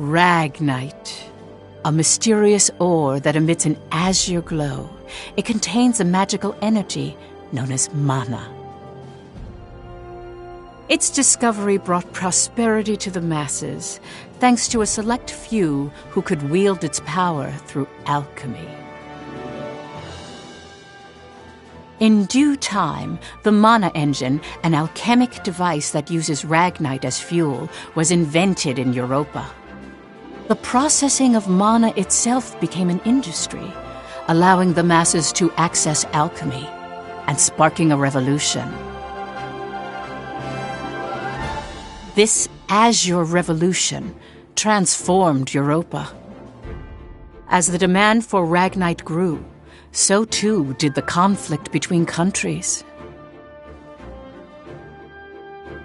Ragnite, a mysterious ore that emits an azure glow. It contains a magical energy known as mana. Its discovery brought prosperity to the masses, thanks to a select few who could wield its power through alchemy. In due time, the mana engine, an alchemic device that uses ragnite as fuel, was invented in Europa. The processing of mana itself became an industry, allowing the masses to access alchemy and sparking a revolution. This Azure Revolution transformed Europa. As the demand for ragnite grew, so too did the conflict between countries.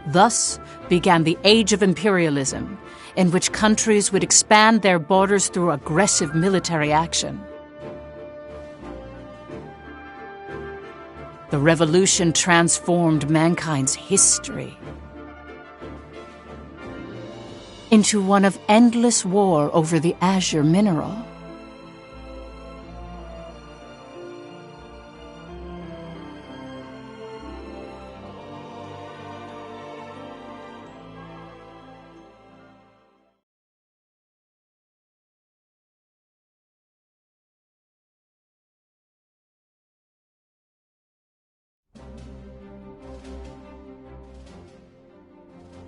Thus began the Age of Imperialism, in which countries would expand their borders through aggressive military action. The revolution transformed mankind's history into one of endless war over the azure mineral.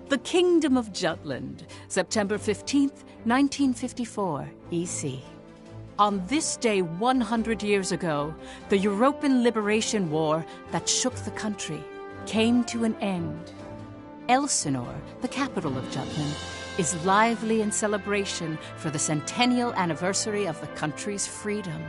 The Kingdom of Jutland, September 15th, 1954, EC. On this day 100 years ago, the European Liberation War that shook the country came to an end. Elsinore, the capital of Jutland, is lively in celebration for the centennial anniversary of the country's freedom.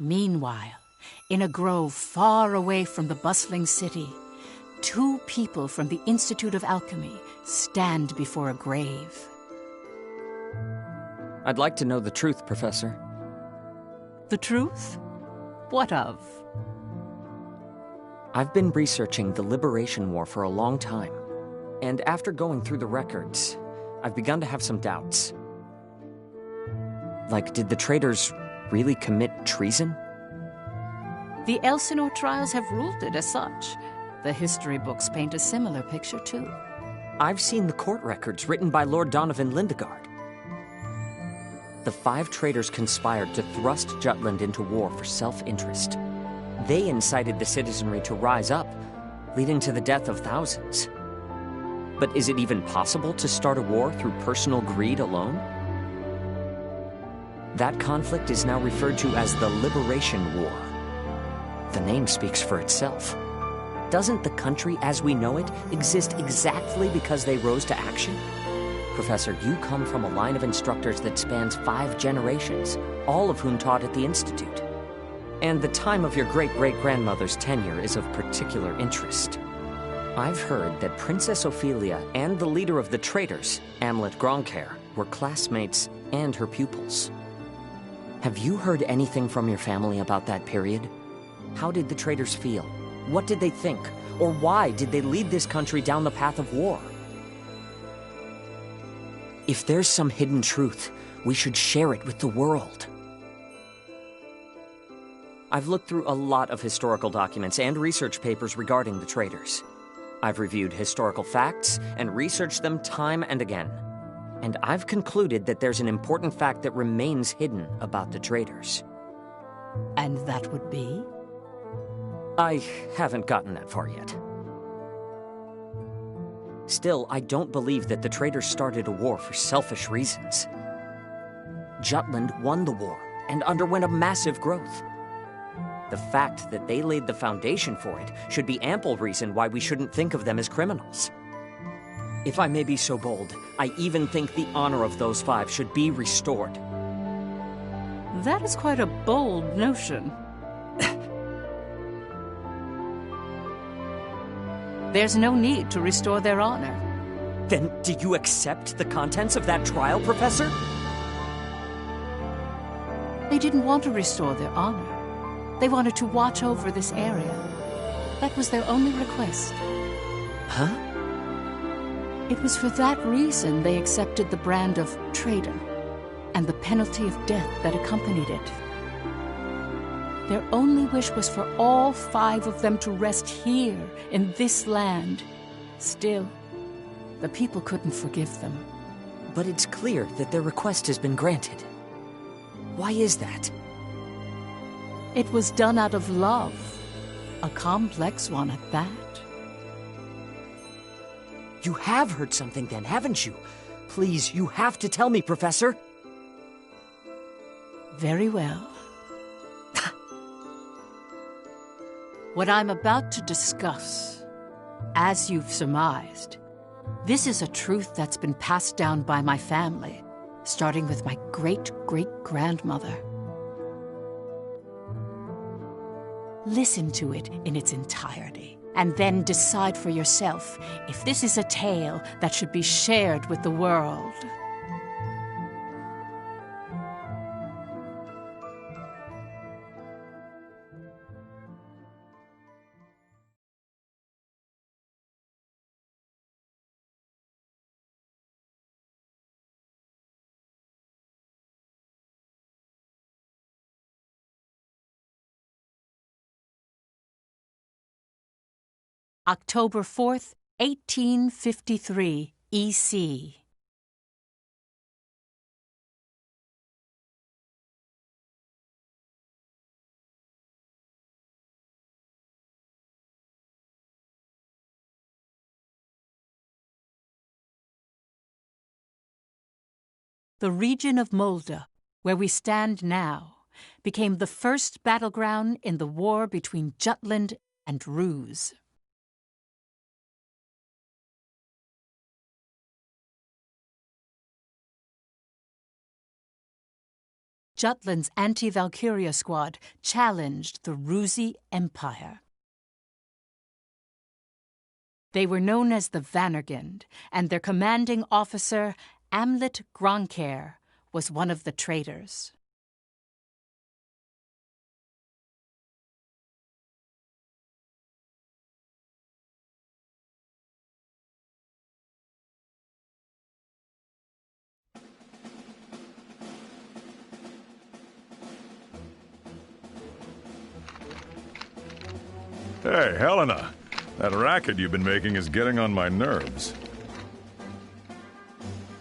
Meanwhile, in a grove far away from the bustling city, two people from the Institute of Alchemy stand before a grave. I'd like to know the truth, Professor. The truth? What of? I've been researching the Liberation War for a long time, and after going through the records, I've begun to have some doubts. Like, did the traitors really commit treason? The Elsinore trials have ruled it as such. The history books paint a similar picture, too. I've seen the court records written by Lord Donovan Lindegard. The 5 traitors conspired to thrust Jutland into war for self-interest. They incited the citizenry to rise up, leading to the death of thousands. But is it even possible to start a war through personal greed alone? That conflict is now referred to as the Liberation War. The name speaks for itself. Doesn't the country as we know it exist exactly because they rose to action? Professor, you come from a line of instructors that spans 5 generations, all of whom taught at the Institute. And the time of your great-great-grandmother's tenure is of particular interest. I've heard that Princess Ophelia and the leader of the traitors, Amlet Gronkaer, were classmates and her pupils. Have you heard anything from your family about that period? How did the traitors feel? What did they think? Or why did they lead this country down the path of war? If there's some hidden truth, we should share it with the world. I've looked through a lot of historical documents and research papers regarding the traitors. I've reviewed historical facts and researched them time and again. And I've concluded that there's an important fact that remains hidden about the traitors. And that would be? I haven't gotten that far yet. Still, I don't believe that the traitors started a war for selfish reasons. Jutland won the war and underwent a massive growth. The fact that they laid the foundation for it should be ample reason why we shouldn't think of them as criminals. If I may be so bold, I even think the honor of those 5 should be restored. That is quite a bold notion. There's no need to restore their honor. Then do you accept the contents of that trial, Professor? They didn't want to restore their honor. They wanted to watch over this area. That was their only request. Huh? It was for that reason they accepted the brand of traitor and the penalty of death that accompanied it. Their only wish was for all 5 of them to rest here in this land. Still, the people couldn't forgive them. But it's clear that their request has been granted. Why is that? It was done out of love, a complex one at that. You have heard something then, haven't you? Please, you have to tell me, Professor. Very well. What I'm about to discuss, as you've surmised, this is a truth that's been passed down by my family, starting with my great-great-grandmother. Listen to it in its entirety, and then decide for yourself if this is a tale that should be shared with the world. October 4th, 1853, EC. The region of Mulda, where we stand now, became the first battleground in the war between Jutland and Ruse. Jutland's anti-Valkyria squad challenged the Rusi Empire. They were known as the Vannergund, and their commanding officer, Amlet Gronkaer, was one of the traitors. Hey, Helena. That racket you've been making is getting on my nerves.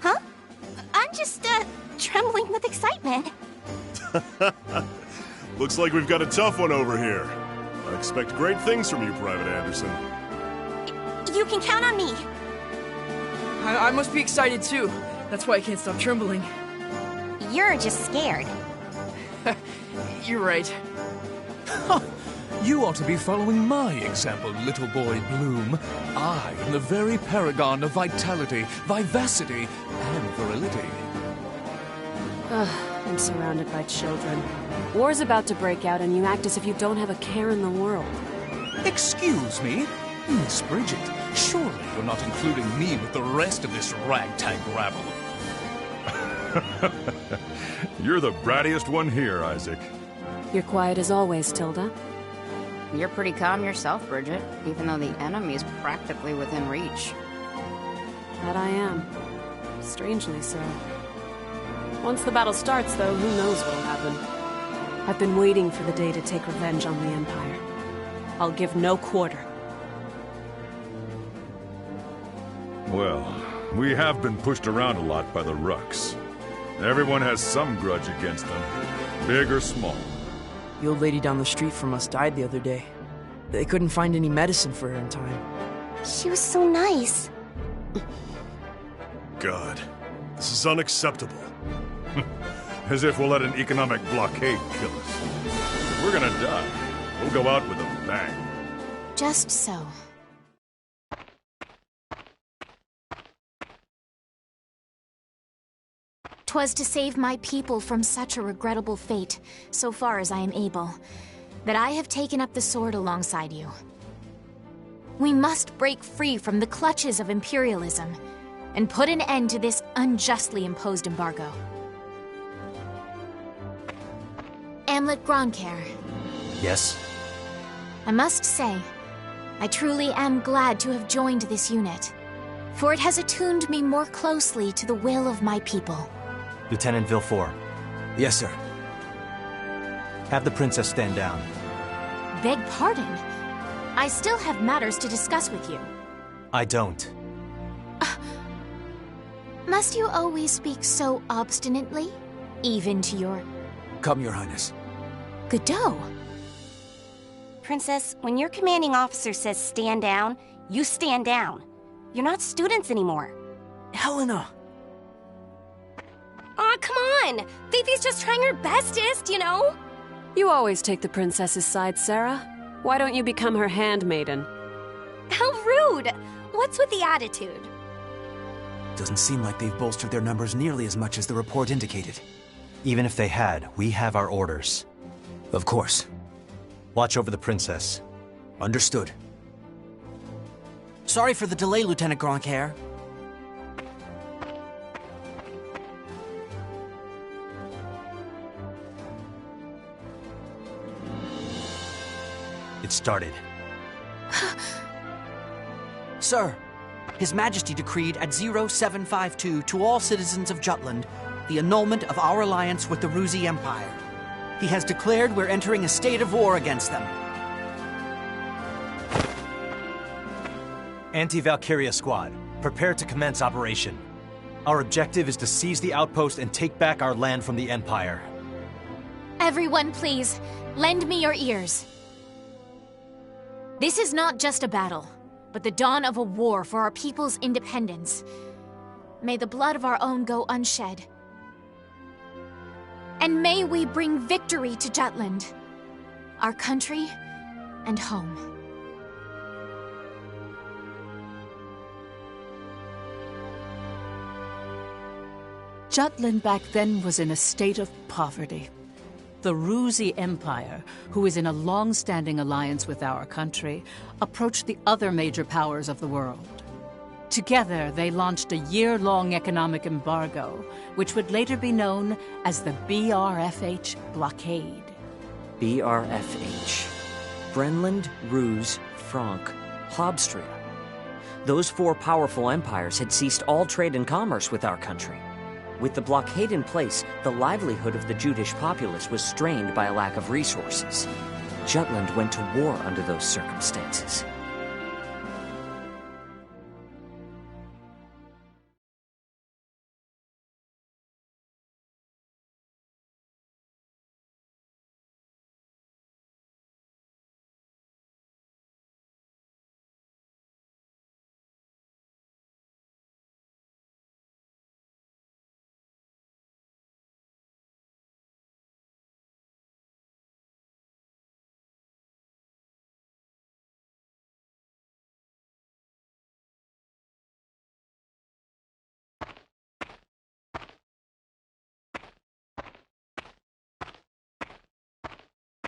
Huh? I'm just, trembling with excitement. Looks like we've got a tough one over here. I expect great things from you, Private Anderson. You can count on me. I must be excited too. That's why I can't stop trembling. You're just scared. You're right. You ought to be following my example, little boy Bloom. I am the very paragon of vitality, vivacity, and virility. I'm surrounded by children. War's about to break out and you act as if you don't have a care in the world. Excuse me? Miss Bridget, surely you're not including me with the rest of this ragtag rabble. You're the brattiest one here, Isaac. You're quiet as always, Tilda. You're pretty calm yourself, Bridget, even though the enemy is practically within reach. That I am. Strangely so. Once the battle starts, though, who knows what'll happen. I've been waiting for the day to take revenge on the Empire. I'll give no quarter. Well, we have been pushed around a lot by the Rucks. Everyone has some grudge against them, big or small. The old lady down the street from us died the other day. They couldn't find any medicine for her in time. She was so nice. God, this is unacceptable. As if we'll let an economic blockade kill us. If we're gonna die, we'll go out with a bang. Just so. 'Twas to save my people from such a regrettable fate, so far as I am able, that I have taken up the sword alongside you. We must break free from the clutches of imperialism and put an end to this unjustly imposed embargo. Amlet Gronkair. Yes? I must say, I truly am glad to have joined this unit, for it has attuned me more closely to the will of my people. Lieutenant Villefort. Yes, sir. Have the princess stand down. Beg pardon? I still have matters to discuss with you. I don't. Must you always speak so obstinately? Even to your... Come, Your Highness. Godot. Princess, when your commanding officer says stand down, you stand down. You're not students anymore. Helena! Aw, come on! Fifi's just trying her bestest, you know? You always take the princess's side, Sarah. Why don't you become her handmaiden? How rude! What's with the attitude? Doesn't seem like they've bolstered their numbers nearly as much as the report indicated. Even if they had, we have our orders. Of course. Watch over the princess. Understood. Sorry for the delay, Lieutenant Gronkair. It started. Sir, His Majesty decreed at 0752 to all citizens of Jutland the annulment of our alliance with the Ruzi Empire. He has declared we're entering a state of war against them. Anti-Valkyria Squad, prepare to commence operation. Our objective is to seize the outpost and take back our land from the Empire. Everyone, please, lend me your ears. This is not just a battle, but the dawn of a war for our people's independence. May the blood of our own go unshed. And may we bring victory to Jutland, our country and home. Jutland back then was in a state of poverty. The Ruzi Empire, who is in a long-standing alliance with our country, approached the other major powers of the world. Together, they launched a year-long economic embargo, which would later be known as the BRFH blockade. BRFH. Brenland, Ruse, Frank, Hobstria. Those four powerful empires had ceased all trade and commerce with our country. With the blockade in place, the livelihood of the Judish populace was strained by a lack of resources. Jutland went to war under those circumstances.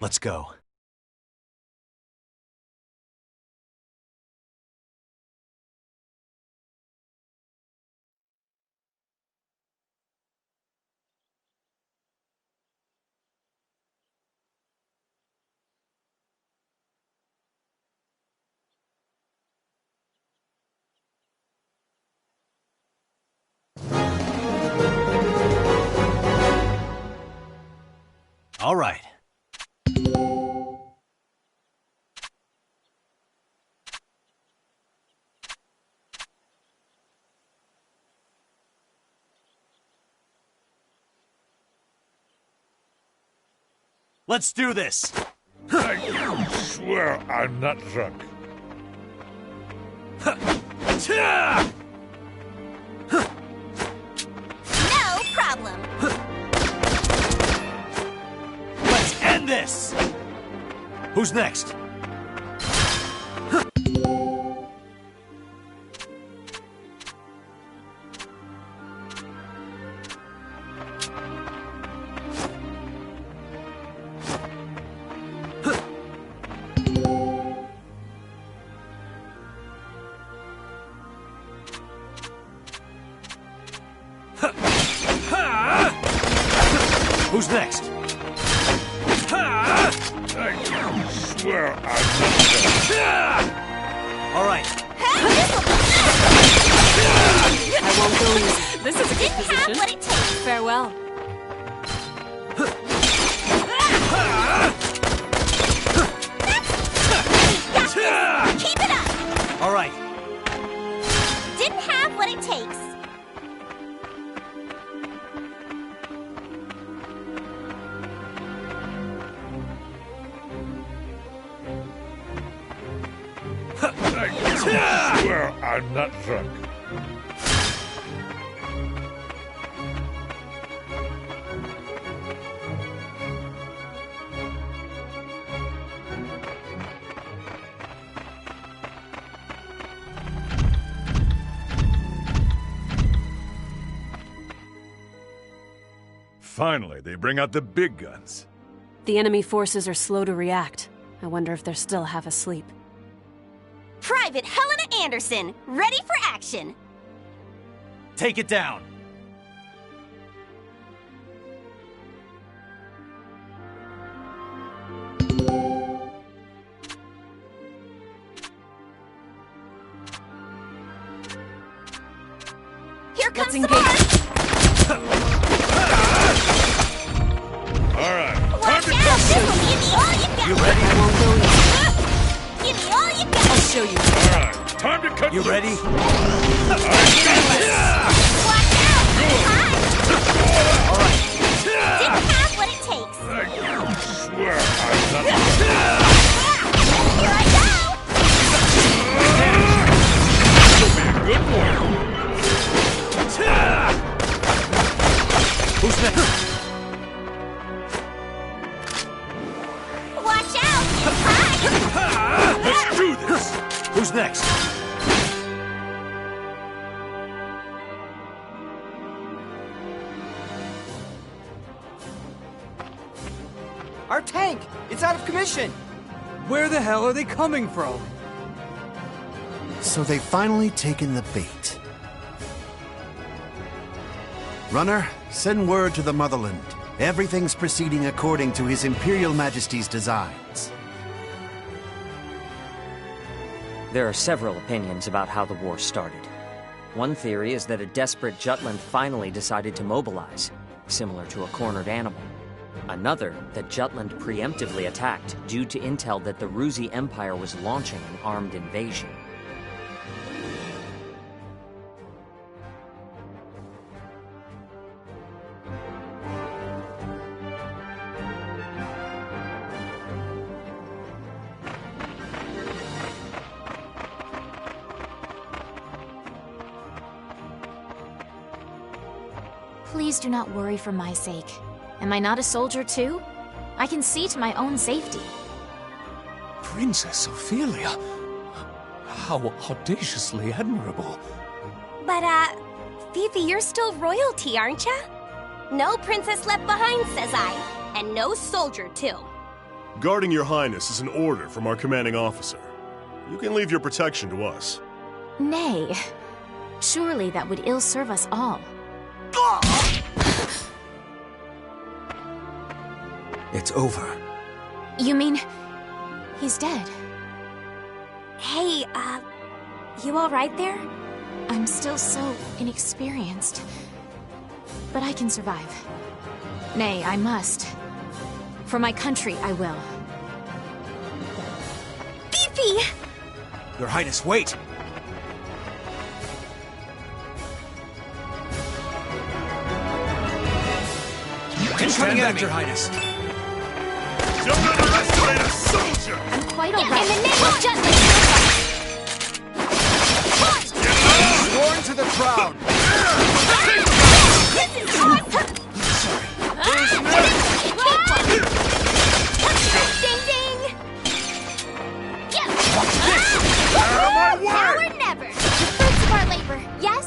Let's go. All right. Let's do this! I swear I'm not drunk. No problem. Let's end this! Who's next? Who's next? I swear I'm not drunk. All right. I won't go easy. This is a good Didn't have position. what it takes. Farewell. Keep it up. All right. Didn't have what it takes. I swear I'm not drunk. Finally, they bring out the big guns. The enemy forces are slow to react. I wonder if they're still half asleep. Private Helena Anderson, ready for action. Take it down. Here comes Let's the engage. All right, time Watch to out! This will give me all you got. You ready? I won't go easy. Give me all you got. I'll show you. All right, time to cut You loose. ready? Watch out! Hi. All right. Didn't have what it takes. I swear I'm not drunk. Here I go. This'll be a good one. Who's next? Watch out! Hi. Let's do this. Who's next? Our tank! It's out of commission! Where the hell are they coming from? So they've finally taken the bait. Runner, send word to the motherland. Everything's proceeding according to His Imperial Majesty's designs. There are several opinions about how the war started. One theory is that a desperate Jutland finally decided to mobilize, similar to a cornered animal. Another, that Jutland preemptively attacked due to intel that the Ruzi Empire was launching an armed invasion. Please do not worry for my sake. Am I not a soldier too? I can see to my own safety. Princess Ophelia? How audaciously admirable. But, Fifi, you're still royalty, aren't ya? No princess left behind, says I. And no soldier, too. Guarding your highness is an order from our commanding officer. You can leave your protection to us. Nay. Surely that would ill serve us all. It's over. You mean... he's dead? Hey, you alright there? I'm still so inexperienced. But I can survive. Nay, I must. For my country, I will. Fifi! Your Highness, wait! Incoming enemy! Your Highness! Don't underestimate a soldier! I'm quite alright. In the name of justice! Sworn to the crown! This is awesome! Ding ding! Watch this! Out of my way! Now or never! The fruits of our labor, yes?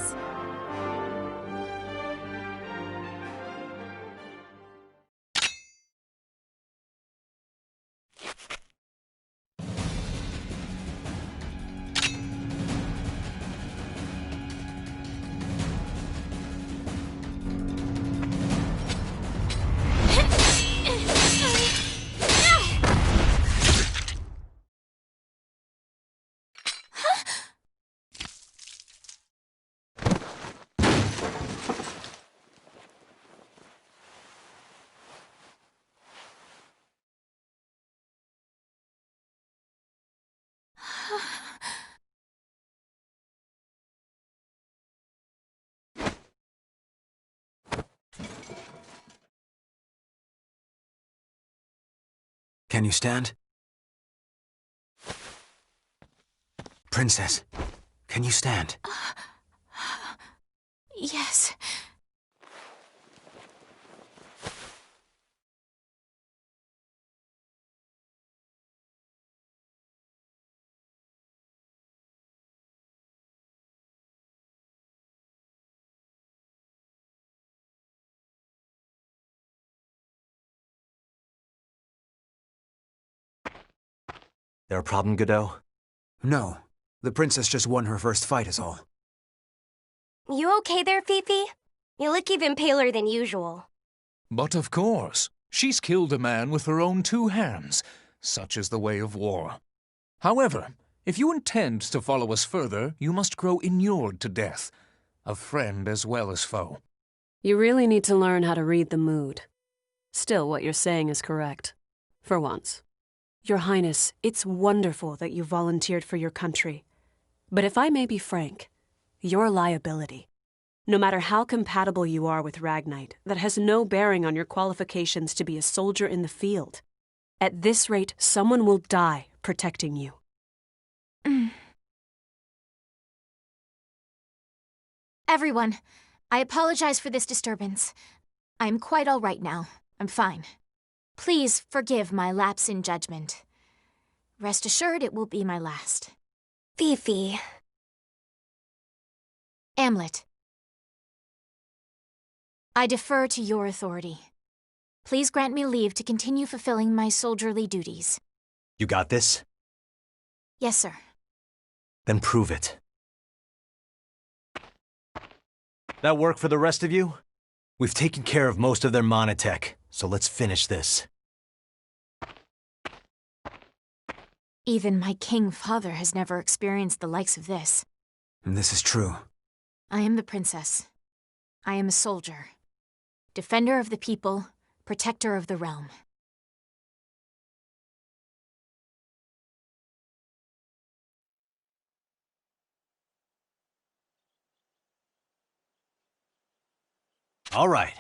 Can you stand? Princess, can you stand? Yes. There a problem, Godot? No. The princess just won her first fight is all. You okay there, Fifi? You look even paler than usual. But of course, she's killed a man with her own two hands. Such is the way of war. However, if you intend to follow us further, you must grow inured to death, a friend as well as foe. You really need to learn how to read the mood. Still, what you're saying is correct. For once. Your Highness, it's wonderful that you volunteered for your country. But if I may be frank, you're a liability. No matter how compatible you are with Ragnite, that has no bearing on your qualifications to be a soldier in the field. At this rate, someone will die protecting you. Everyone, I apologize for this disturbance. I am quite all right now. I'm fine. Please forgive my lapse in judgment. Rest assured it will be my last. Fifi. Amlet. I defer to your authority. Please grant me leave to continue fulfilling my soldierly duties. You got this? Yes, sir. Then prove it. That work for the rest of you? We've taken care of most of their monotech, so let's finish this. Even my king father has never experienced the likes of this. And this is true. I am the princess. I am a soldier. Defender of the people, protector of the realm. All right.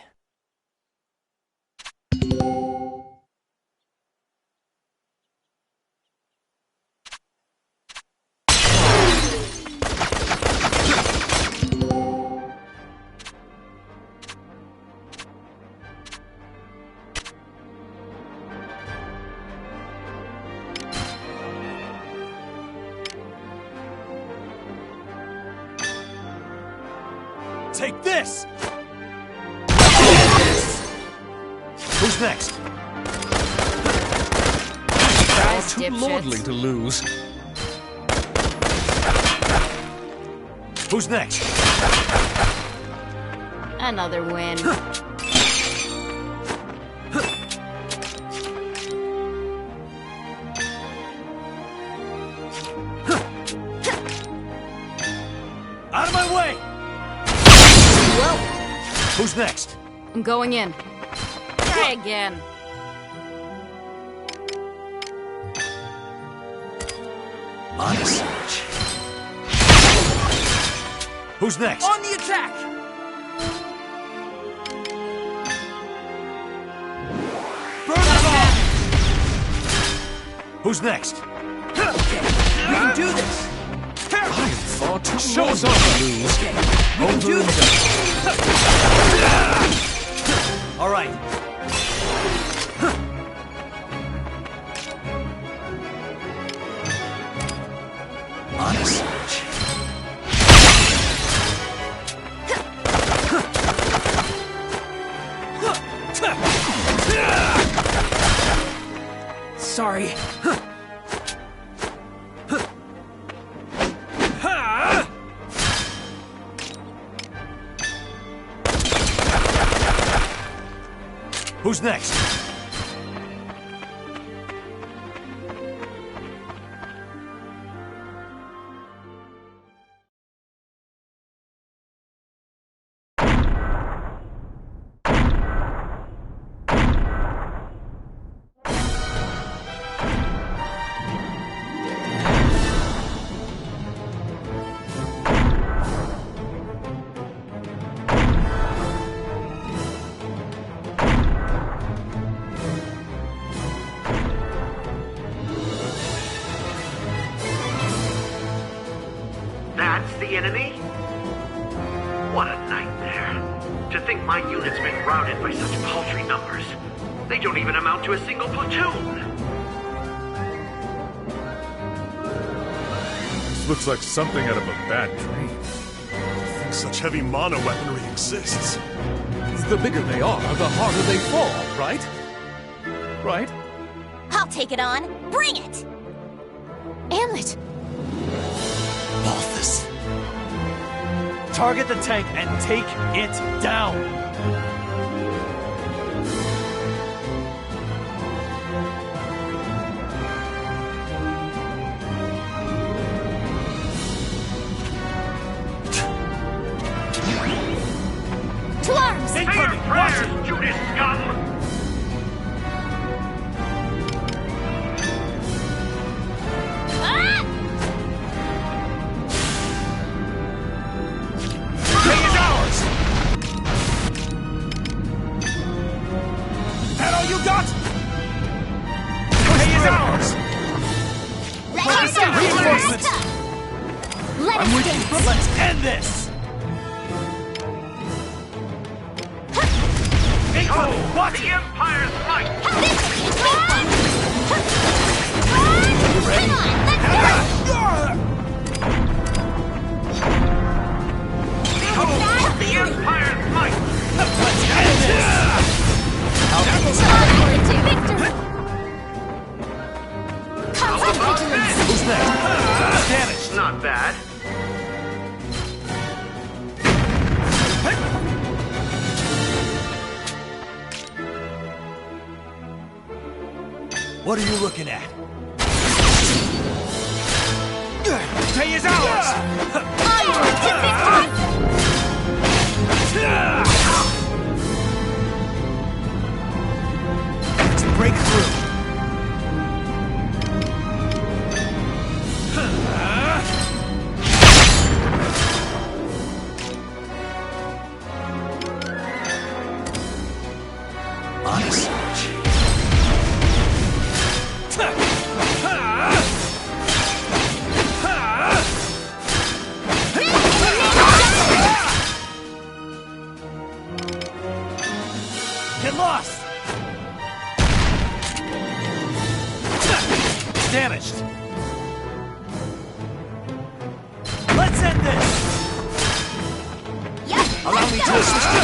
Take this! Who's next? Surprise, Too lordly dipshits. to lose. Who's next? Another win. Out of my way! Well, Who's next? I'm going in. Try again. Honest. Who's next? On the attack! Burn them all! Who's next? We can do this! I am far too lordly to lose. We can do this! All right. Honest. Sorry. Who's next? That's the enemy? What a nightmare. To think my unit's been routed by such paltry numbers. They don't even amount to a single platoon. This looks like something out of a bad dream. I think such heavy mono weaponry exists. The bigger they are, the harder they fall, right? Right? I'll take it on. Bring it! Amlet! Balthus. Target the tank and take it down. To arms! Say your prayers, Judas scum! Reinforcements! I'm with you. Let's end this! Behold, Watch the it! Empire's might! Behold, the Empire's might! Let's end this! Who's next? Damage! Not bad. What are you looking at? Day is ours! Onward to victory! Honest. Get lost! Damaged. Let's end this! Allow me to assist you!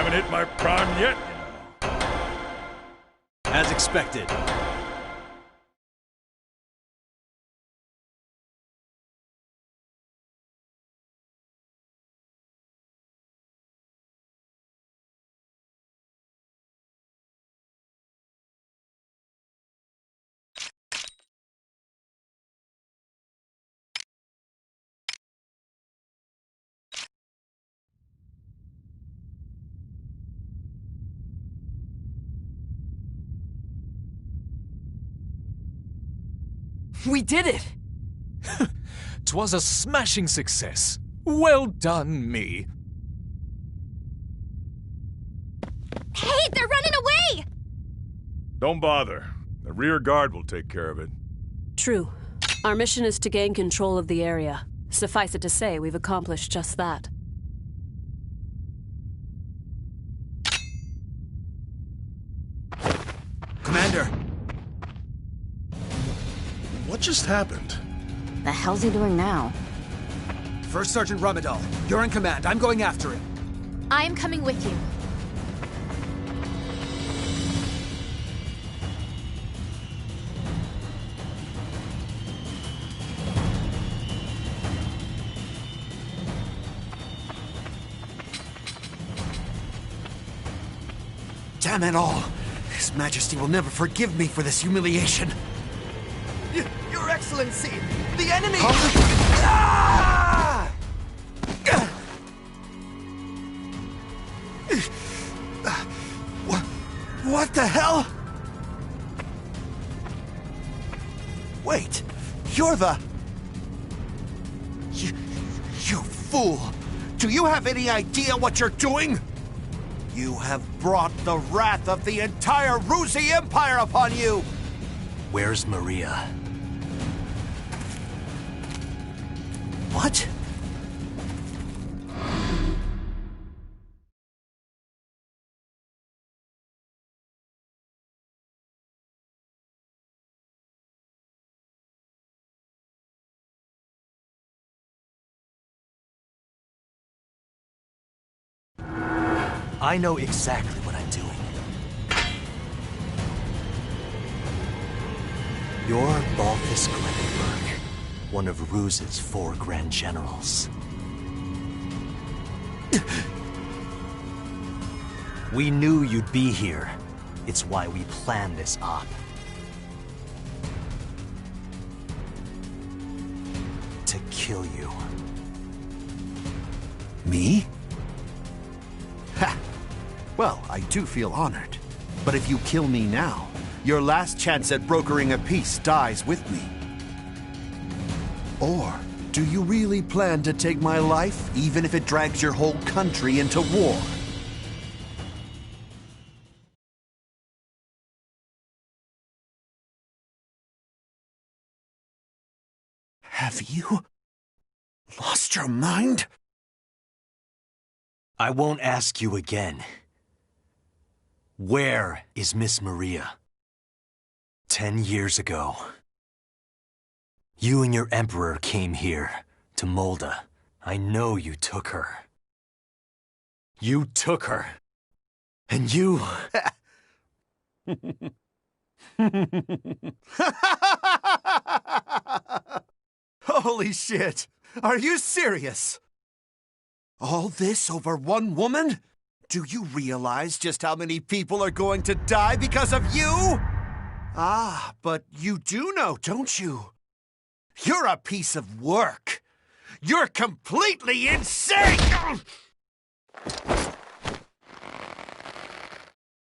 Hit my prime yet, As expected. We did it! 'Twas a smashing success. Well done, me. Hey, they're running away! Don't bother. The rear guard will take care of it. True. Our mission is to gain control of the area. Suffice it to say, we've accomplished just that. Commander! What just happened? The hell's he doing now? First Sergeant Ramadal, you're in command. I'm going after him. I am coming with you. Damn it all! His Majesty will never forgive me for this humiliation. Your Excellency, the enemy! Ah! What the hell? Wait, you're the... You fool! Do you have any idea what you're doing? You have brought the wrath of the entire Ruzi Empire upon you! Where's Maria? What? I know exactly what I'm doing. You're Balthus Glenenberg, one of Ruz's 4 Grand Generals. We knew you'd be here. It's why we planned this op. To kill you. Me? Ha! Well, I do feel honored. But if you kill me now, your last chance at brokering a peace dies with me. Or do you really plan to take my life, even if it drags your whole country into war? Have you lost your mind? I won't ask you again. Where is Miss Maria? 10 years ago, you and your Emperor came here, to Molda. I know you took her. You took her. And you... Holy shit! Are you serious? All this over one woman? Do you realize just how many people are going to die because of you? Ah, but you do know, don't you? You're a piece of work. You're completely insane!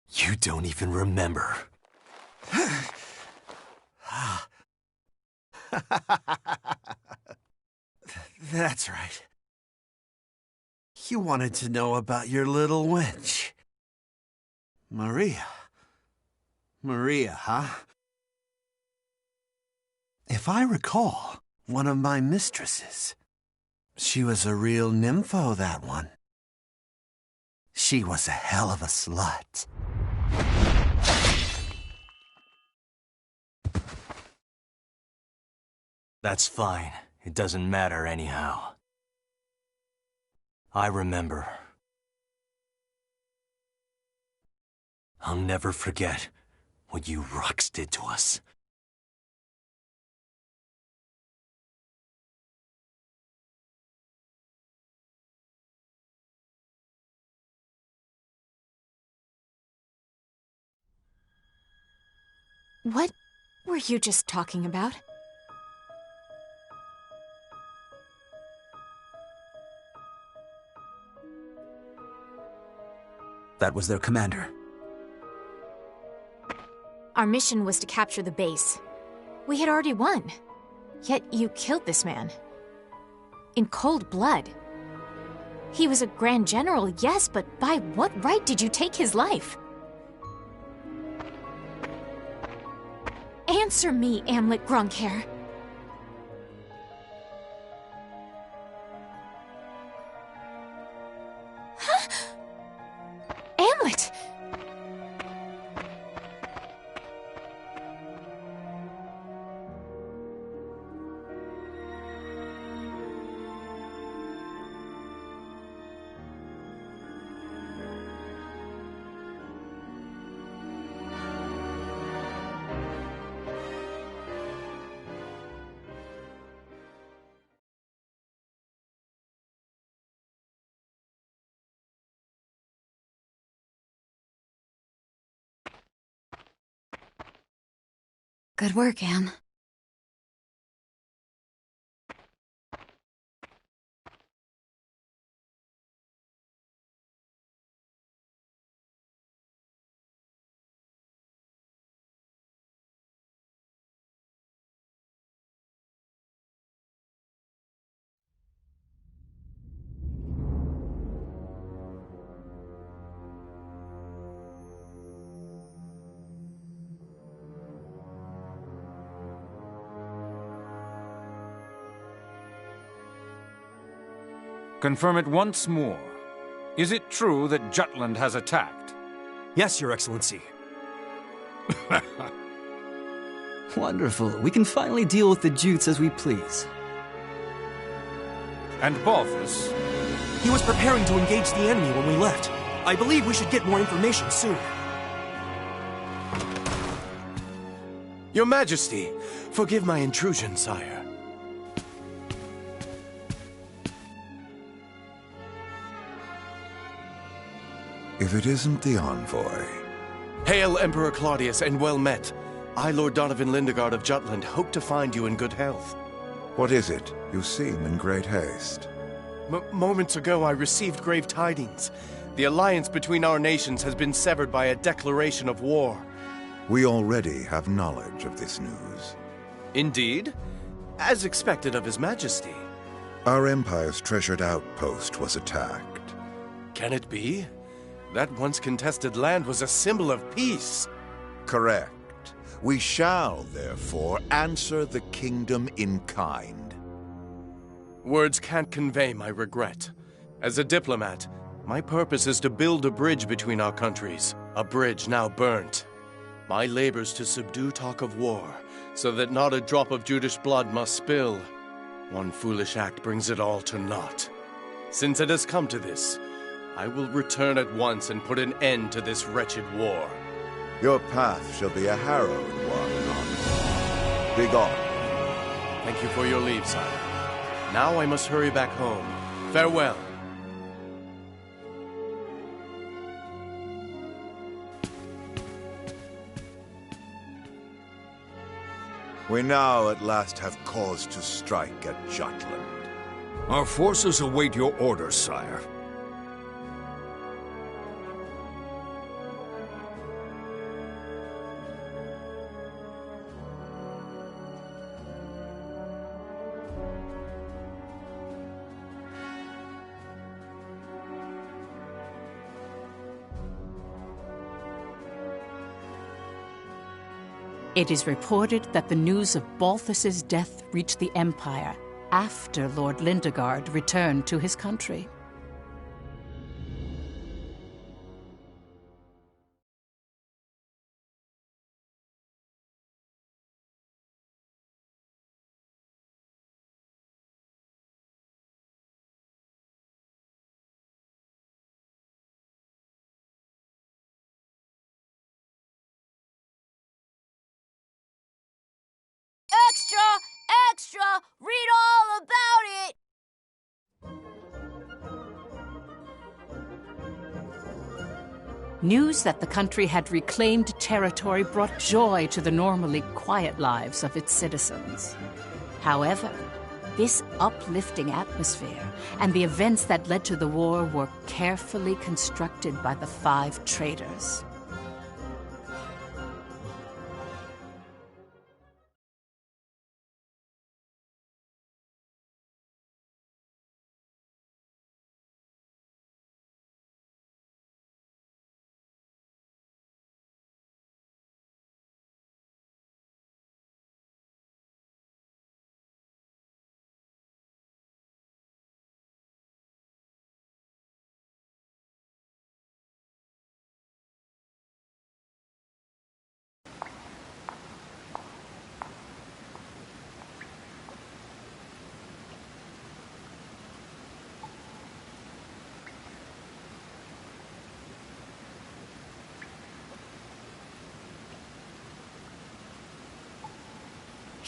You don't even remember. That's right. You wanted to know about your little wench. Maria. Maria, huh? If I recall, one of my mistresses. She was a real nympho, that one. She was a hell of a slut. That's fine. It doesn't matter anyhow. I remember. I'll never forget what you Rux did to us. What were you just talking about? That was their commander. Our mission was to capture the base. We had already won. Yet you killed this man. In cold blood. He was a Grand General, yes, but by what right did you take his life? Answer me, Amlet Grunkhair. Huh? Amlet! Good work, Am. Confirm it once more. Is it true that Jutland has attacked? Yes, Your Excellency. Wonderful. We can finally deal with the Jutes as we please. And Balthus? He was preparing to engage the enemy when we left. I believe we should get more information soon. Your Majesty, forgive my intrusion, sire. If it isn't the envoy. Hail, Emperor Claudius, and well met. I, Lord Donovan Lindegard of Jutland, hope to find you in good health. What is it? You seem in great haste. Moments ago, I received grave tidings. The alliance between our nations has been severed by a declaration of war. We already have knowledge of this news. Indeed? As expected of His Majesty. Our Empire's treasured outpost was attacked. Can it be? That once contested land was a symbol of peace. Correct. We shall, therefore, answer the kingdom in kind. Words can't convey my regret. As a diplomat, my purpose is to build a bridge between our countries, a bridge now burnt. My labors to subdue talk of war, so that not a drop of Judish blood must spill. One foolish act brings it all to naught. Since it has come to this, I will return at once and put an end to this wretched war. Your path shall be a harrowed one, Begone. Thank you for your leave, sire. Now I must hurry back home. Farewell. We now at last have cause to strike at Jutland. Our forces await your orders, sire. It is reported that the news of Balthus's death reached the Empire after Lord Lindegard returned to his country. Extra! Extra! Read all about it! News that the country had reclaimed territory brought joy to the normally quiet lives of its citizens. However, this uplifting atmosphere and the events that led to the war were carefully constructed by the 5 traitors.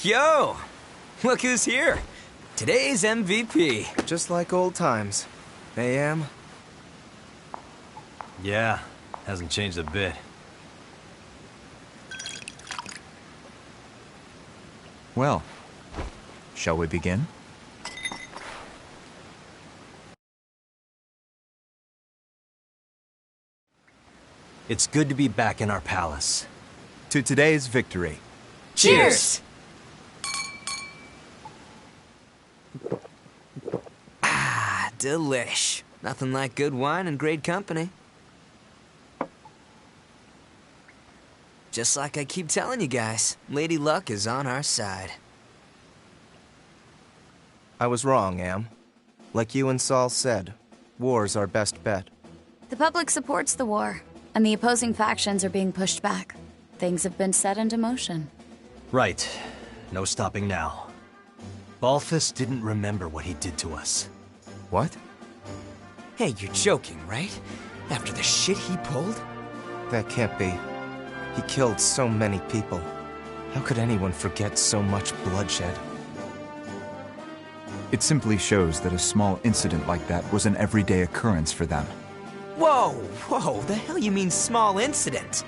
Yo! Look who's here! Today's MVP. Just like old times. AM? Yeah, hasn't changed a bit. Well, shall we begin? It's good to be back in our palace. To today's victory. Cheers! Ah, delish. Nothing like good wine and great company. Just like I keep telling you guys, Lady Luck is on our side. I was wrong, Am. Like you and Saul said, war's our best bet. The public supports the war, and the opposing factions are being pushed back. Things have been set into motion. Right. No stopping now. Balthus didn't remember what he did to us. What? Hey, you're joking, right? After the shit he pulled? That can't be. He killed so many people. How could anyone forget so much bloodshed? It simply shows that a small incident like that was an everyday occurrence for them. Whoa, whoa, the hell you mean small incident?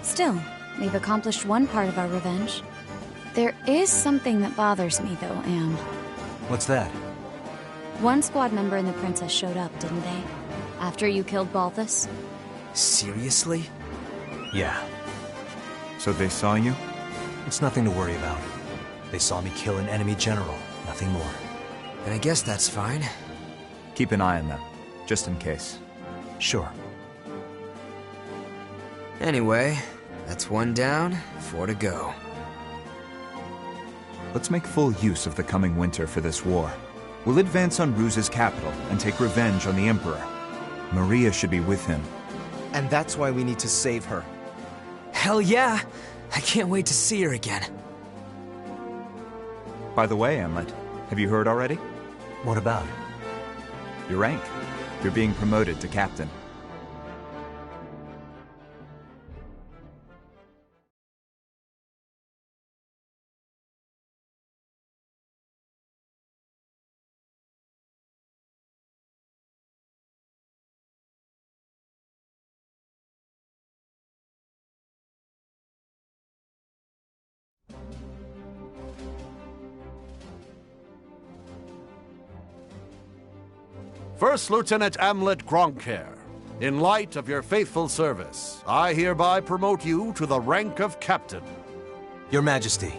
Still, we've accomplished one part of our revenge. There is something that bothers me, though, Am. What's that? One squad member and the princess showed up, didn't they? After you killed Balthus? Seriously? Yeah. So they saw you? It's nothing to worry about. They saw me kill an enemy general, nothing more. And I guess that's fine. Keep an eye on them, just in case. Sure. Anyway, that's 1 down, 4 to go. Let's make full use of the coming winter for this war. We'll advance on Ruse's capital and take revenge on the Emperor. Maria should be with him. And that's why we need to save her. Hell yeah! I can't wait to see her again. By the way, Emlet, have you heard already? What about? Your rank. You're being promoted to captain. First Lieutenant Amlet Gronkair, in light of your faithful service, I hereby promote you to the rank of Captain. Your Majesty.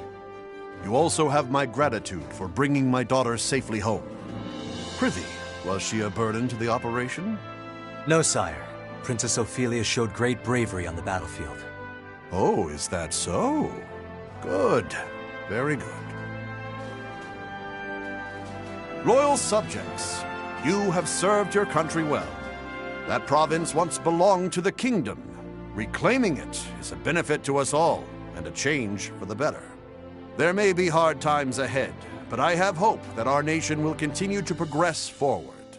You also have my gratitude for bringing my daughter safely home. Prithee, was she a burden to the operation? No, sire. Princess Ophelia showed great bravery on the battlefield. Oh, is that so? Good. Very good. Loyal subjects, you have served your country well. That province once belonged to the kingdom. Reclaiming it is a benefit to us all, and a change for the better. There may be hard times ahead, but I have hope that our nation will continue to progress forward.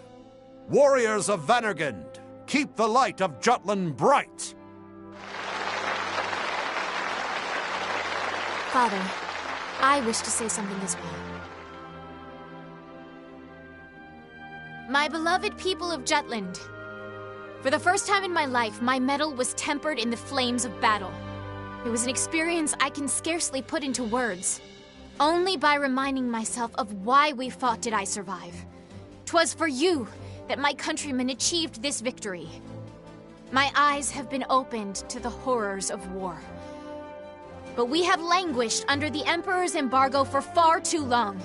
Warriors of Vannergund, keep the light of Jutland bright! Father, I wish to say something as well. My beloved people of Jutland, for the first time in my life, my mettle was tempered in the flames of battle. It was an experience I can scarcely put into words. Only by reminding myself of why we fought did I survive. 'Twas for you that my countrymen achieved this victory. My eyes have been opened to the horrors of war. But we have languished under the Emperor's embargo for far too long.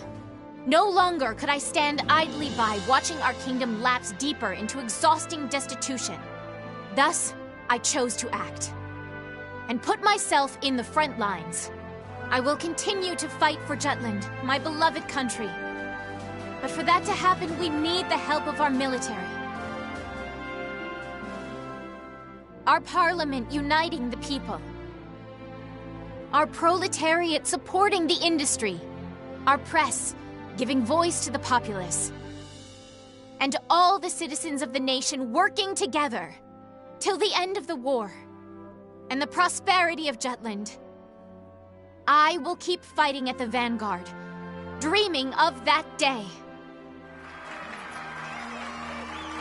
No longer could I stand idly by watching our kingdom lapse deeper into exhausting destitution. Thus, I chose to act and put myself in the front lines. I will continue to fight for Jutland, my beloved country. But for that to happen, we need the help of our military. Our parliament uniting the people. Our proletariat supporting the industry. Our press giving voice to the populace. And all the citizens of the nation working together till the end of the war and the prosperity of Jutland. I will keep fighting at the vanguard, dreaming of that day.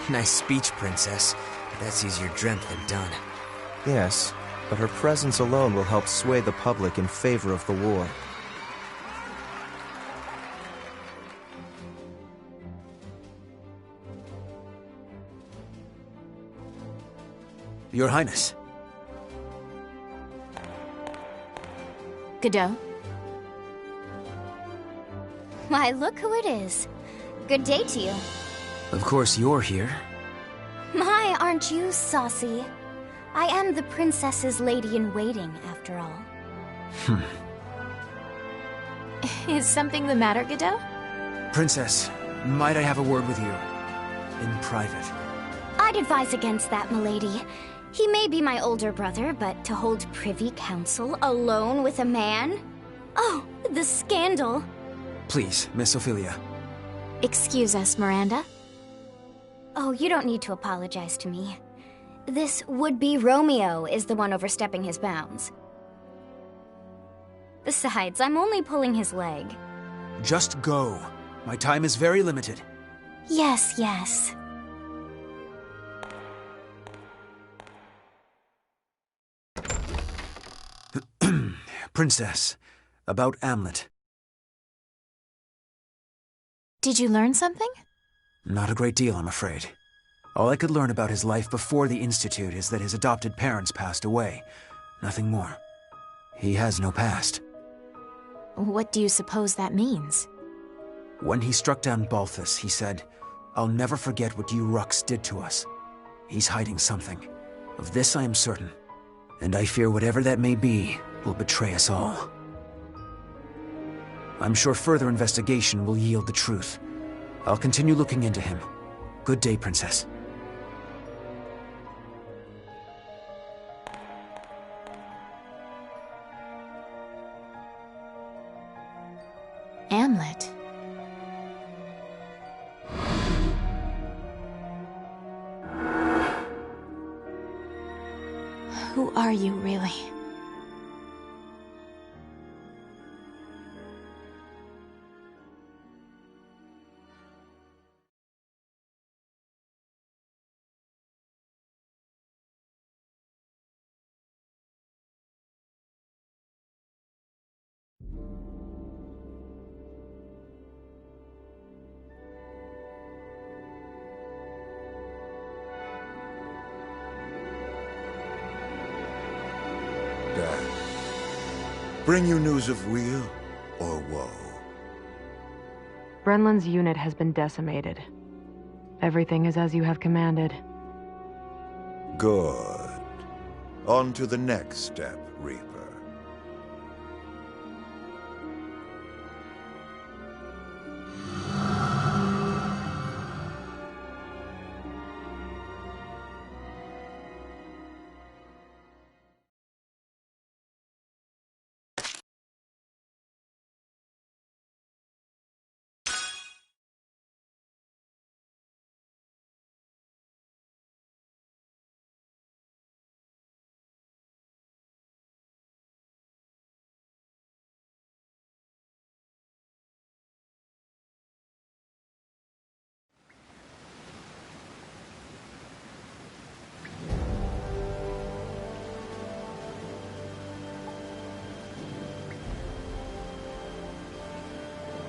Nice speech, Princess. But that's easier dreamt than done. Yes, but her presence alone will help sway the public in favor of the war. Your Highness. Godot? Why, look who it is. Good day to you. Of course you're here. My, aren't you saucy? I am the princess's lady-in-waiting, after all. Is something the matter, Godot? Princess, might I have a word with you? In private. I'd advise against that, milady. He may be my older brother, but to hold privy council alone with a man? Oh, the scandal. Please, Miss Ophelia. Excuse us, Miranda. Oh, you don't need to apologize to me. This would-be Romeo is the one overstepping his bounds. Besides, I'm only pulling his leg. Just go. My time is very limited. Yes, yes. Princess, about Amlet. Did you learn something? Not a great deal, I'm afraid. All I could learn about his life before the Institute is that his adopted parents passed away. Nothing more. He has no past. What do you suppose that means? When he struck down Balthus, he said, "I'll never forget what you Ruks did to us." He's hiding something. Of this I am certain. And I fear whatever that may be will betray us all. I'm sure further investigation will yield the truth. I'll continue looking into him. Good day, Princess. Amlet. Who are you, really? Bring you news of weal or woe? Brenlin's unit has been decimated. Everything is as you have commanded. Good. On to the next step, Reaper.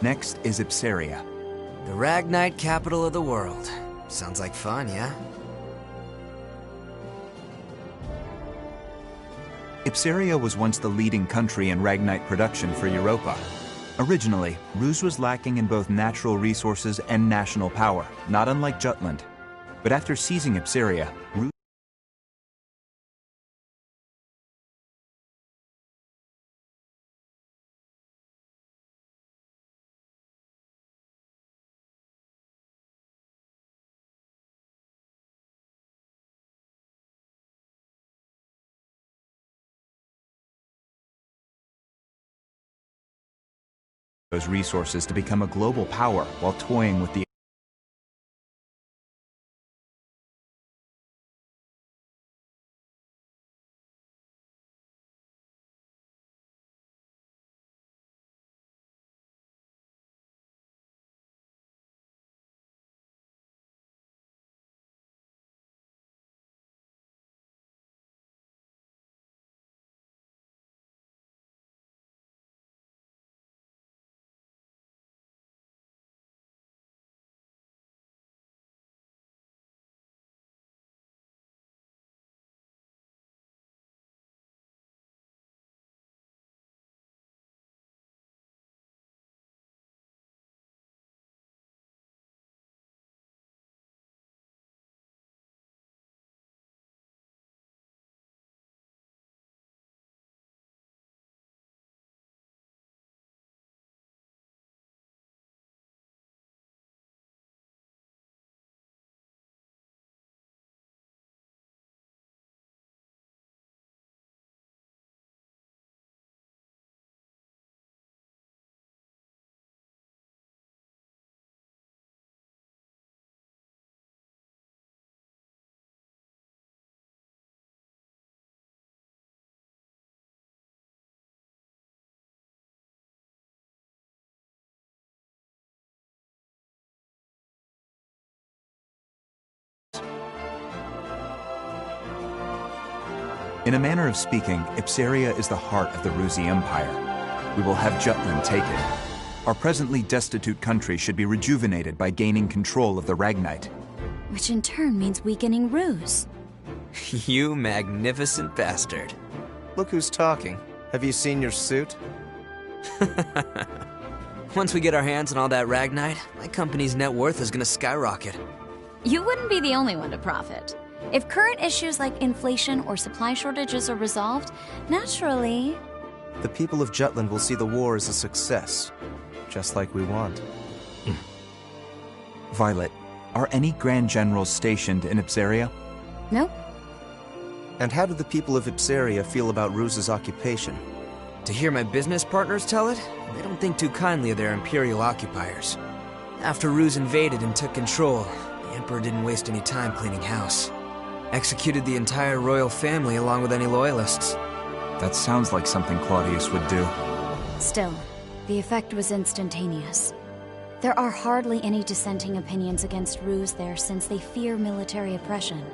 Next is Ipsaria. The Ragnite capital of the world. Sounds like fun, yeah? Ipsaria was once the leading country in Ragnite production for Europa. Originally, Ruse was lacking in both natural resources and national power, not unlike Jutland. But after seizing Ipsaria, Ruse those resources to become a global power while toying with the In a manner of speaking, Ipsaria is the heart of the Rusi Empire. We will have Jutland take it. Our presently destitute country should be rejuvenated by gaining control of the Ragnite. Which in turn means weakening Ruse. You magnificent bastard. Look who's talking. Have you seen your suit? Once we get our hands on all that Ragnite, my company's net worth is gonna skyrocket. You wouldn't be the only one to profit. If current issues like inflation or supply shortages are resolved, naturally... The people of Jutland will see the war as a success, just like we want. Violet, are any Grand Generals stationed in Ipsaria? Nope. And how do the people of Ipsaria feel about Ruse's occupation? To hear my business partners tell it, they don't think too kindly of their Imperial occupiers. After Ruse invaded and took control, the Emperor didn't waste any time cleaning house. Executed the entire royal family along with any loyalists. That sounds like something Claudius would do. Still, the effect was instantaneous. There are hardly any dissenting opinions against Ruse there since they fear military oppression.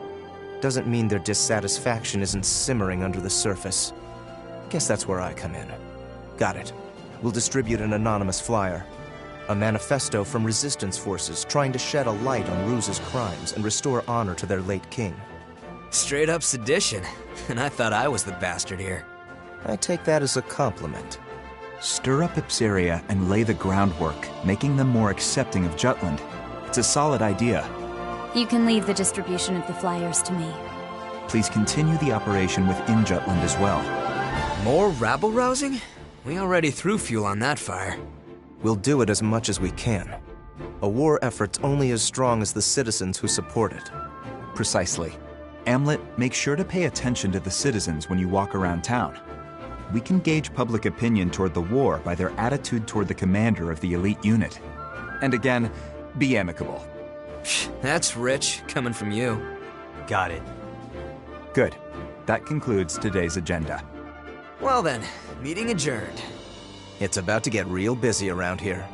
Doesn't mean their dissatisfaction isn't simmering under the surface. Guess that's where I come in. Got it. We'll distribute an anonymous flyer. A manifesto from resistance forces trying to shed a light on Ruse's crimes and restore honor to their late king. Straight up sedition. And I thought I was the bastard here. I take that as a compliment. Stir up Ipsaria and lay the groundwork, making them more accepting of Jutland. It's a solid idea. You can leave the distribution of the flyers to me. Please continue the operation within Jutland as well. More rabble-rousing? We already threw fuel on that fire. We'll do it as much as we can. A war effort's only as strong as the citizens who support it. Precisely. Amlet, make sure to pay attention to the citizens when you walk around town. We can gauge public opinion toward the war by their attitude toward the commander of the elite unit. And again, be amicable. That's rich, coming from you. Got it. Good. That concludes today's agenda. Well then, meeting adjourned. It's about to get real busy around here.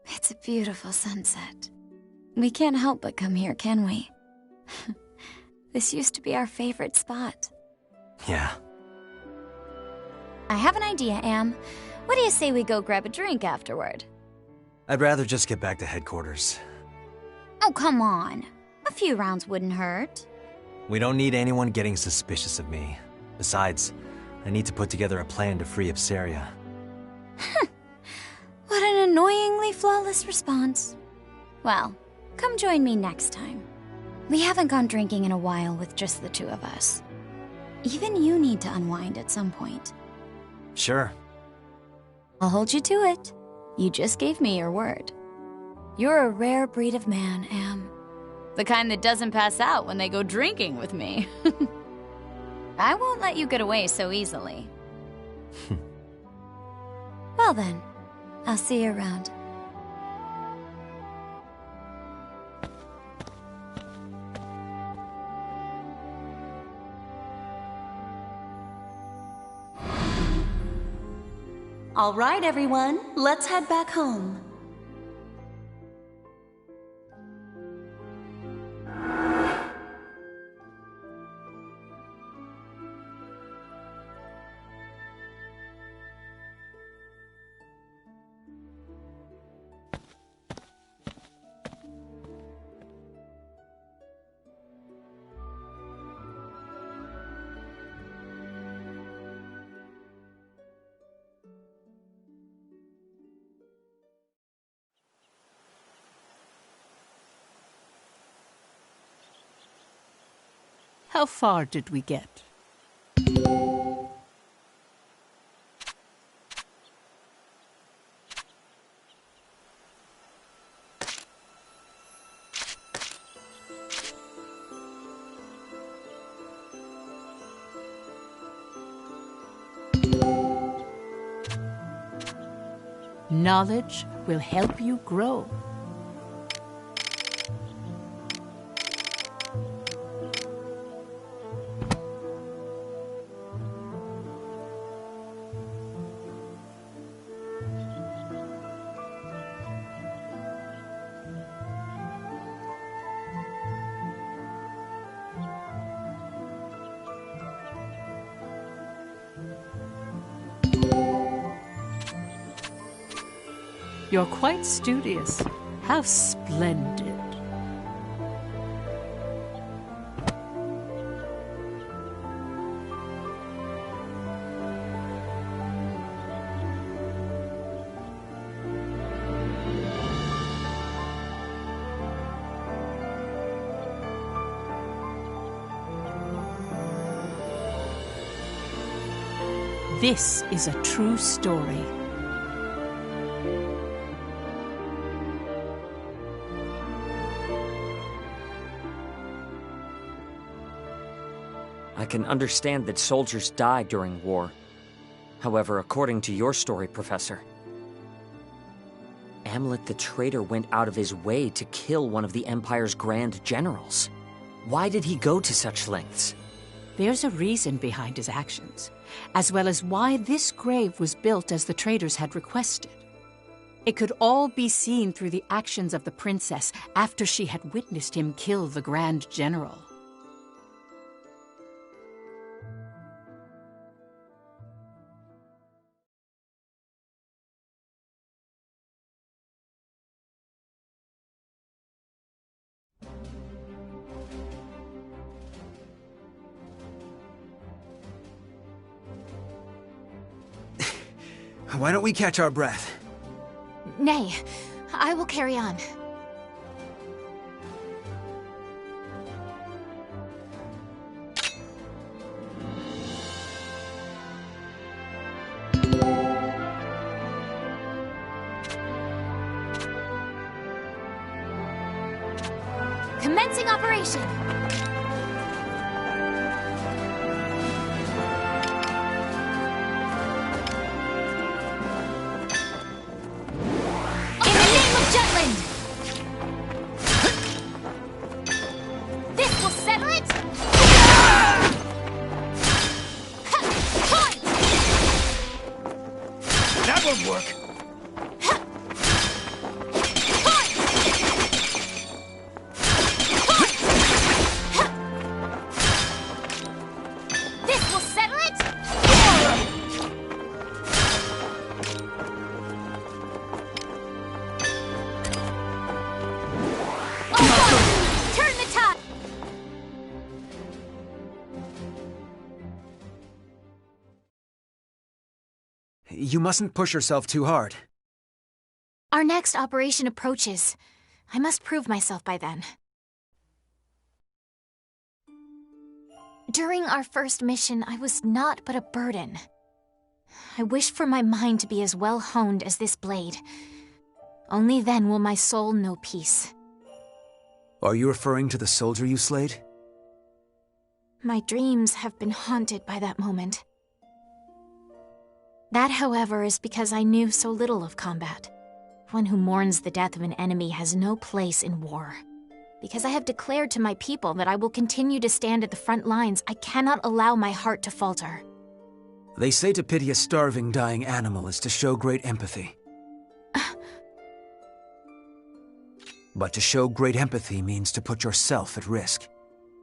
It's a beautiful sunset. We can't help but come here, can we? This used to be our favorite spot. Yeah. I have an idea, Am. What do you say we go grab a drink afterward? I'd rather just get back to headquarters. Oh, come on. A few rounds wouldn't hurt. We don't need anyone getting suspicious of me. Besides, I need to put together a plan to free Ipsaria. What an annoyingly flawless response. Well, come join me next time. We haven't gone drinking in a while with just the two of us. Even you need to unwind at some point. Sure. I'll hold you to it. You just gave me your word. You're a rare breed of man, Am. The kind that doesn't pass out when they go drinking with me. I won't let you get away so easily. Well then, I'll see you around. All right, everyone, let's head back home. How far did we get? Knowledge will help you grow. You're quite studious. How splendid. This is a true story. I can understand that soldiers die during war. However, according to your story, Professor, Amlet the traitor went out of his way to kill one of the Empire's grand generals. Why did he go to such lengths? There's a reason behind his actions, as well as why this grave was built as the traders had requested. It could all be seen through the actions of the princess after she had witnessed him kill the Grand General. Why don't we catch our breath? Nay, I will carry on. Commencing operation! Jutland! This will settle it! That won't work! This will settle it! You mustn't push yourself too hard. Our next operation approaches. I must prove myself by then. During our first mission, I was naught but a burden. I wished for my mind to be as well honed as this blade. Only then will my soul know peace. Are you referring to the soldier you slayed? My dreams have been haunted by that moment. That, however, is because I knew so little of combat. One who mourns the death of an enemy has no place in war. Because I have declared to my people that I will continue to stand at the front lines, I cannot allow my heart to falter. They say to pity a starving, dying animal is to show great empathy. But to show great empathy means to put yourself at risk.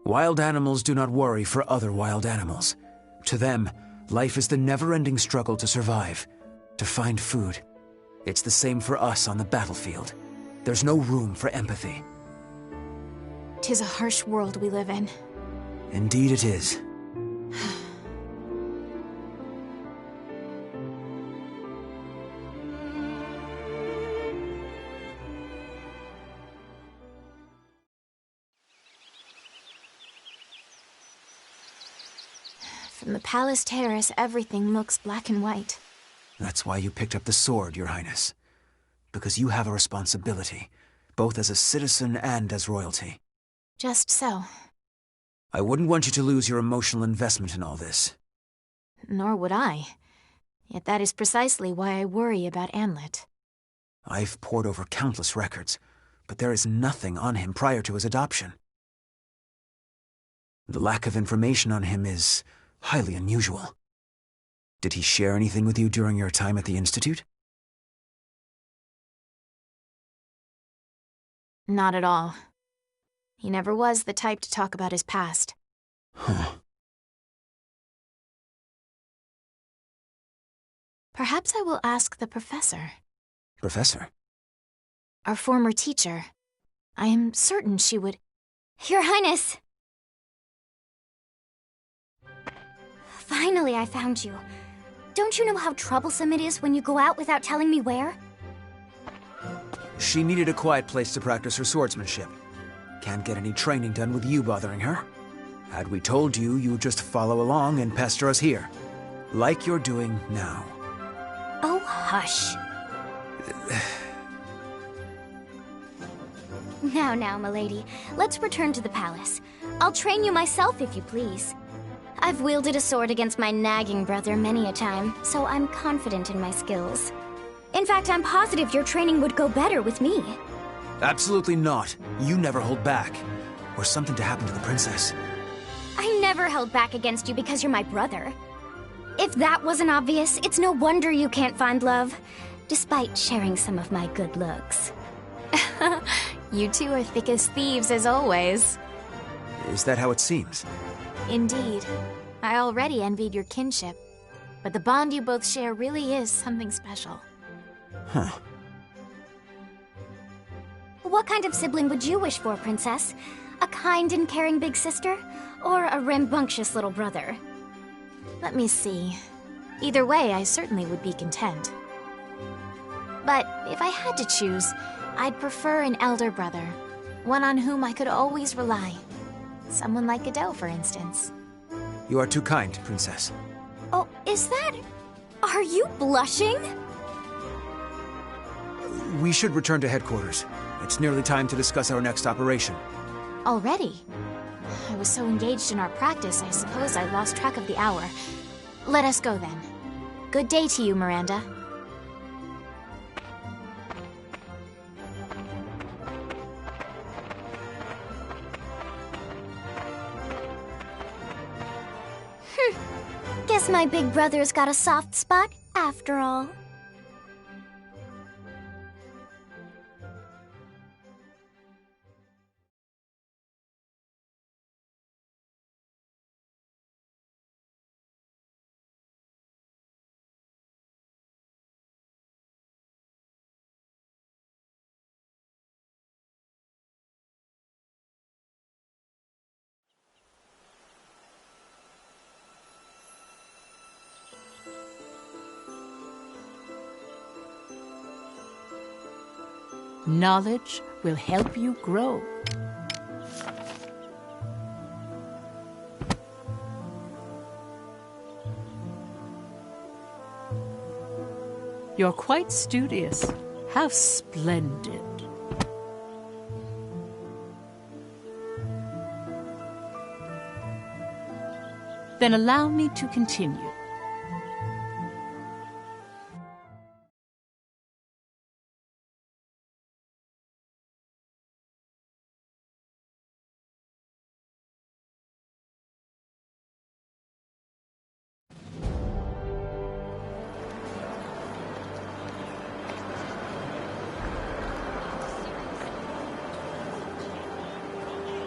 Wild animals do not worry for other wild animals. To them, life is the never-ending struggle to survive, to find food. It's the same for us on the battlefield. There's no room for empathy. 'Tis a harsh world we live in. Indeed it is. From the palace terrace, everything looks black and white. That's why you picked up the sword, Your Highness. Because you have a responsibility, both as a citizen and as royalty. Just so. I wouldn't want you to lose your emotional investment in all this. Nor would I. Yet that is precisely why I worry about Anlet. I've pored over countless records, but there is nothing on him prior to his adoption. The lack of information on him is highly unusual. Did he share anything with you during your time at the Institute? Not at all. He never was the type to talk about his past. Huh. Perhaps I will ask the professor. Professor? Our former teacher. I am certain she would... Your Highness! Finally, I found you. Don't you know how troublesome it is when you go out without telling me where? She needed a quiet place to practice her swordsmanship. Can't get any training done with you bothering her. Had we told you, you'd just follow along and pester us here. Like you're doing now. Oh, hush. Now, milady. Let's return to the palace. I'll train you myself, if you please. I've wielded a sword against my nagging brother many a time, so I'm confident in my skills. In fact, I'm positive your training would go better with me. Absolutely not. You never hold back. Or something to happen to the princess. I never held back against you because you're my brother. If that wasn't obvious, it's no wonder you can't find love. despite sharing some of my good looks. You two are thick as thieves, as always. Is that how it seems? Indeed. I already envied your kinship. But the bond you both share really is something special. Huh. What kind of sibling would you wish for, Princess? A kind and caring big sister? Or a rambunctious little brother? Let me see. Either way, I certainly would be content. But if I had to choose, I'd prefer an elder brother. One on whom I could always rely. Someone like Godot, for instance. You are too kind, Princess. Oh, is that... Are you blushing? We should return to headquarters. It's nearly time to discuss our next operation. Already? I was so engaged in our practice, I suppose I lost track of the hour. Let us go then. Good day to you, Miranda. Guess my big brother's got a soft spot after all. Knowledge will help you grow. You're quite studious. How splendid. Then allow me to continue.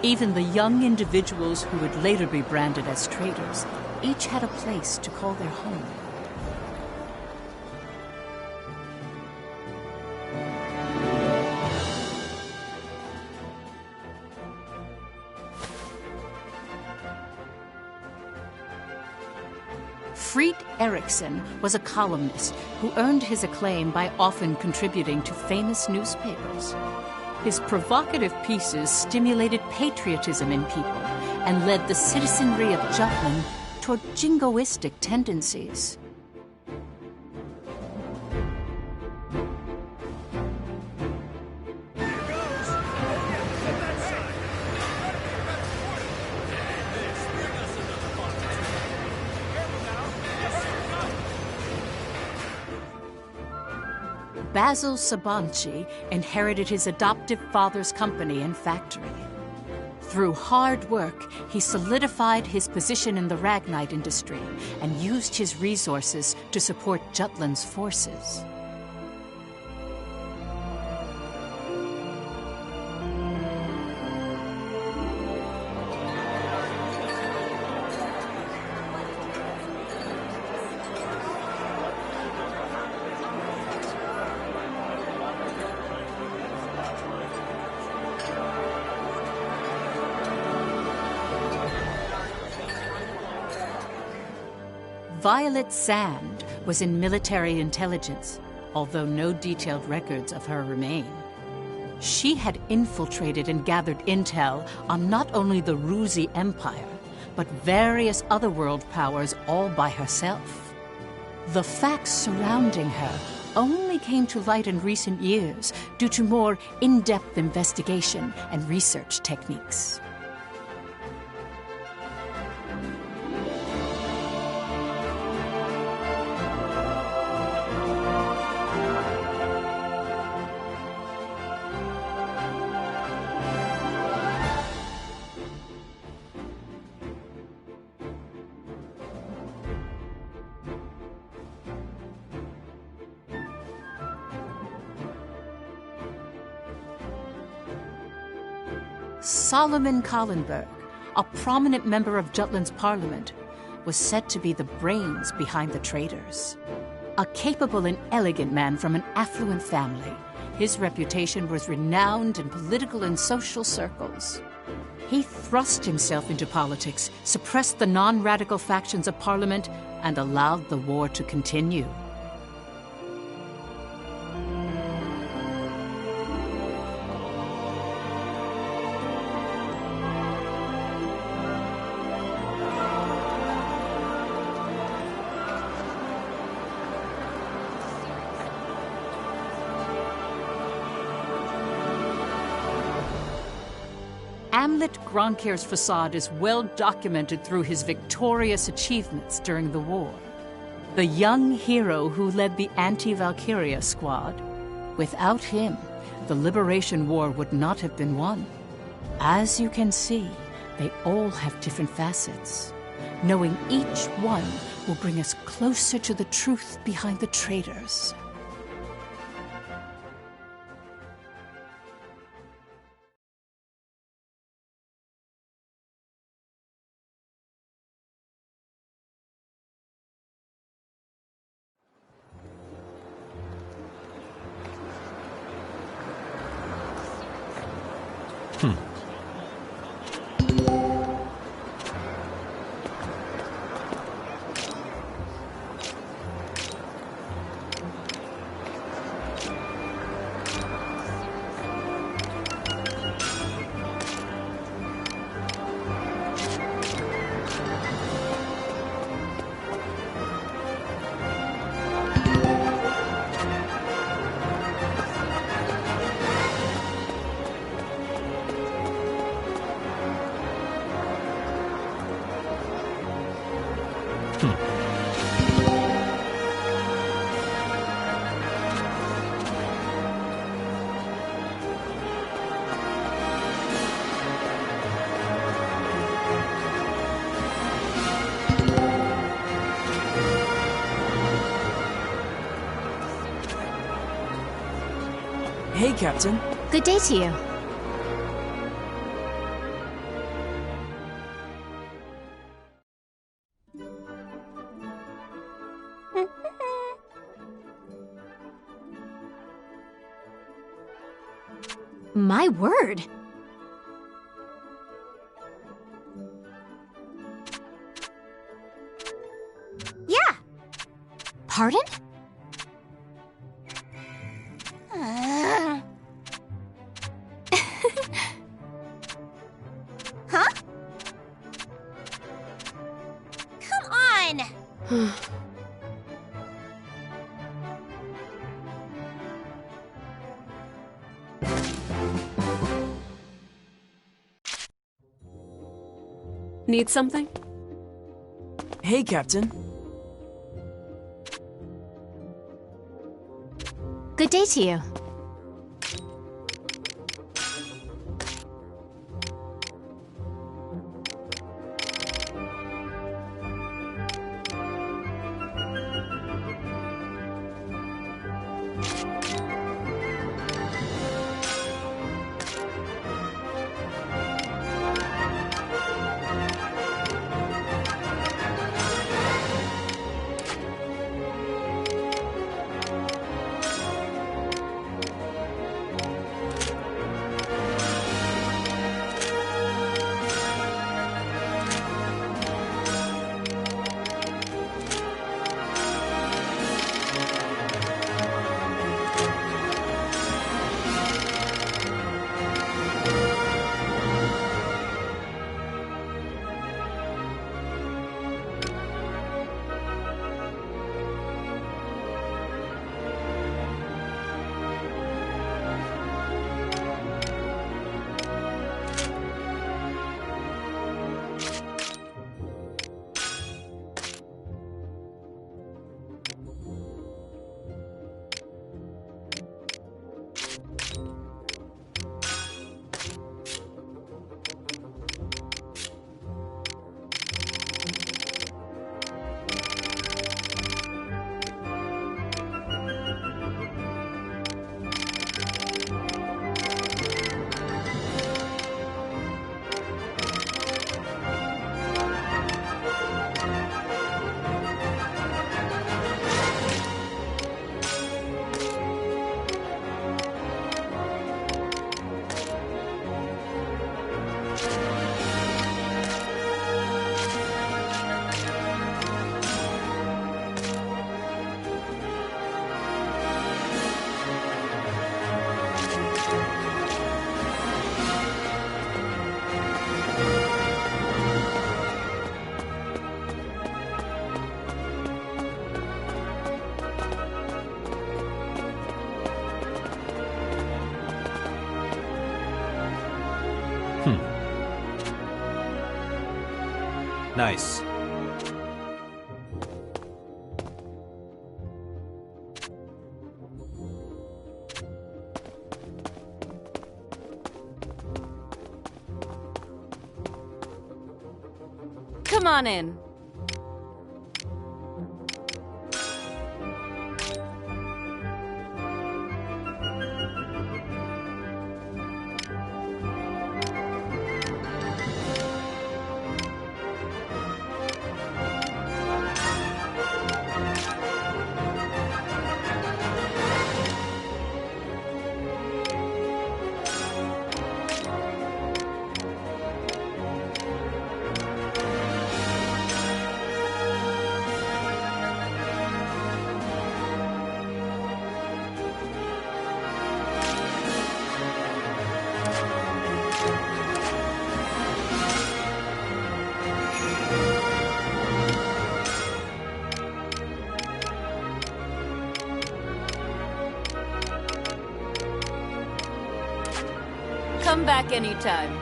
Even the young individuals who would later be branded as traitors, each had a place to call their home. Fried Eriksson was a columnist who earned his acclaim by often contributing to famous newspapers. His provocative pieces stimulated patriotism in people and led the citizenry of Jutland toward jingoistic tendencies. Basil Sabanci inherited his adoptive father's company and factory. Through hard work, he solidified his position in the Ragnite industry and used his resources to support Jutland's forces. Violet Sand was in military intelligence, although no detailed records of her remain. She had infiltrated and gathered intel on not only the Ruzi Empire, but various other world powers all by herself. The facts surrounding her only came to light in recent years due to more in-depth investigation and research techniques. Solomon Kallenberg, a prominent member of Jutland's parliament, was said to be the brains behind the traitors. A capable and elegant man from an affluent family, his reputation was renowned in political and social circles. He thrust himself into politics, suppressed the non-radical factions of parliament, and allowed the war to continue. Amlet Gronkir's facade is well documented through his victorious achievements during the war. The young hero who led the anti-Valkyria squad. Without him, the Liberation War would not have been won. As you can see, they all have different facets. Knowing each one will bring us closer to the truth behind the traitors. Hey, Captain. Good day to you. My word! Yeah! Pardon? Huh? Come on! Need something? Hey, Captain. Good day to you. Nice. Come on in. Come back anytime.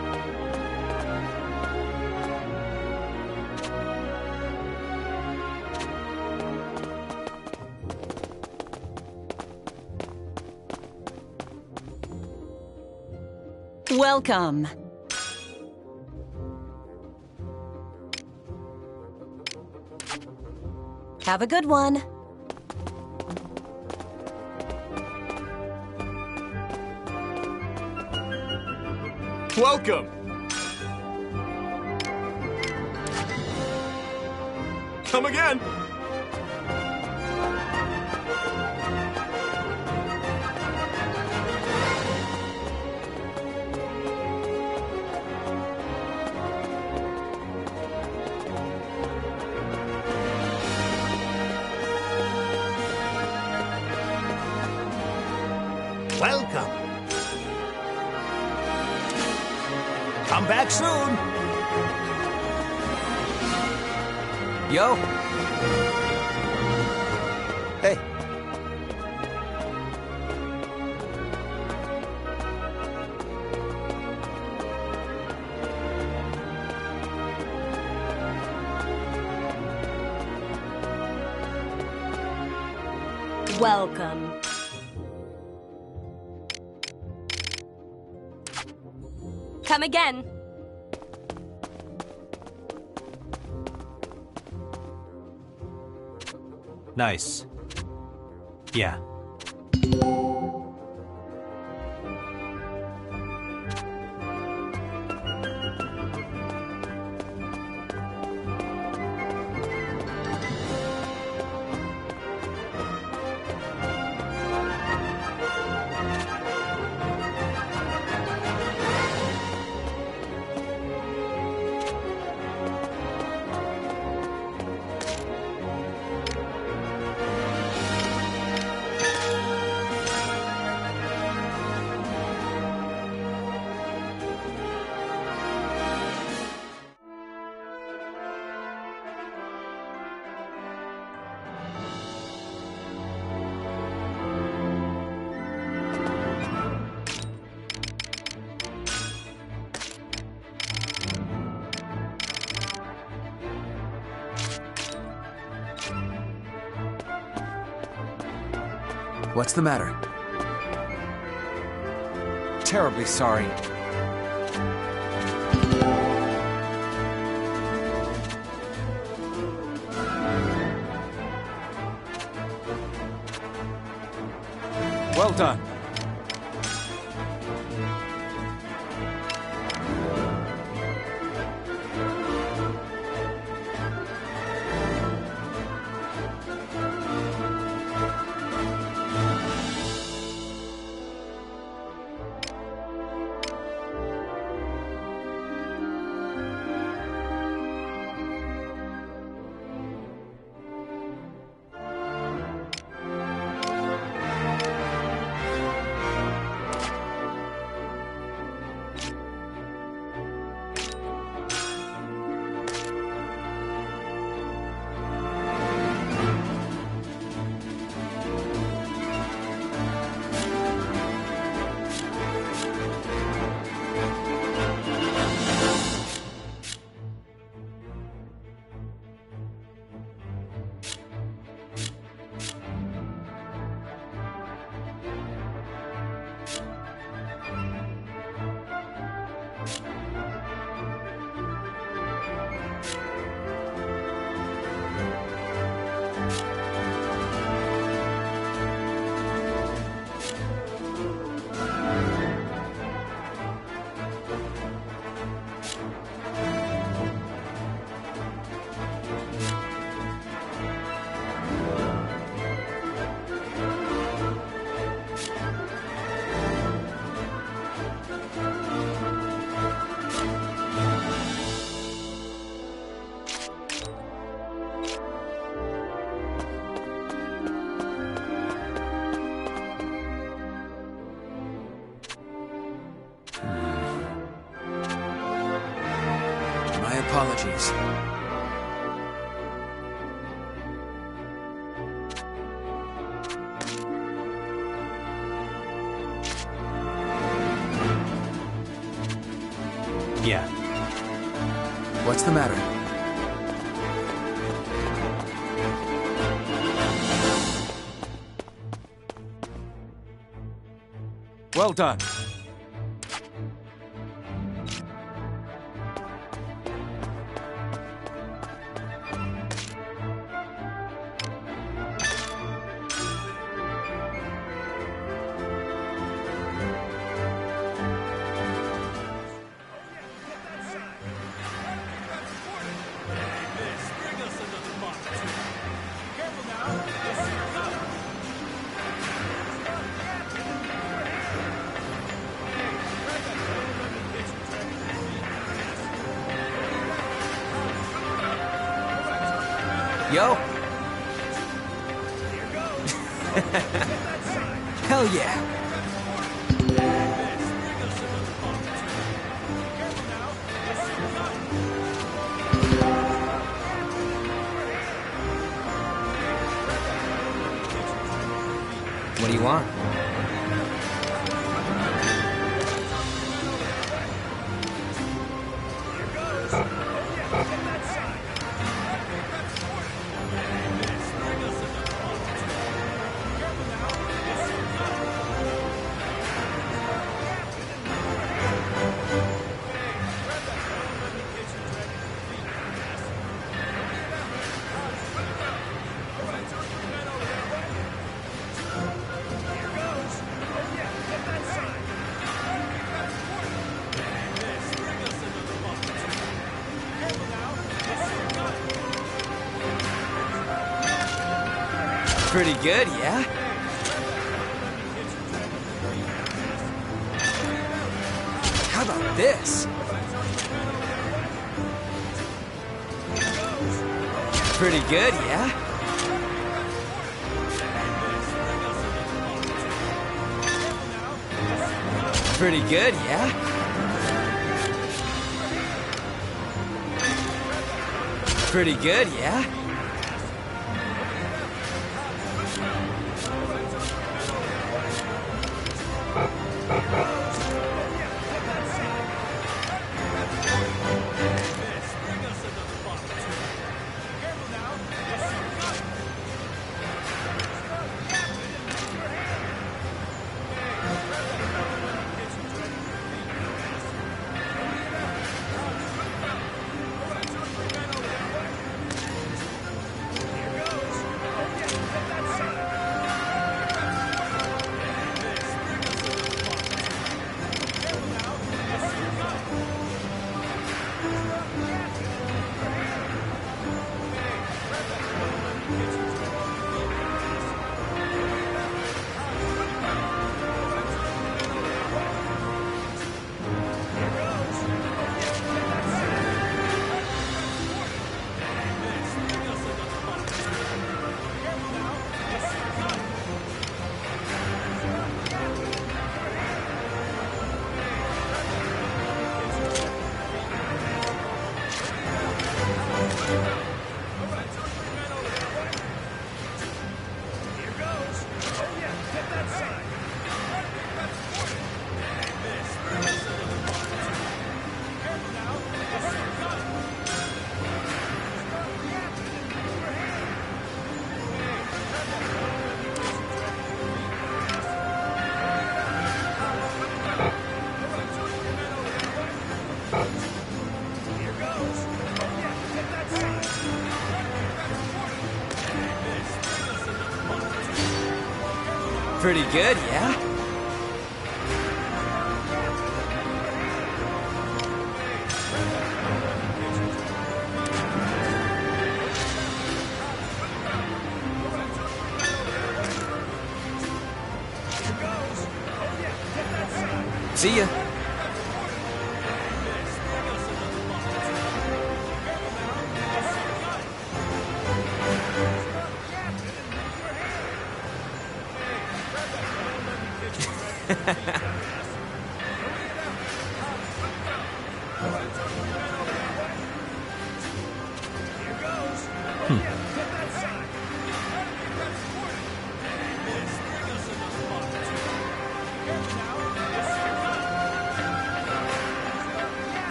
Welcome. Have a good one. Welcome! Come again! Welcome. Come back soon. Yo. Hey. Welcome. Come again. Nice. Yeah. What's the matter? Terribly sorry. Well done. apologies. Yeah. What's the matter? Well done. Yo! Hell yeah! What do you want? Pretty good, yeah? How about this? Pretty good, yeah? Pretty good, yeah? Pretty good, yeah? Pretty good, yeah? See ya.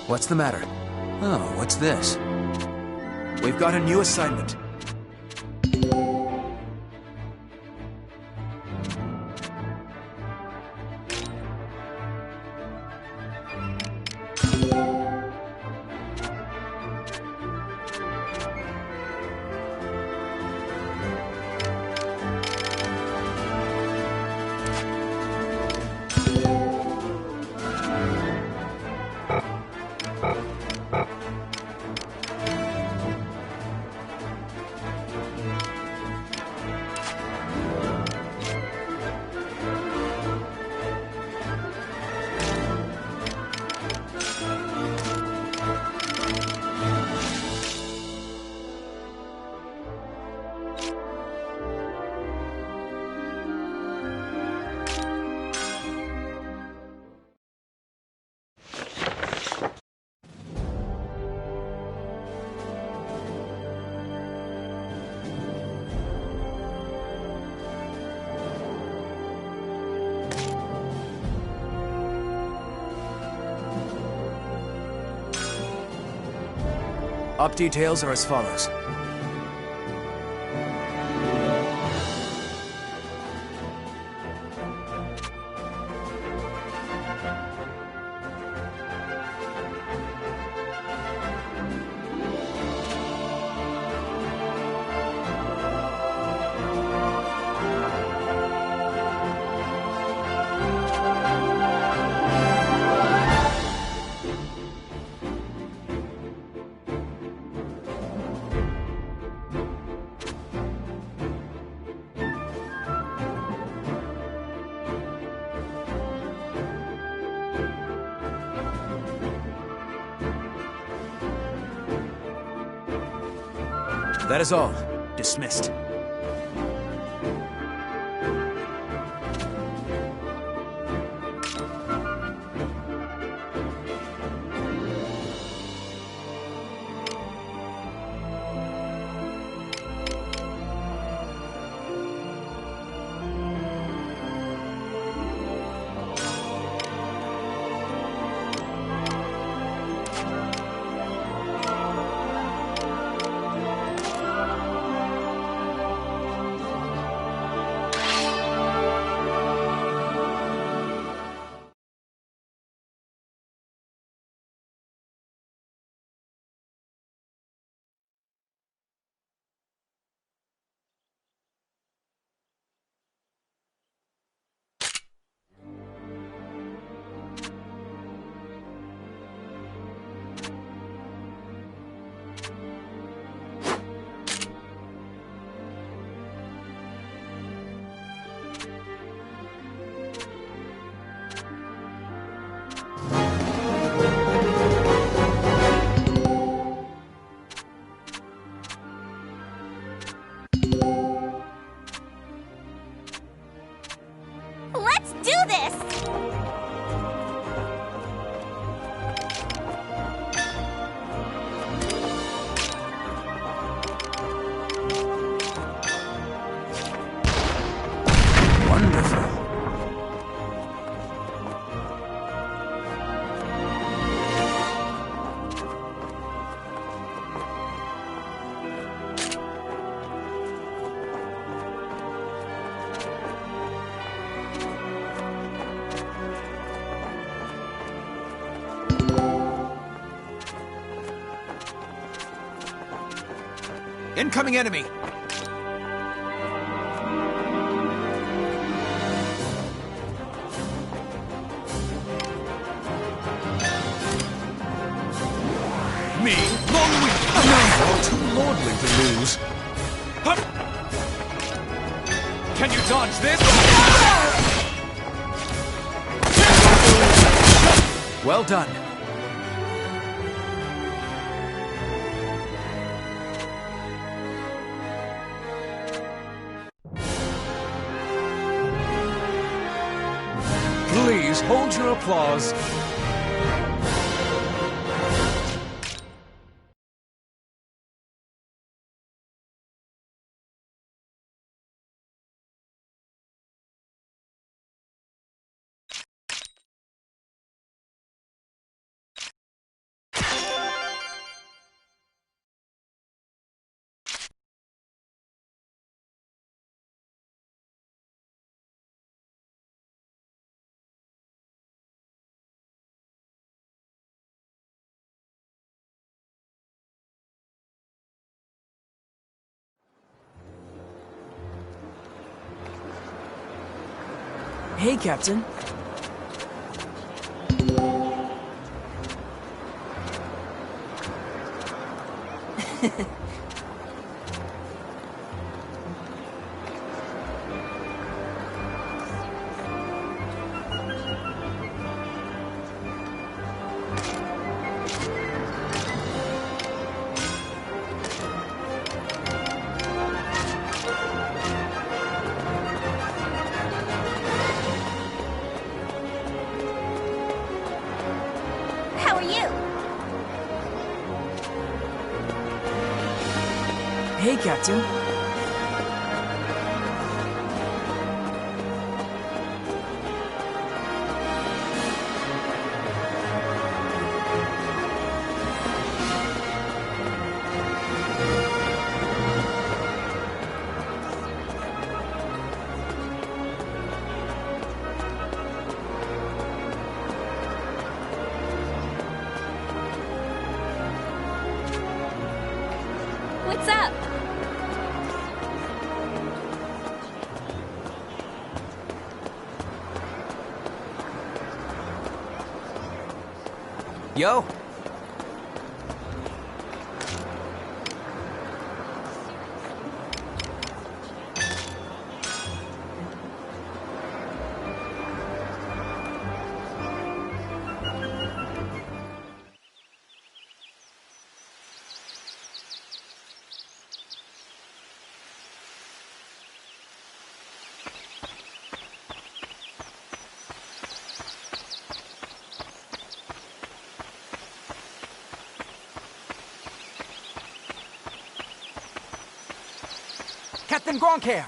What's the matter? Oh, what's this? We've got a new assignment. Op details are as follows. That is all. Dismissed. Let's do this! Wonderful. Incoming enemy! Me? Long week! No, too lordly to lose. Hup! Can you dodge this? Well done. Please hold your applause. Hey, Captain. How are you? Hey, Captain. What's up? Yo! Captain Gronkair!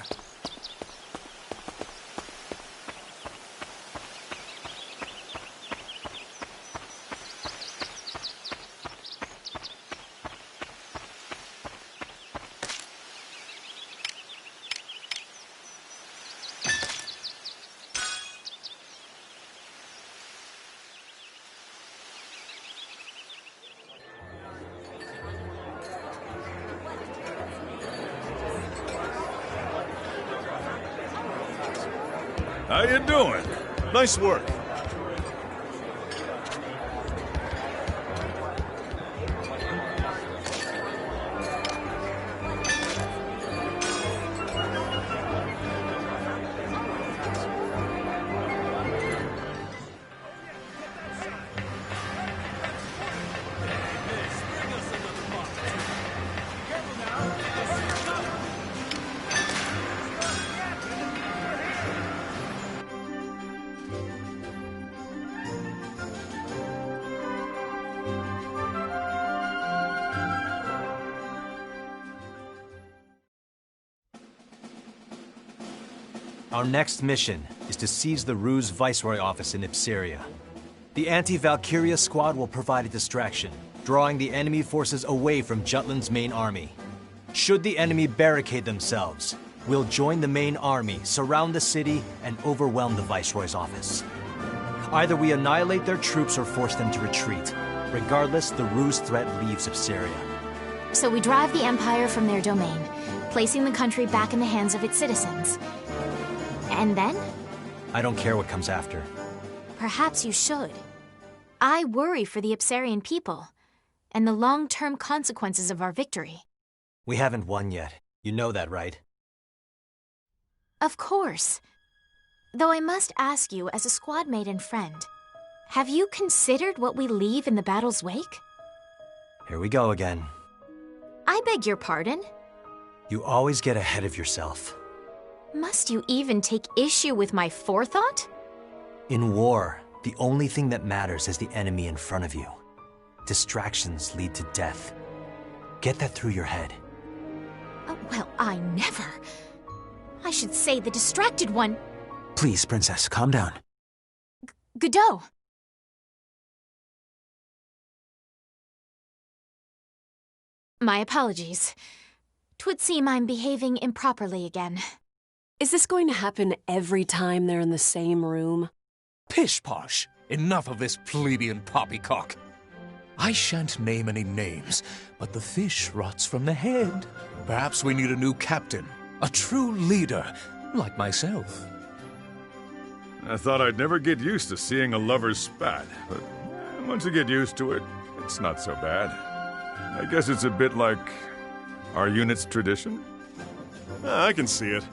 How you doing? Nice work. Our next mission is to seize the Ruse Viceroy office in Ipseria. The anti-Valkyria squad will provide a distraction, drawing the enemy forces away from Jutland's main army. Should the enemy barricade themselves, we'll join the main army, surround the city, and overwhelm the Viceroy's office. Either we annihilate their troops or force them to retreat. Regardless, the Ruse threat leaves Ipseria. So we drive the Empire from their domain, placing the country back in the hands of its citizens. And then? I don't care what comes after. Perhaps you should. I worry for the Ipsarian people, and the long-term consequences of our victory. We haven't won yet. You know that, right? Of course. Though I must ask you, as a squad mate and friend, have you considered what we leave in the battle's wake? Here we go again. I beg your pardon? You always get ahead of yourself. Must you even take issue with my forethought? In war, the only thing that matters is the enemy in front of you. Distractions lead to death. Get that through your head. Well, I never. I should say the distracted one. Please, Princess, calm down. Godot. My apologies. 'Twould seem I'm behaving improperly again. Is this going to happen every time they're in the same room? Pish-posh! Enough of this plebeian poppycock. I shan't name any names, but the fish rots from the head. Perhaps we need a new captain, a true leader, like myself. I thought I'd never get used to seeing a lover spat, but once you get used to it, it's not so bad. I guess it's a bit like our unit's tradition. I can see it.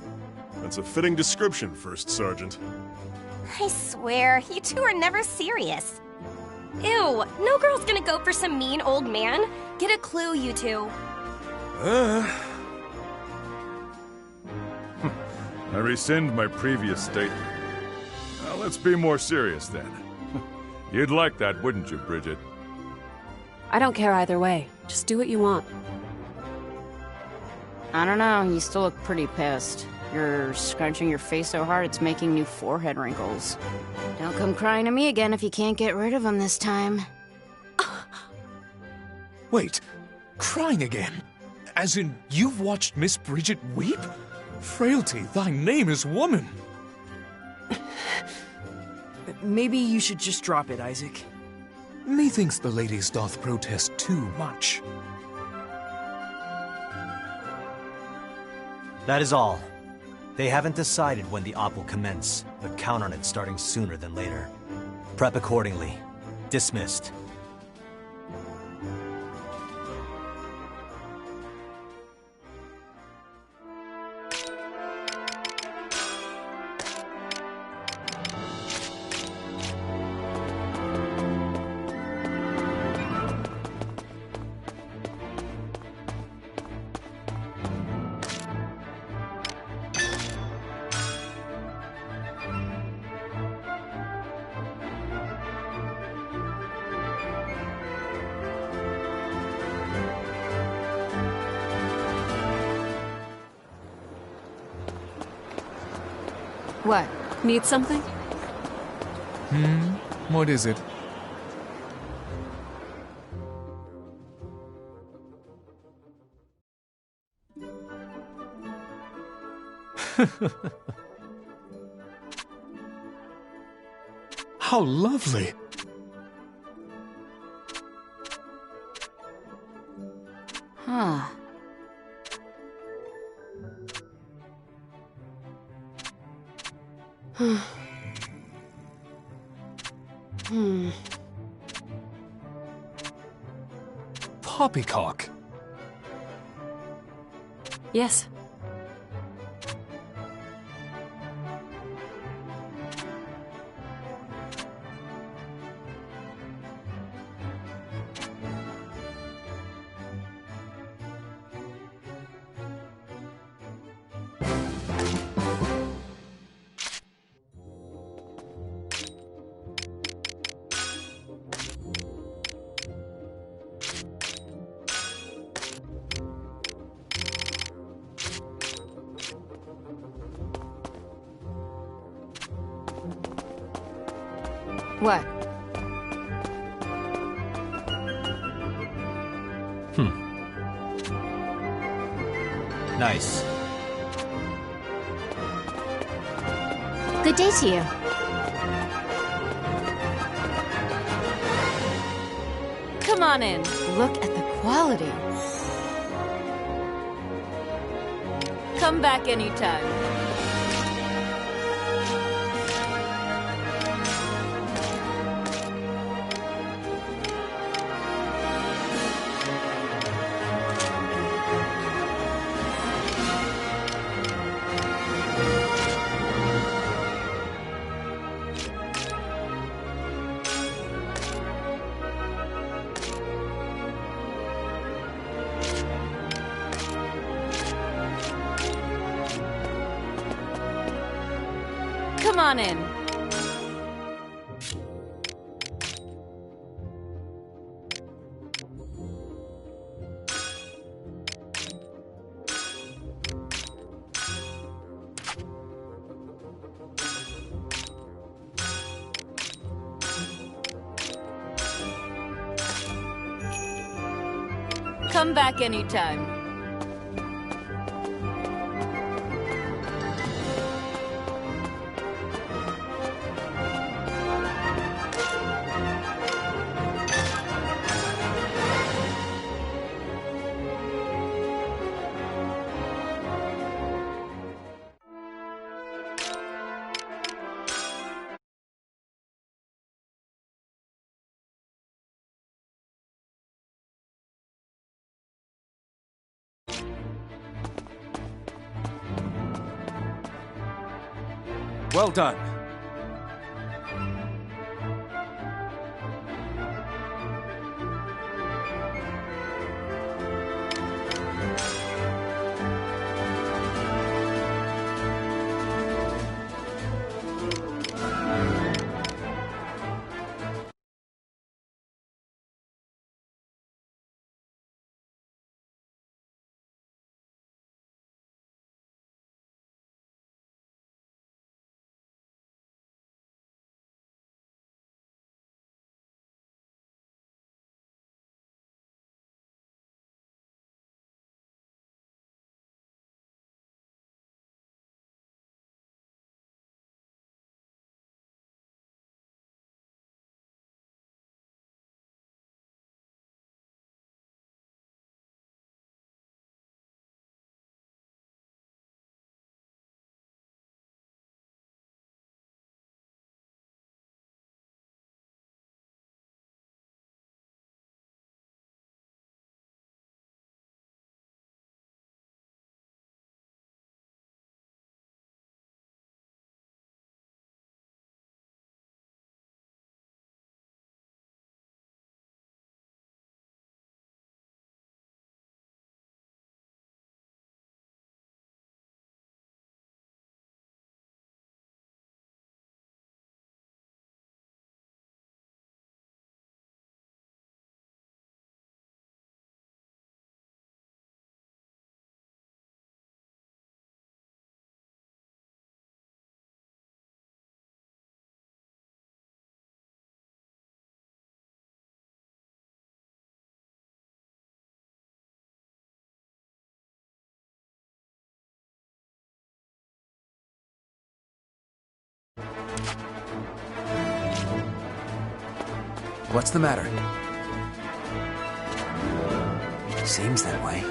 That's a fitting description, First Sergeant. I swear, you two are never serious. Ew, no girl's gonna go for some mean old man. Get a clue, you two. I rescind my previous statement. Now, let's be more serious then. You'd like that, wouldn't you, Bridget? I don't care either way. Just do what you want. I don't know, you still look pretty pissed. You're scrunching your face so hard it's making new forehead wrinkles. Don't come crying to me again if you can't get rid of them this time. Wait, crying again? As in, you've watched Miss Bridget weep? Frailty, thy name is woman. Maybe you should just drop it, Isaac. Methinks the ladies doth protest too much. That is all. They haven't decided when the op will commence, but count on it starting sooner than later. Prep accordingly. Dismissed. What? Need something? What is it? How lovely! Huh. Poppycock. Yes. What? Nice. Good day to you. Come on in. Look at the quality. Come back anytime. Come on in. Come back anytime. Well done. What's the matter? Seems that way.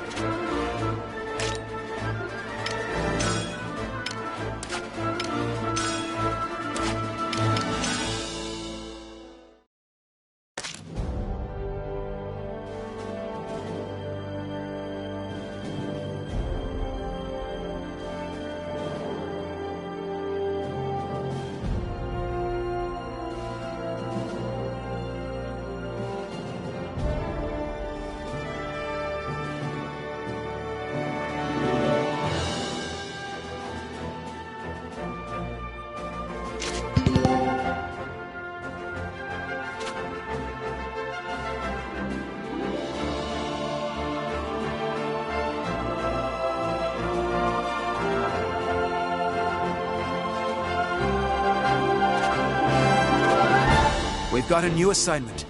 We've got a new assignment.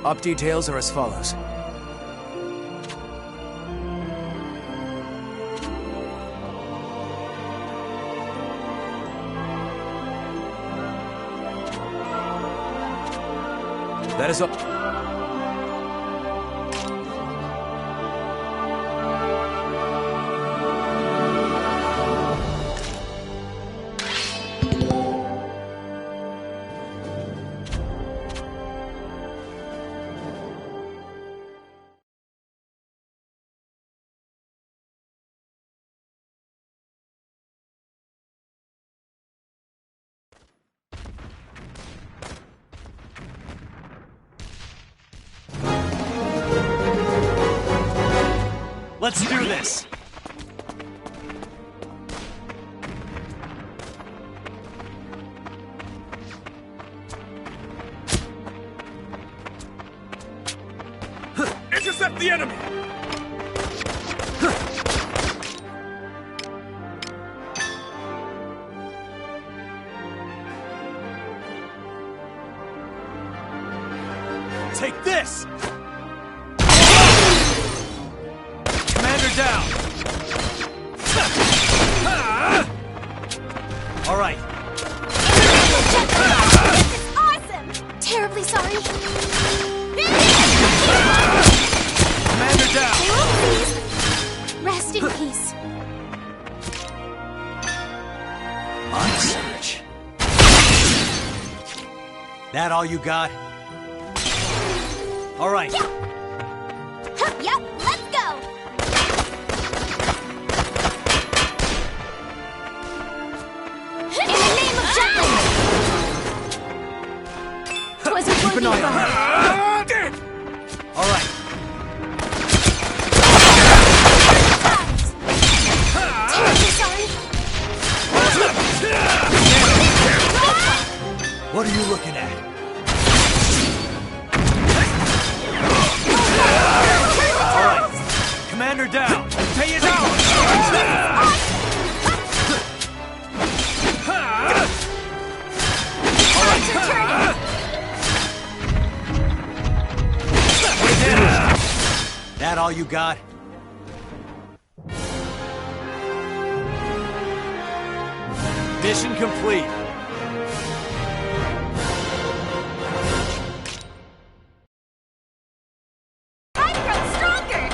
Op details are as follows. That is all. Let's do this! Intercept the enemy! Take this! Commander down! All right. This is awesome! Terribly sorry. Commander down! Please. Rest in peace. My search. That all you got? All right. Yep, let's go! In the name of Jutland! Was it keep an eye on her. All right. Terribly sorry. What are you looking at? All right. Commander down. Pay it down. That all you got? Mission complete. I've grown stronger!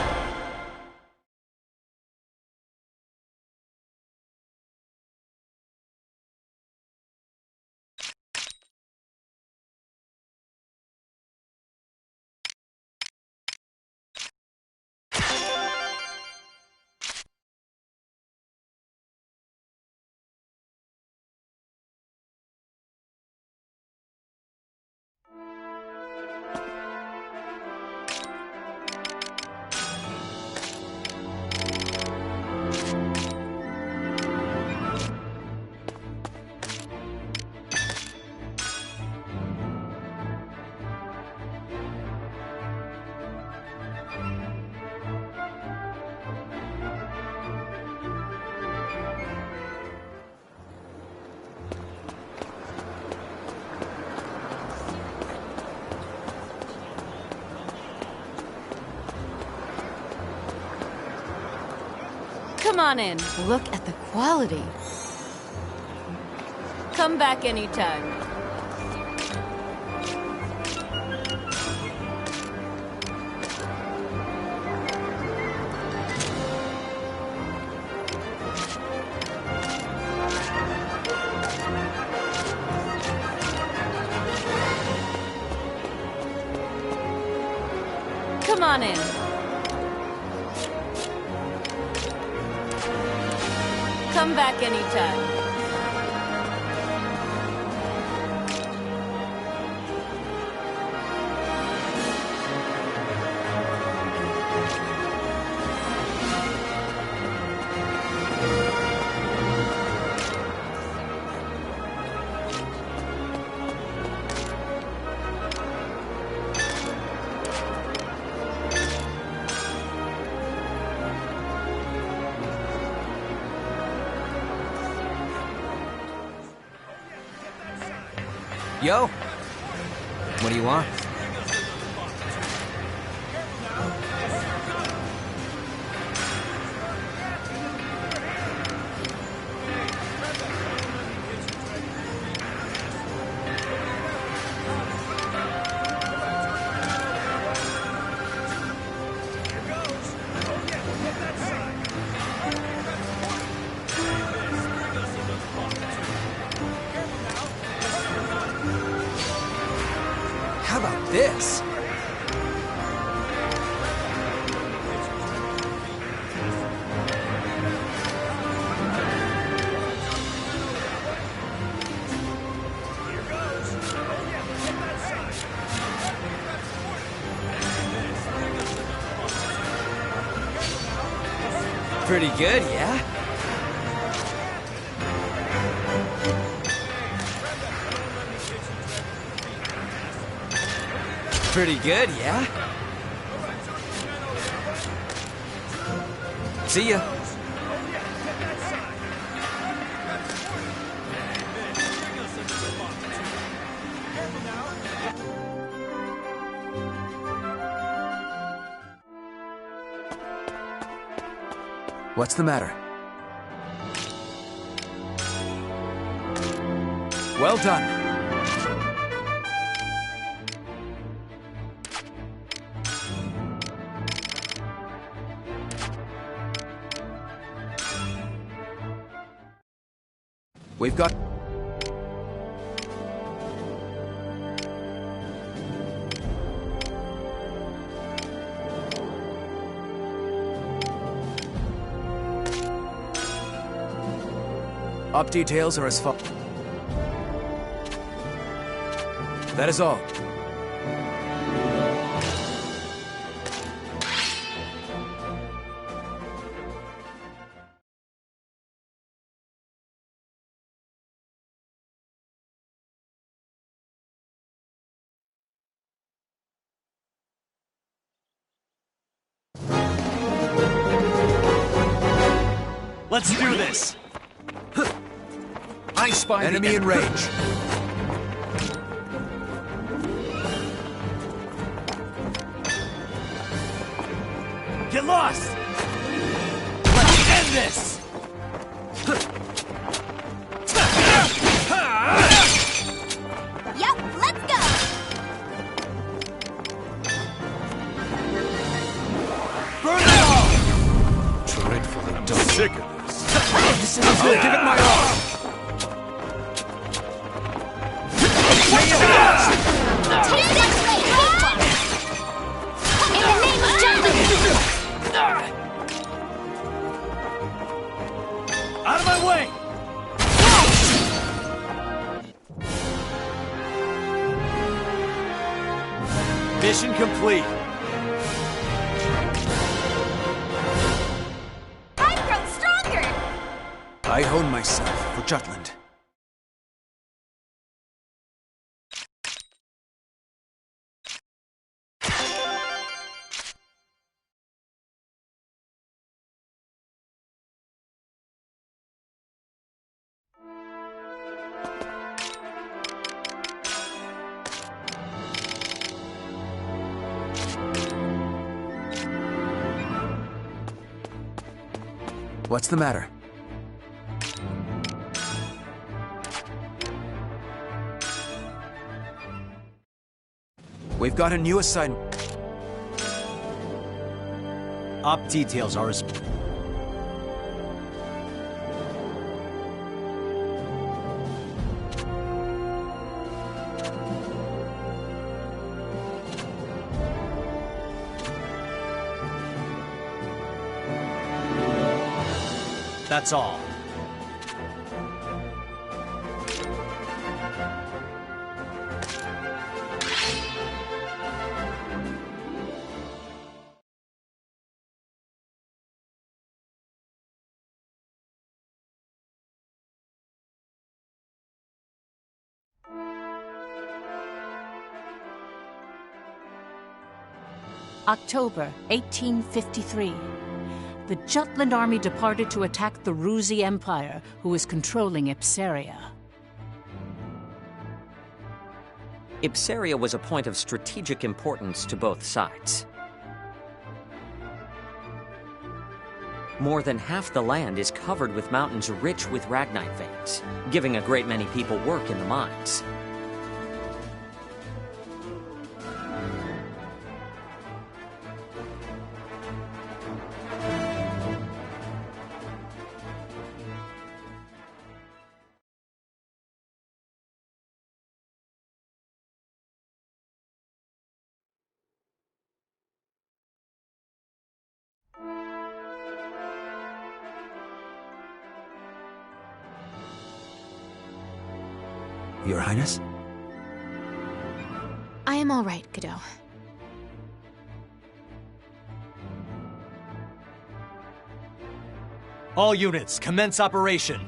Come on in. Look at the quality. Come back anytime. Come on in. Come back anytime. Yo! What do you want? How about this? Pretty good, yeah? Pretty good, yeah? See ya. What's the matter? Well done. We've got... Op details are as follows. That is all. Let's do this! I spy enemy in range. Get lost! Let's end this! Yep, let's go! Burn it all! Dreadfully done. Sick of this. I'll give it my all. In the name of justice! Out of my way! Mission complete. I've grown stronger! I hone myself for Jutland. What's the matter? We've got a new assignment. Op details are as... That's all. October 1853. The Jutland army departed to attack the Ruzi Empire, who was controlling Ipsaria. Ipsaria was a point of strategic importance to both sides. More than half the land is covered with mountains rich with ragnite veins, giving a great many people work in the mines. Your Highness? I am all right, Godot. All units, commence operation.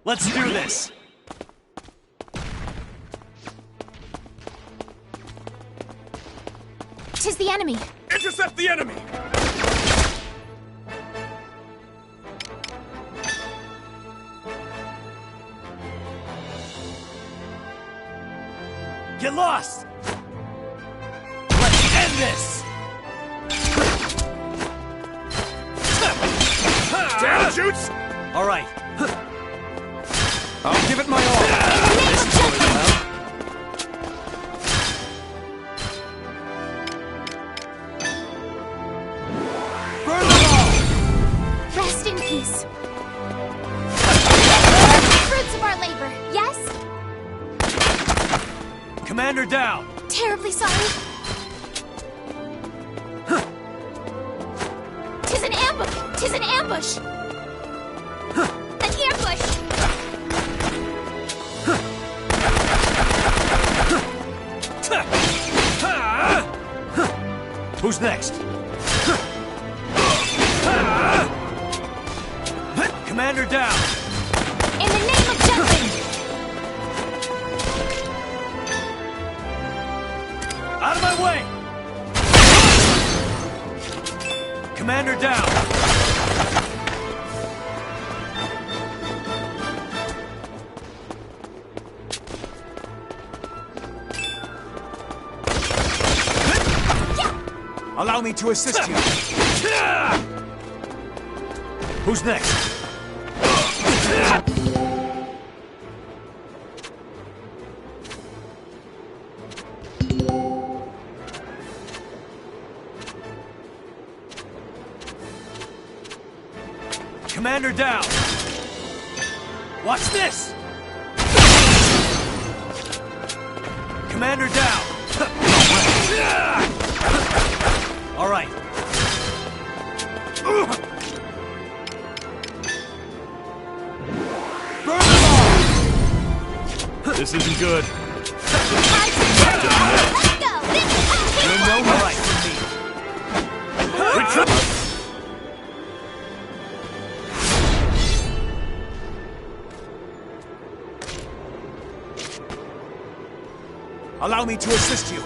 Let's do this! Tis the enemy! Intercept the enemy! Get lost! Let's end this! Down, shoots! All right. I'll give it my all. This is going well. Burn them all! Rest in peace. Fruits of our labor, yes? Commander down! Terribly sorry. Tis an ambush! Tis an ambush! An ambush! Who's next? Commander down! In the name of Jutland! Out of my way! Commander down! Allow me to assist you. Who's next? Commander down! Watch this! Commander down! All right. Burn them all! This isn't good. Let's go! You're no right for me. Retreat! Allow me to assist you.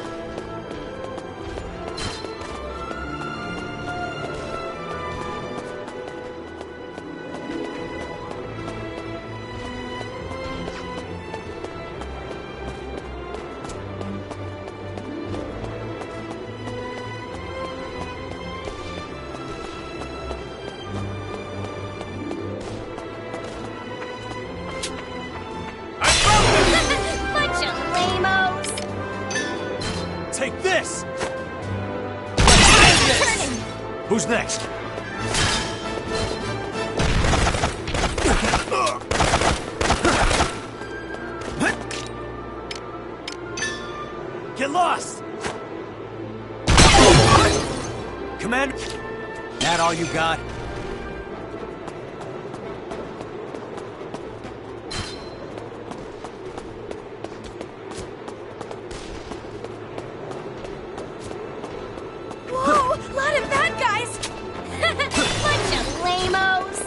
Bunch of lamos! Take this! Turning! Who's next? Get lost! Commander! That all you got? Whoa! Lot of bad guys! Bunch of lamos!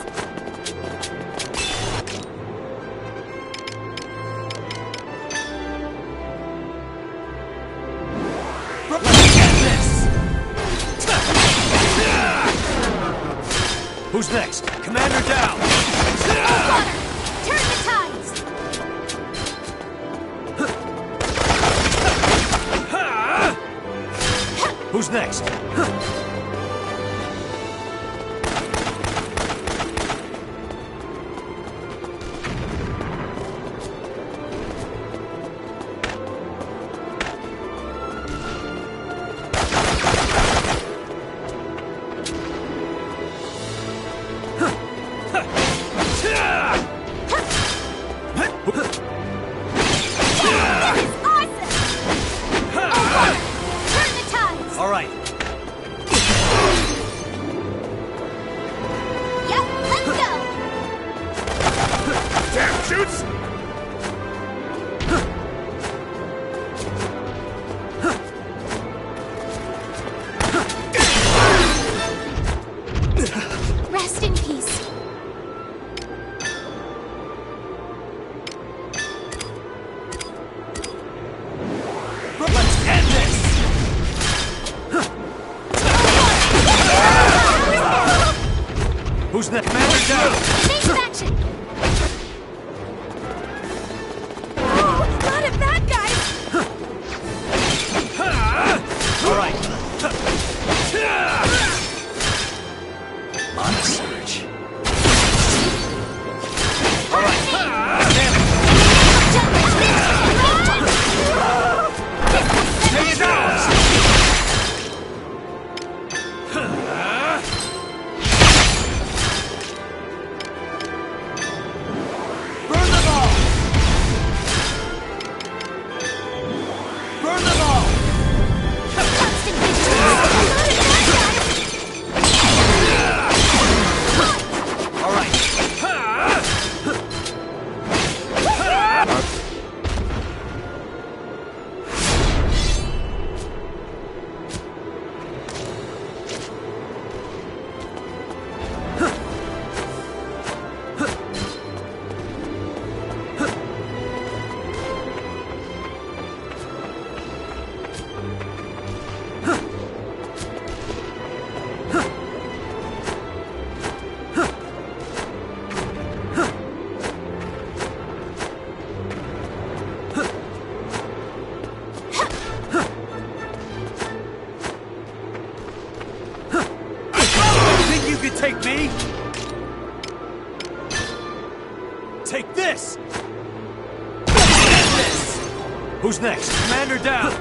Who's next? Commander down! Water! Turn the tides! Who's next? All right. Yep, let's go! Damn, shoots! Rest in peace. Let's end this! Who's next? Commander down! Change of action! Whoa! Lot of bad guys! take me! Take this! Who's next? Commander down!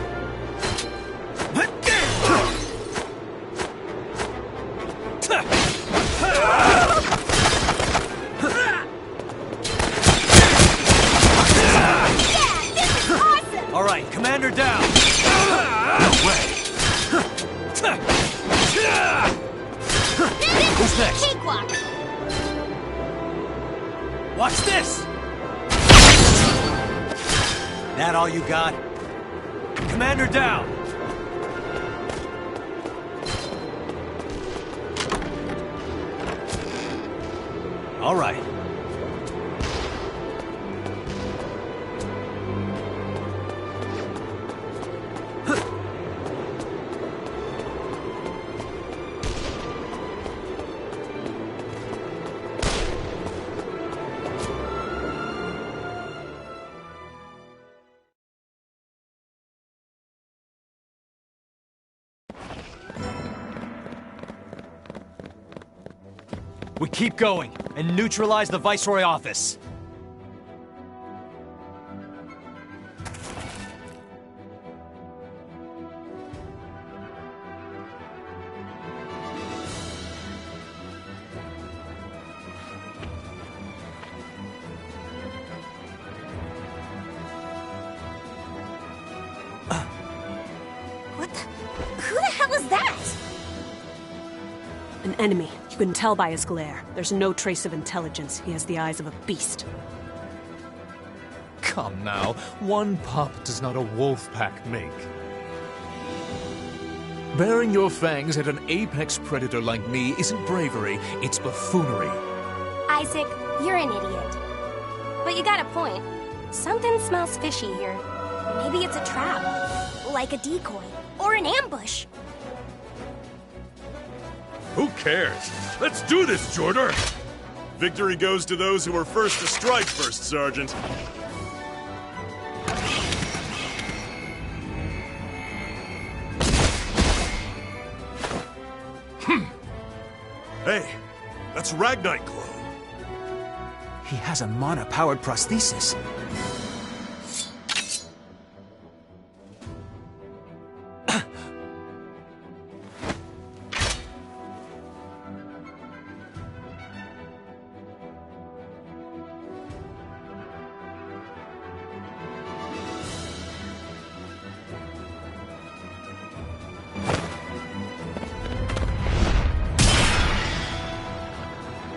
All right, Commander down! No way! Who's next? Cakewalk! Watch this! That all you got? Commander down! All right. We keep going and neutralize the Viceroy office. Who the hell is that? An enemy. You can tell by his glare. There's no trace of intelligence. He has the eyes of a beast. Come now, one pup does not a wolf pack make. Baring your fangs at an apex predator like me isn't bravery, it's buffoonery. Isaac, you're an idiot. But you got a point. Something smells fishy here. Maybe it's a trap, like a decoy, or an ambush. Who cares? Let's do this, Jordan! Victory goes to those who were first to strike, First Sergeant. Hey, that's Ragnite glow. He has a mana-powered prosthesis.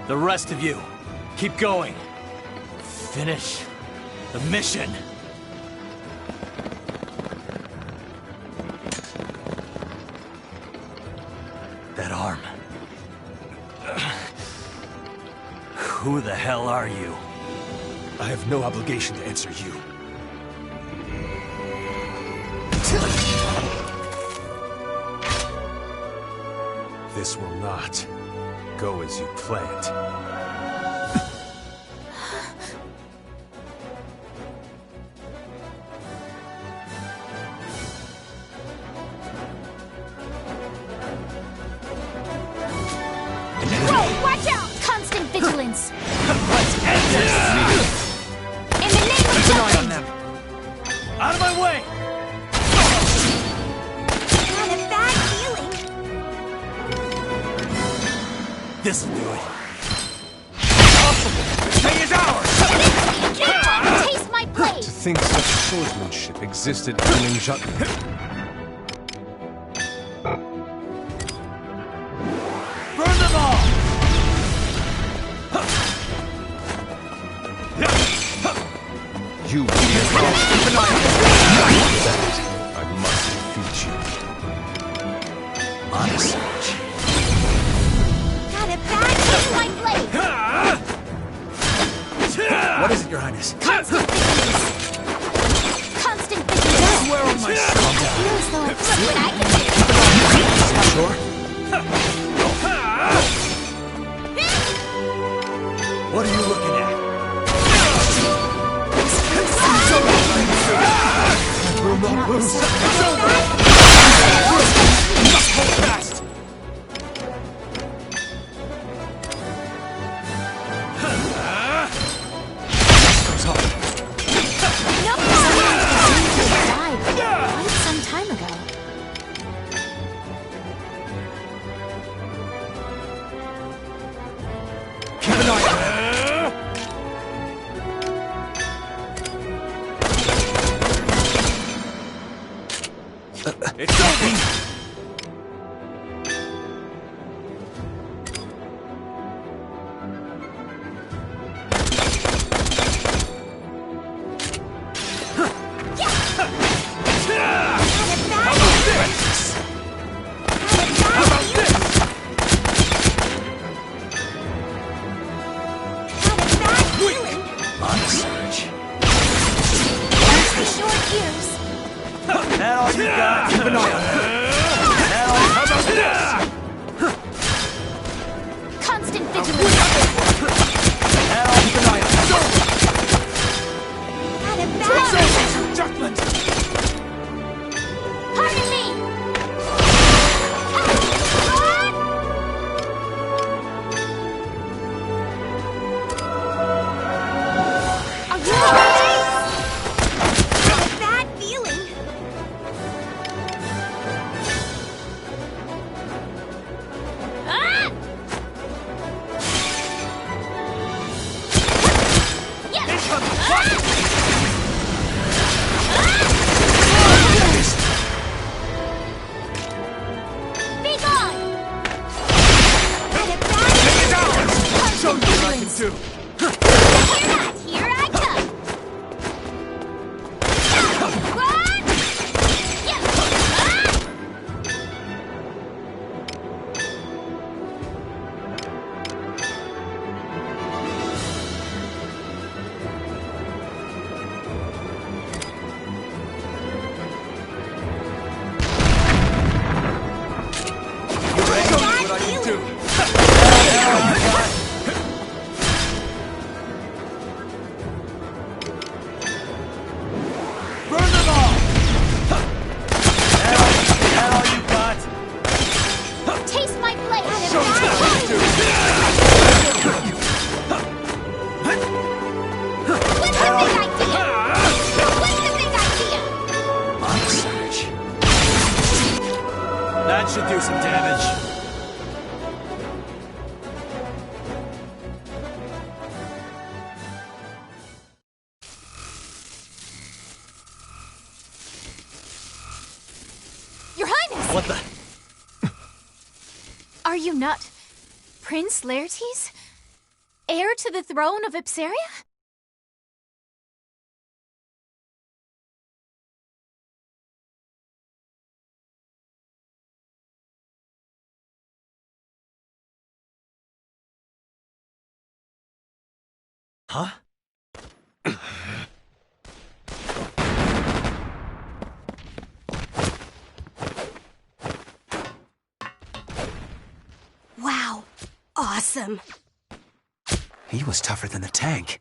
The rest of you, keep going. Finish the mission. That arm. Who the hell are you? I have no obligation to answer you. This will not go as you planned. Whoa, watch out! Constant vigilance. Let's end this! In the name of Keep an eye on justice. them! Out of my way! Got a bad feeling. This'll do it. Impossible! The day is ours! Taste my blade. To think such swordsmanship existed in Jutland. Burn them all! You will keep an eye on I must defeat you. Honestly. Got a bad feeling. My blade. What is it, Your Highness? Constant vigilance. Constant vigilance. Swear on my soul. I feel as though it's what I can do. Sure? What are you looking at? I will not lose. You must hold fast! Keep an eye on It's over! Constant vigilance. Jutland! Pardon me! Are you okay? A bad feeling. Be gone! Show me what I can do! Hear that? Here I come! Show me what I can do! Burn them all! That all you got? Taste my blade! Show me what I can do! What's the big idea? What's the big idea? Monk Surge. That should do some damage. Your Highness! What the? Are you not Prince Laertes? Heir to the throne of Ipsaria? Huh? Wow. Awesome. He was tougher than the tank.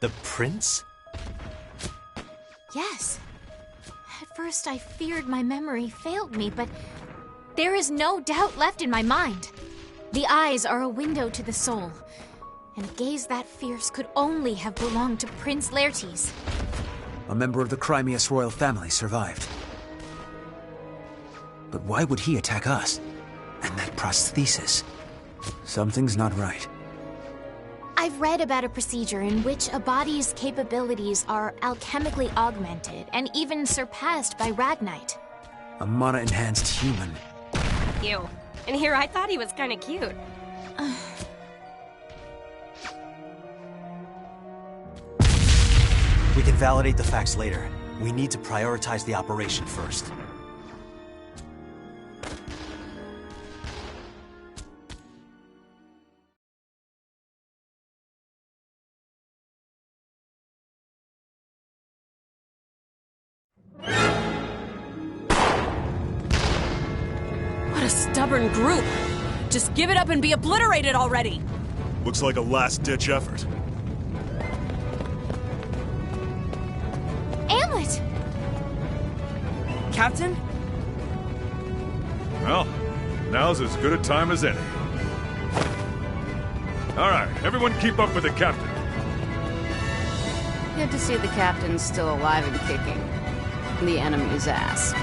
The prince? Yes. At first I feared my memory failed me, but there is no doubt left in my mind. The eyes are a window to the soul, and a gaze that fierce could only have belonged to Prince Laertes. A member of the Crimeus royal family survived. But why would he attack us? And that prosthesis? Something's not right. I've read about a procedure in which a body's capabilities are alchemically augmented and even surpassed by Ragnite. A mana-enhanced human. Ew. And here I thought he was kind of cute. We can validate the facts later. We need to prioritize the operation first. What a stubborn group! Just give it up and be obliterated already! Looks like a last-ditch effort. Amlet! Captain? Well, now's as good a time as any. All right, everyone keep up with the captain. Good to see the captain's still alive and kicking the enemy's ass.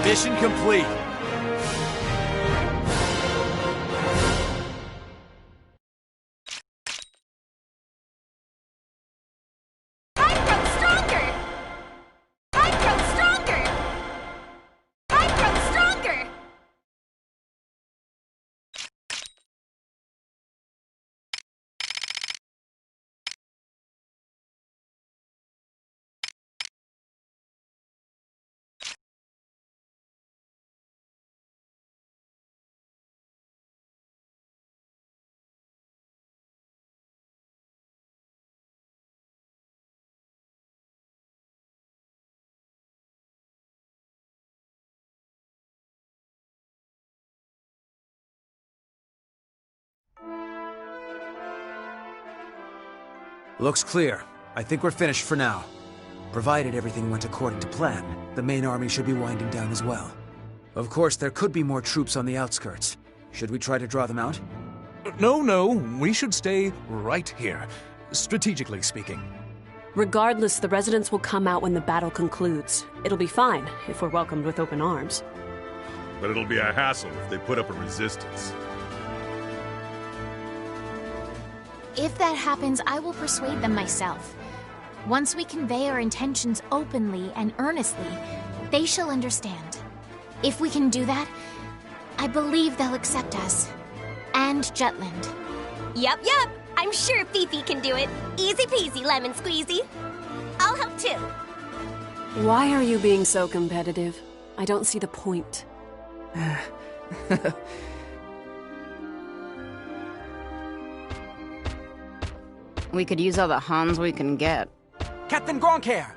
Mission complete. Looks clear. I think we're finished for now. Provided everything went according to plan, the main army should be winding down as well. Of course, there could be more troops on the outskirts. Should we try to draw them out? No, we should stay right here, strategically speaking. Regardless, the residents will come out when the battle concludes. It'll be fine if we're welcomed with open arms. But it'll be a hassle if they put up a resistance. If that happens, I will persuade them myself. Once we convey our intentions openly and earnestly, they shall understand. If we can do that, I believe they'll accept us. And Jutland. Yup. I'm sure Fifi can do it. Easy peasy, lemon squeezy. I'll help too. Why are you being so competitive? I don't see the point. We could use all the Hans we can get. Captain Gronkair!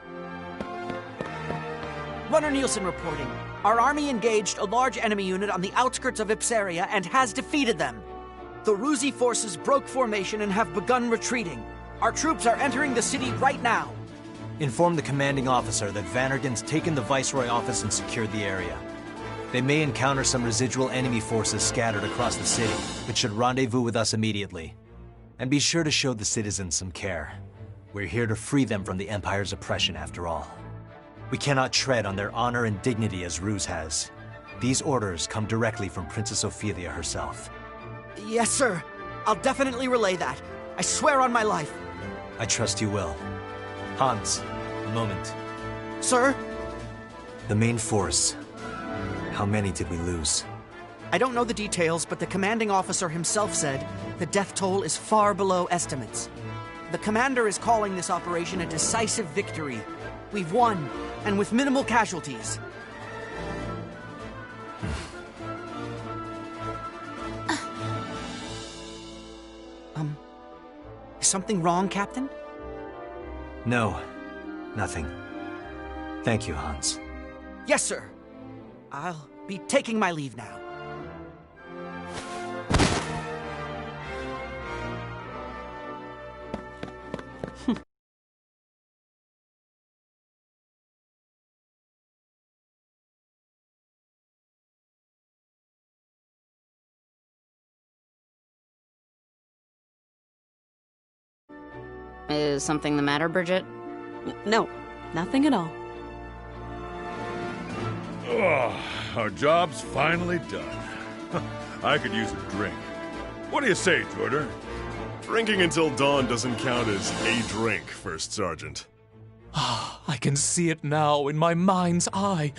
Runner Nielsen reporting. Our army engaged a large enemy unit on the outskirts of Ipsaria and has defeated them. The Ruzi forces broke formation and have begun retreating. Our troops are entering the city right now. Inform the commanding officer that Vannergan's taken the Viceroy office and secured the area. They may encounter some residual enemy forces scattered across the city, but should rendezvous with us immediately. And be sure to show the citizens some care. We're here to free them from the Empire's oppression, after all. We cannot tread on their honor and dignity as Ruse has. These orders come directly from Princess Ophelia herself. Yes, sir. I'll definitely relay that. I swear on my life. I trust you will. Hans, a moment. Sir? The main force. How many did we lose? I don't know the details, but the commanding officer himself said the death toll is far below estimates. The commander is calling this operation a decisive victory. We've won, and with minimal casualties. Is something wrong, Captain? No, nothing. Thank you, Hans. Yes, sir. I'll be taking my leave now. Is something the matter, Bridget? No, nothing at all. Oh, our job's finally done. I could use a drink. What do you say, Jordan? Drinking until dawn doesn't count as a drink, First Sergeant. I can see it now in my mind's eye.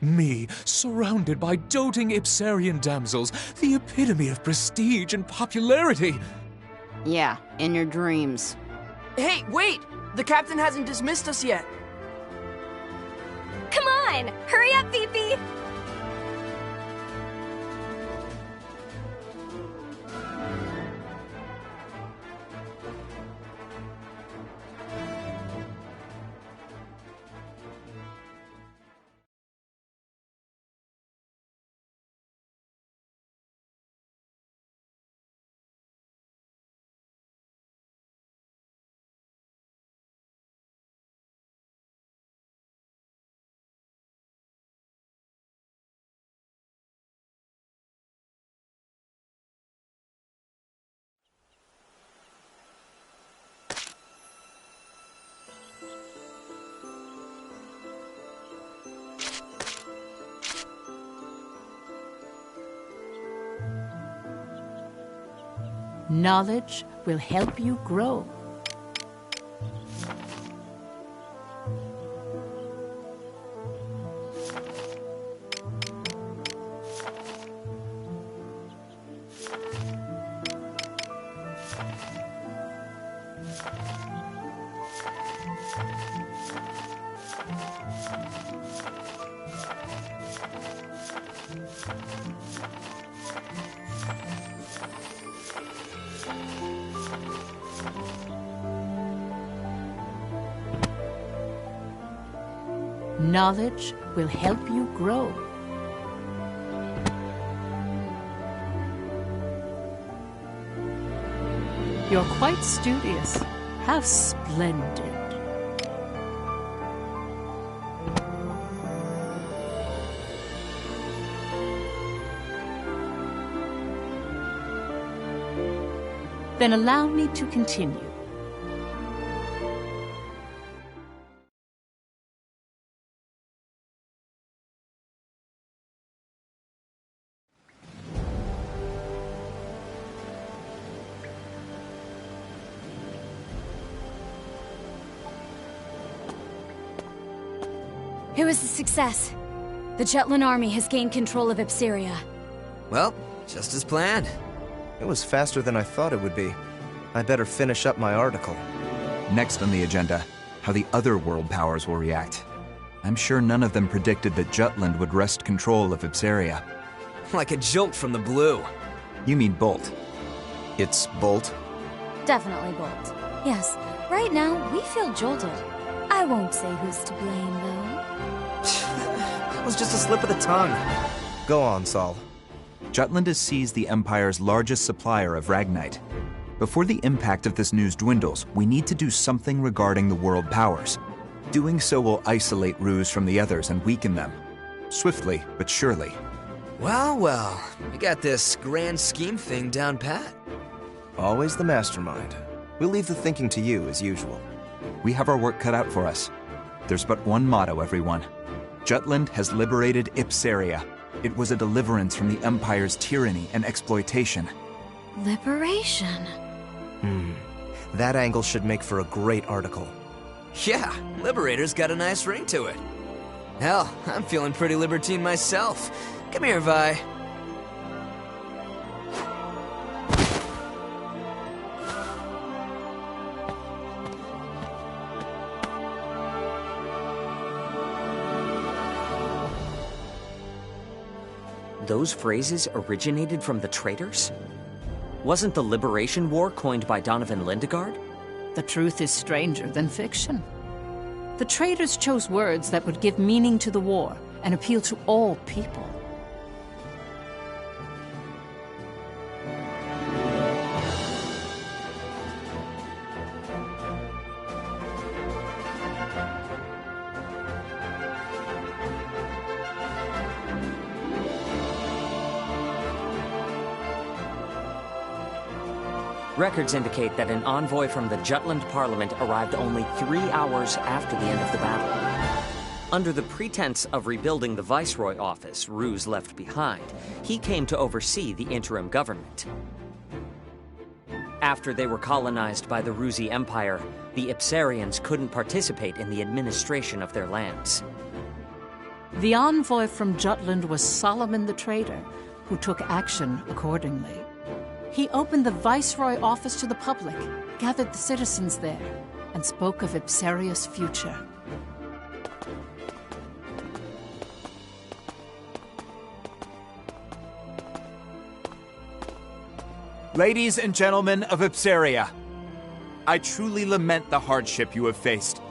Me, surrounded by doting Ipsarian damsels, the epitome of prestige and popularity. Yeah, in your dreams. Hey, wait! The captain hasn't dismissed us yet. Come on! Hurry up, Phoebe! Knowledge will help you grow. Knowledge will help you grow. You're quite studious. How splendid. Then allow me to continue. It was a success. The Jutland army has gained control of Ipsaria. Well, just as planned. It was faster than I thought it would be. I better finish up my article. Next on the agenda, how the other world powers will react. I'm sure none of them predicted that Jutland would wrest control of Ipsaria. Like a jolt from the blue. You mean Bolt. It's Bolt? Definitely Bolt. Yes, right now we feel jolted. I won't say who's to blame, though. That was just a slip of the tongue. Go on, Saul. Jutland has seized the Empire's largest supplier of Ragnite. Before the impact of this news dwindles, we need to do something regarding the world powers. Doing so will isolate Ruse from the others and weaken them. Swiftly, but surely. Well, well, we got this grand scheme thing down pat. Always the mastermind. We'll leave the thinking to you, as usual. We have our work cut out for us. There's but one motto, everyone. Jutland has liberated Ipsaria. It was a deliverance from the Empire's tyranny and exploitation. Liberation. That angle should make for a great article. Yeah, Liberator's got a nice ring to it. Hell, I'm feeling pretty libertine myself. Come here, Vi. those phrases originated from the traitors? Wasn't the Liberation War coined by Donovan Lindegard? The truth is stranger than fiction. The traitors chose words that would give meaning to the war and appeal to all people. Records indicate that an envoy from the Jutland Parliament arrived only 3 hours after the end of the battle. Under the pretense of rebuilding the Viceroy office Ruse left behind, he came to oversee the interim government. After they were colonized by the Ruzi Empire, the Ipsarians couldn't participate in the administration of their lands. The envoy from Jutland was Solomon the Traitor, who took action accordingly. He opened the Viceroy office to the public, gathered the citizens there, and spoke of Ipsaria's future. Ladies and gentlemen of Ipsaria, I truly lament the hardship you have faced.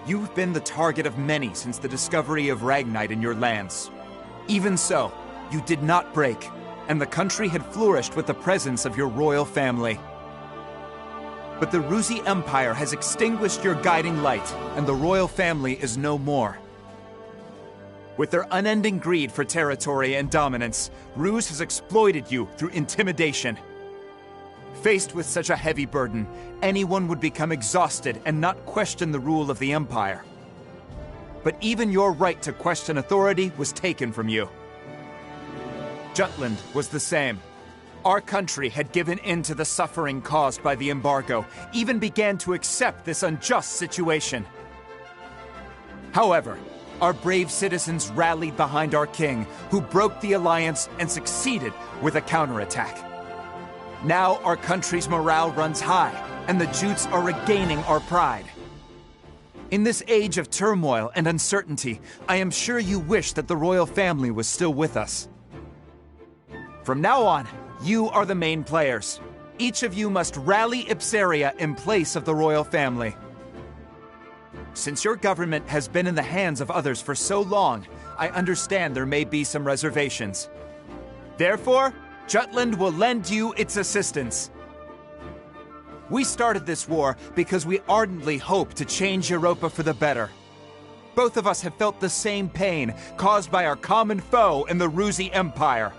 You've been the target of many since the discovery of Ragnite in your lands. Even so, you did not break, and the country had flourished with the presence of your royal family. But the Ruzi Empire has extinguished your guiding light, and the royal family is no more. With their unending greed for territory and dominance, Ruse has exploited you through intimidation. Faced with such a heavy burden, anyone would become exhausted and not question the rule of the Empire. But even your right to question authority was taken from you. Jutland was the same. Our country had given in to the suffering caused by the embargo, even began to accept this unjust situation. However, our brave citizens rallied behind our king, who broke the alliance and succeeded with a counterattack. Now our country's morale runs high, and the Jutes are regaining our pride. In this age of turmoil and uncertainty, I am sure you wish that the royal family was still with us. From now on, you are the main players. Each of you must rally Ipsaria in place of the royal family. Since your government has been in the hands of others for so long, I understand there may be some reservations. Therefore, Jutland will lend you its assistance. We started this war because we ardently hope to change Europa for the better. Both of us have felt the same pain caused by our common foe in the Ruzi Empire.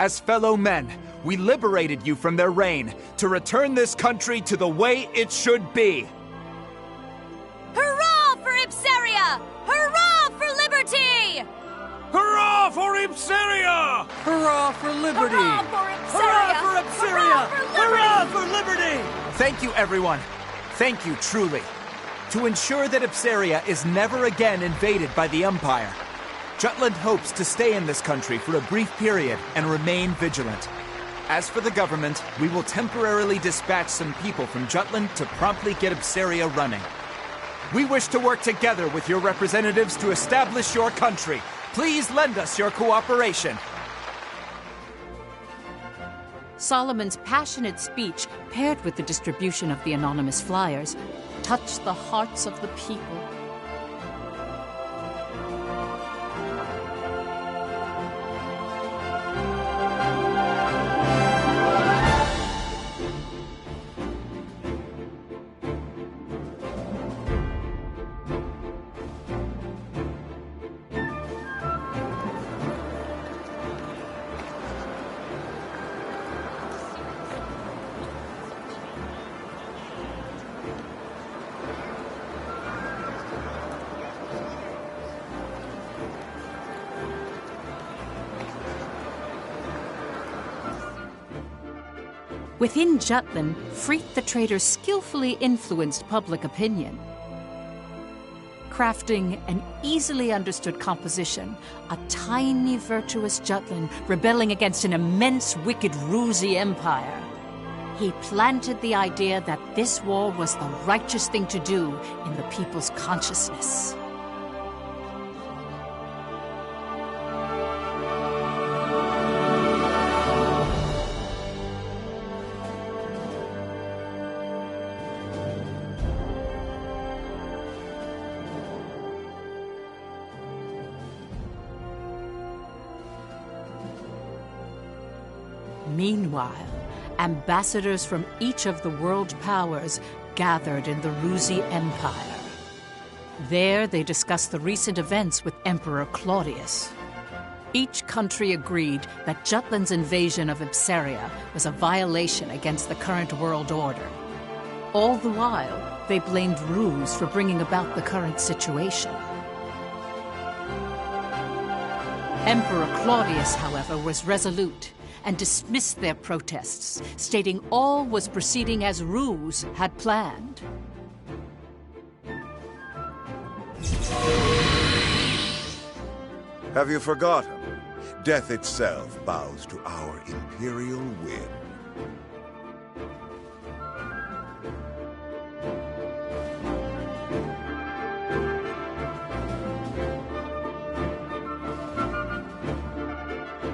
As fellow men, we liberated you from their reign to return this country to the way it should be. Hurrah for Ipsaria! Hurrah for liberty! Hurrah for Ipsaria! Hurrah for liberty! Hurrah for Ipsaria! Hurrah for Ipsaria! Hurrah for liberty! Thank you, everyone. Thank you, truly. To ensure that Ipsaria is never again invaded by the Empire, Jutland hopes to stay in this country for a brief period and remain vigilant. As for the government, we will temporarily dispatch some people from Jutland to promptly get Ipsaria running. We wish to work together with your representatives to establish your country. Please lend us your cooperation. Solomon's passionate speech, paired with the distribution of the anonymous flyers, touched the hearts of the people. Within Jutland, Frith the Traitor skillfully influenced public opinion. Crafting an easily understood composition, a tiny virtuous Jutland rebelling against an immense wicked Ruzi Empire. He planted the idea that this war was the righteous thing to do in the people's consciousness. Meanwhile, ambassadors from each of the world powers gathered in the Ruzi Empire. There, they discussed the recent events with Emperor Claudius. Each country agreed that Jutland's invasion of Ipsaria was a violation against the current world order. All the while, they blamed Ruse for bringing about the current situation. Emperor Claudius, however, was resolute and dismissed their protests, stating all was proceeding as Ruse had planned. Have you forgotten? Death itself bows to our imperial whim.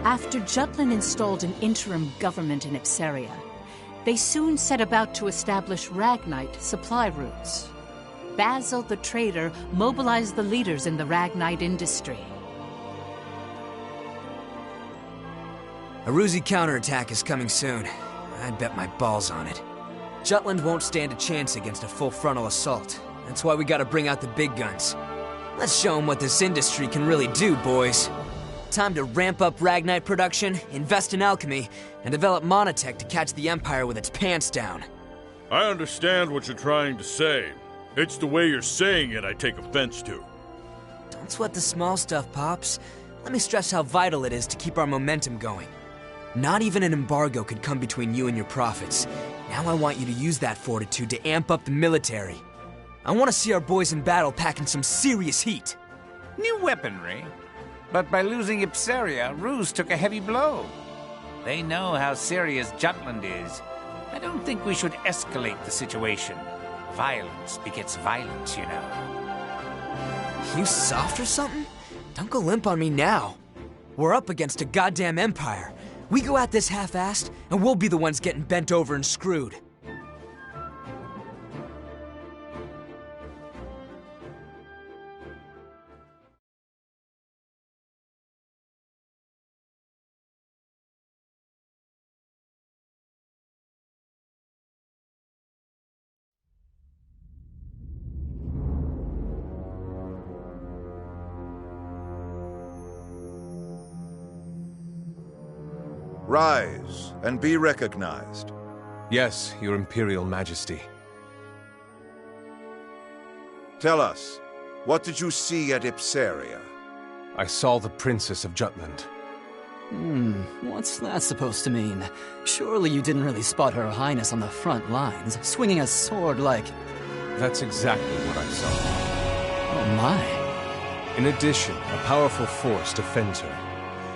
After Jutland installed an interim government in Ipsaria, they soon set about to establish Ragnite supply routes. Basil the trader mobilized the leaders in the Ragnite industry. A Ruzi counterattack is coming soon. I'd bet my balls on it. Jutland won't stand a chance against a full frontal assault. That's why we gotta bring out the big guns. Let's show them what this industry can really do, boys. Time to ramp up Ragnite production, invest in alchemy, and develop monotech to catch the Empire with its pants down. I understand what you're trying to say. It's the way you're saying it I take offense to. Don't sweat the small stuff, Pops. Let me stress how vital it is to keep our momentum going. Not even an embargo could come between you and your profits. Now I want you to use that fortitude to amp up the military. I want to see our boys in battle packing some serious heat. New weaponry? But by losing Ipsaria, Ruse took a heavy blow. They know how serious Jutland is. I don't think we should escalate the situation. Violence begets violence, you know. You soft or something? Don't go limp on me now. We're up against a goddamn empire. We go at this half-assed, and we'll be the ones getting bent over and screwed. Rise and be recognized. Yes, Your Imperial Majesty. Tell us, what did you see at Ipsaria? I saw the Princess of Jutland. What's that supposed to mean? Surely you didn't really spot Her Highness on the front lines, swinging a sword like... That's exactly what I saw. Oh my. In addition, a powerful force defends her.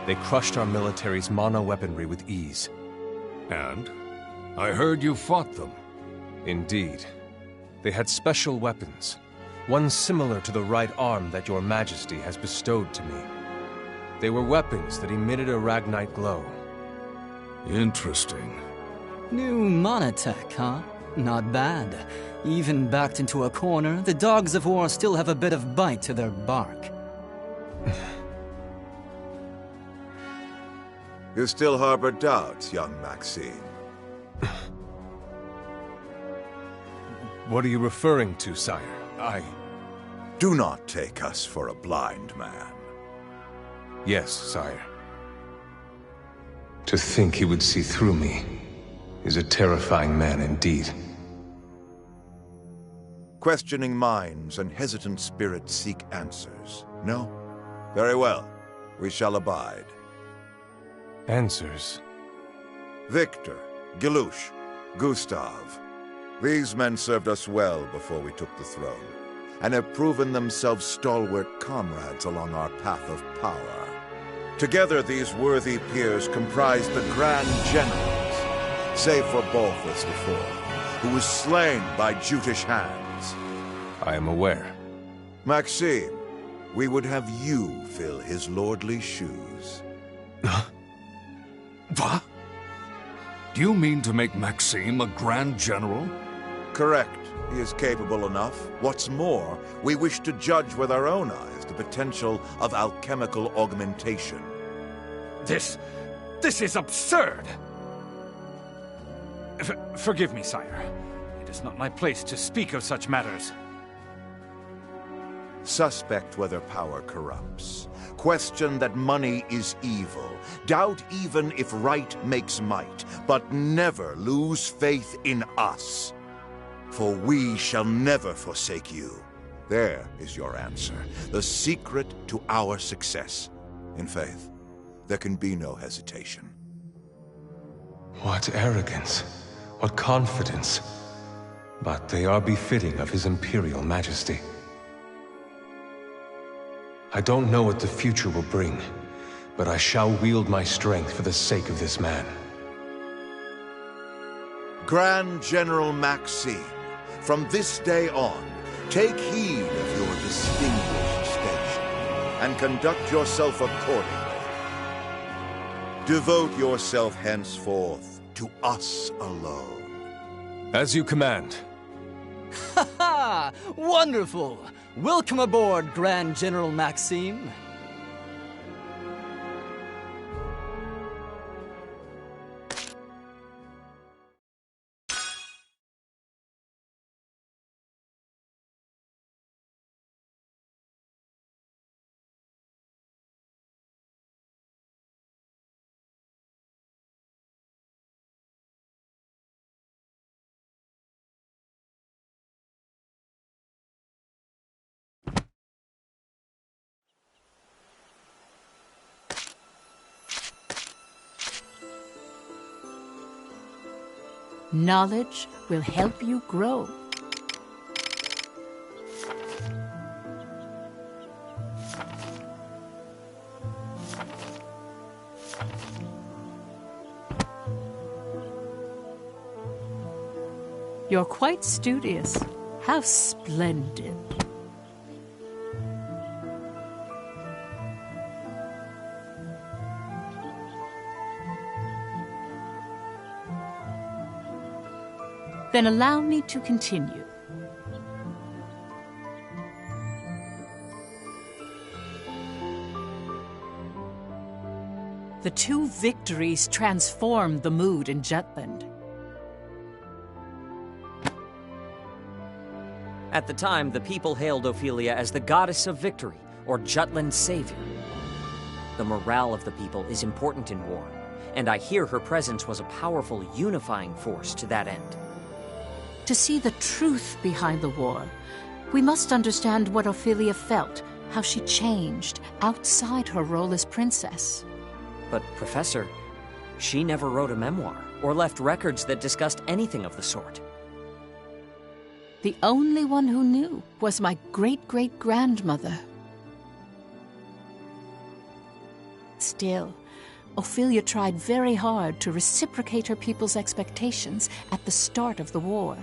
They crushed our military's mono-weaponry with ease. And? I heard you fought them. Indeed. They had special weapons. One similar to the right arm that Your Majesty has bestowed to me. They were weapons that emitted a Ragnite glow. Interesting. New monotech, huh? Not bad. Even backed into a corner, the dogs of war still have a bit of bite to their bark. You still harbor doubts, young Maxime. What are you referring to, sire? Do not take us for a blind man. Yes, sire. To think he would see through me is a terrifying man indeed. Questioning minds and hesitant spirits seek answers. No? Very well. We shall abide. Answers? Victor, Gilouche, Gustav. These men served us well before we took the throne, and have proven themselves stalwart comrades along our path of power. Together, these worthy peers comprise the Grand Generals, save for Balthus IV, who was slain by Jutish hands. I am aware. Maxime, we would have you fill his lordly shoes. What? Do you mean to make Maxime a Grand General? Correct. He is capable enough. What's more, we wish to judge with our own eyes the potential of alchemical augmentation. This is absurd! Forgive me, sire. It is not my place to speak of such matters. Suspect whether power corrupts. Question that money is evil. Doubt even if right makes might. But never lose faith in us. For we shall never forsake you. There is your answer. The secret to our success. In faith, there can be no hesitation. What arrogance, what confidence. But they are befitting of His Imperial Majesty. I don't know what the future will bring, but I shall wield my strength for the sake of this man. Grand General Maxime, from this day on, take heed of your distinguished station, and conduct yourself accordingly. Devote yourself henceforth to us alone. As you command. Ha ha! Wonderful! Welcome aboard, Grand General Maxime. Knowledge will help you grow. You're quite studious. How splendid. Then allow me to continue. The two victories transformed the mood in Jutland. At the time, the people hailed Ophelia as the goddess of victory, or Jutland's savior. The morale of the people is important in war, and I hear her presence was a powerful unifying force to that end. To see the truth behind the war, we must understand what Ophelia felt, how she changed outside her role as princess. But, Professor, she never wrote a memoir or left records that discussed anything of the sort. The only one who knew was my great-great-grandmother. Still, Ophelia tried very hard to reciprocate her people's expectations at the start of the war.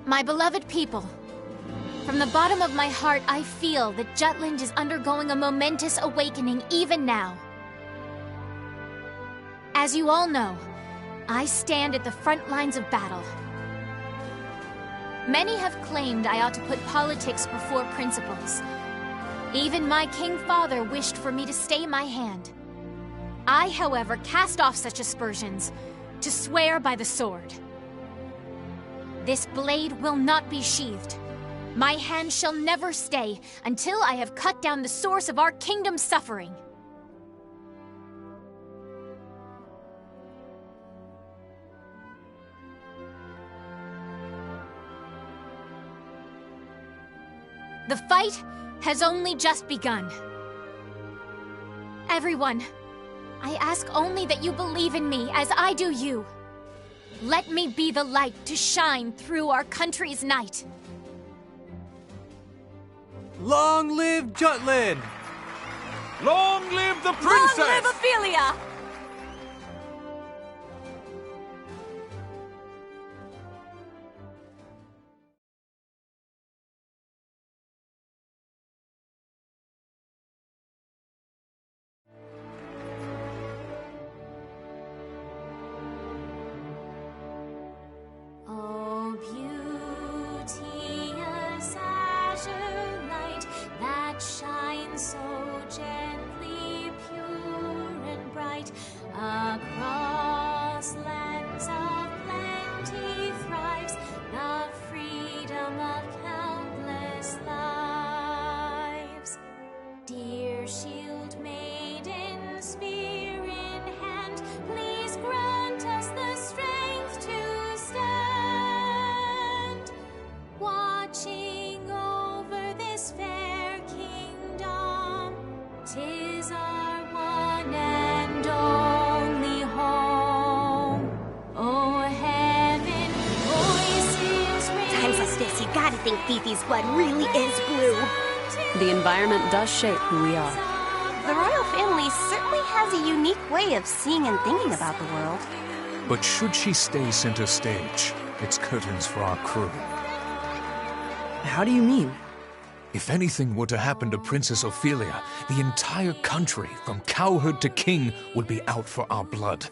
My beloved people, from the bottom of my heart, I feel that Jutland is undergoing a momentous awakening even now. As you all know, I stand at the front lines of battle. Many have claimed I ought to put politics before principles. Even my king father wished for me to stay my hand. I, however, cast off such aspersions to swear by the sword. This blade will not be sheathed. My hand shall never stay until I have cut down the source of our kingdom's suffering. The fight has only just begun. Everyone, I ask only that you believe in me as I do you. Let me be the light to shine through our country's night. Long live Jutland! Long live the princess! Long live Ophelia! Across lands of plenty thrives the freedom of countless lives. Dear shield maiden, spear in hand, please grant us the strength to stand, watching over this fair kingdom. 'Tis our one and only home. Oh heaven, voices raise. Times like this, you gotta think Fifi's blood really is blue. The environment does shape who we are. The royal family certainly has a unique way of seeing and thinking about the world. But should she stay center stage, it's curtains for our crew. How do you mean? If anything were to happen to Princess Ophelia, the entire country, from cowherd to king, would be out for our blood.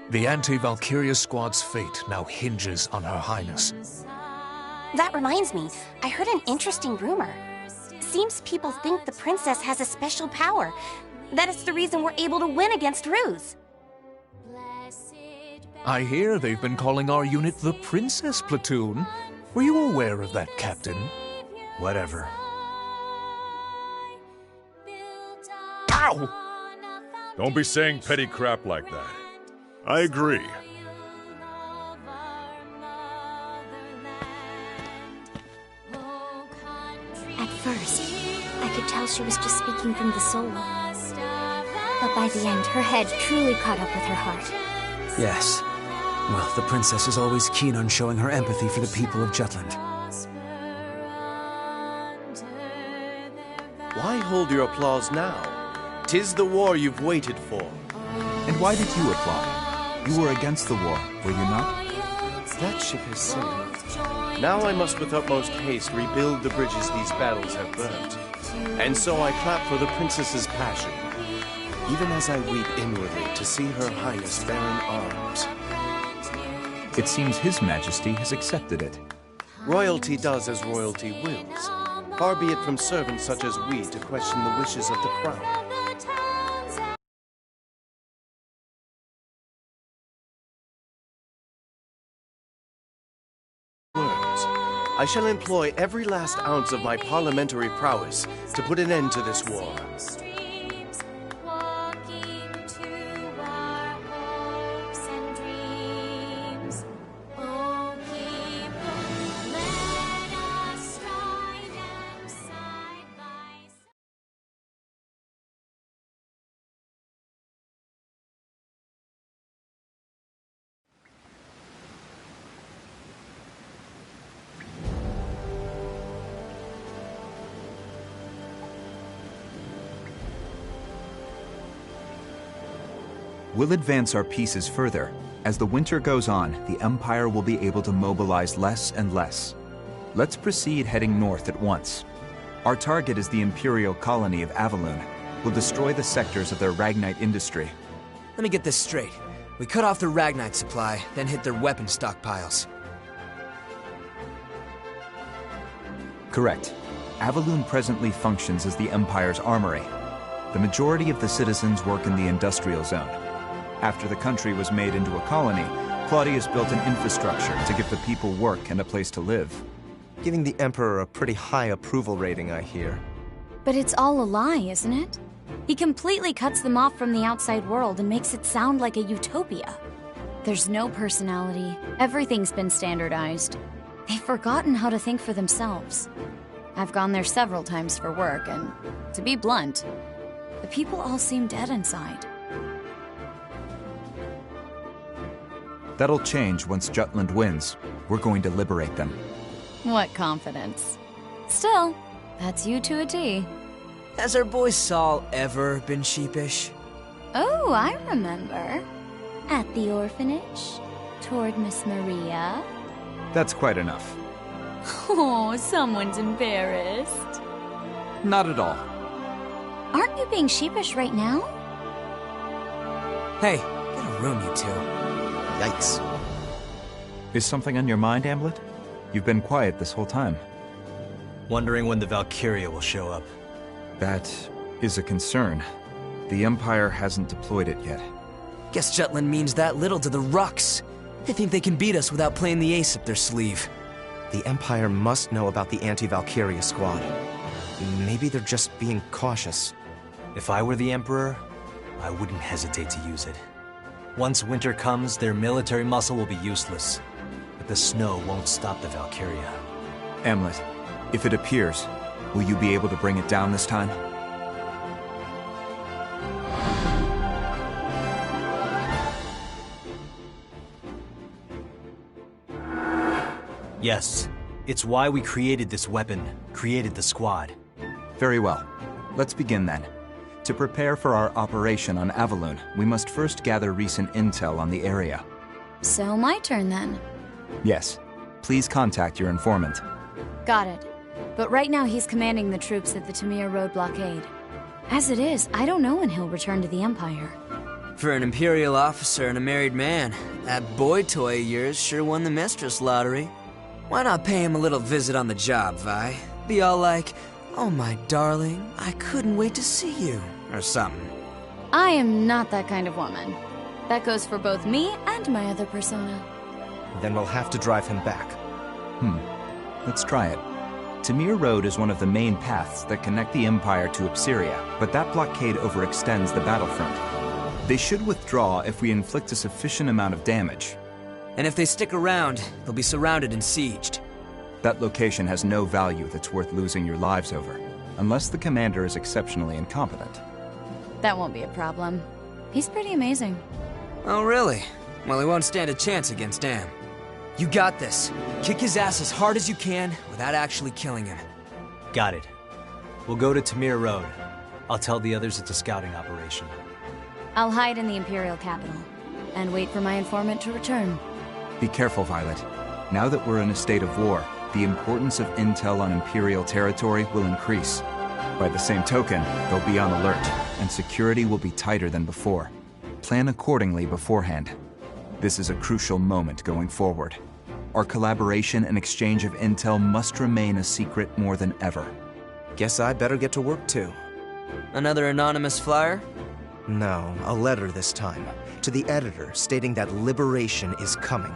The anti-Valkyria squad's fate now hinges on Her Highness. That reminds me, I heard an interesting rumor. Seems people think the princess has a special power. That it's the reason we're able to win against Ruse. I hear they've been calling our unit the Princess Platoon. Were you aware of that, Captain? Whatever. Ow! Don't be saying petty crap like that. I agree. At first, I could tell she was just speaking from the soul. But by the end, her head truly caught up with her heart. Yes. Well, the princess is always keen on showing her empathy for the people of Jutland. Why hold your applause now? 'Tis the war you've waited for. And why did you applaud? You were against the war, were you not? That ship has sailed. Now I must with utmost haste rebuild the bridges these battles have burnt. And so I clap for the princess's passion, even as I weep inwardly to see Her Highness bearing arms. It seems His Majesty has accepted it. Royalty does as royalty wills. Far be it from servants such as we to question the wishes of the crown. Words. I shall employ every last ounce of my parliamentary prowess to put an end to this war. We'll advance our pieces further. As the winter goes on, the Empire will be able to mobilize less and less. Let's proceed heading north at once. Our target is the Imperial colony of Avaloon. We'll destroy the sectors of their Ragnite industry. Let me get this straight. We cut off their Ragnite supply, then hit their weapon stockpiles. Correct. Avaloon presently functions as the Empire's armory. The majority of the citizens work in the industrial zone. After the country was made into a colony, Claudius built an infrastructure to give the people work and a place to live. Giving the Emperor a pretty high approval rating, I hear. But it's all a lie, isn't it? He completely cuts them off from the outside world and makes it sound like a utopia. There's no personality. Everything's been standardized. They've forgotten how to think for themselves. I've gone there several times for work, and to be blunt, the people all seem dead inside. That'll change once Jutland wins. We're going to liberate them. What confidence. Still, that's you to a T. Has our boy Saul ever been sheepish? Oh, I remember. At the orphanage, toward Miss Maria. That's quite enough. Oh, someone's embarrassed. Not at all. Aren't you being sheepish right now? Hey, get a room, you two. Yikes. Is something on your mind, Amulet? You've been quiet this whole time. Wondering when the Valkyria will show up. That is a concern. The Empire hasn't deployed it yet. Guess Jutland means that little to the Rux. They think they can beat us without playing the ace up their sleeve. The Empire must know about the anti-Valkyria squad. Maybe they're just being cautious. If I were the Emperor, I wouldn't hesitate to use it. Once winter comes, their military muscle will be useless. But the snow won't stop the Valkyria. Amlet, if it appears, will you be able to bring it down this time? Yes. It's why we created this weapon, created the squad. Very well. Let's begin then. To prepare for our operation on Avalon, we must first gather recent intel on the area. So my turn then. Yes. Please contact your informant. Got it. But right now he's commanding the troops at the Tamir Road blockade. As it is, I don't know when he'll return to the Empire. For an Imperial officer and a married man, that boy toy of yours sure won the mistress lottery. Why not pay him a little visit on the job, Vi? Be all like, "Oh my darling, I couldn't wait to see you," or something. I am not that kind of woman. That goes for both me and my other persona. Then we'll have to drive him back. Let's try it. Tamir Road is one of the main paths that connect the Empire to Ipsyria, but that blockade overextends the battlefront. They should withdraw if we inflict a sufficient amount of damage. And if they stick around, they'll be surrounded and sieged. That location has no value that's worth losing your lives over, unless the commander is exceptionally incompetent. That won't be a problem. He's pretty amazing. Oh, really? Well, he won't stand a chance against Am. You got this. Kick his ass as hard as you can without actually killing him. Got it. We'll go to Tamir Road. I'll tell the others it's a scouting operation. I'll hide in the Imperial capital and wait for my informant to return. Be careful, Violet. Now that we're in a state of war, the importance of intel on Imperial territory will increase. By the same token, they'll be on alert, and security will be tighter than before. Plan accordingly beforehand. This is a crucial moment going forward. Our collaboration and exchange of intel must remain a secret more than ever. Guess I better get to work too. Another anonymous flyer? No, a letter this time. To the editor, stating that liberation is coming.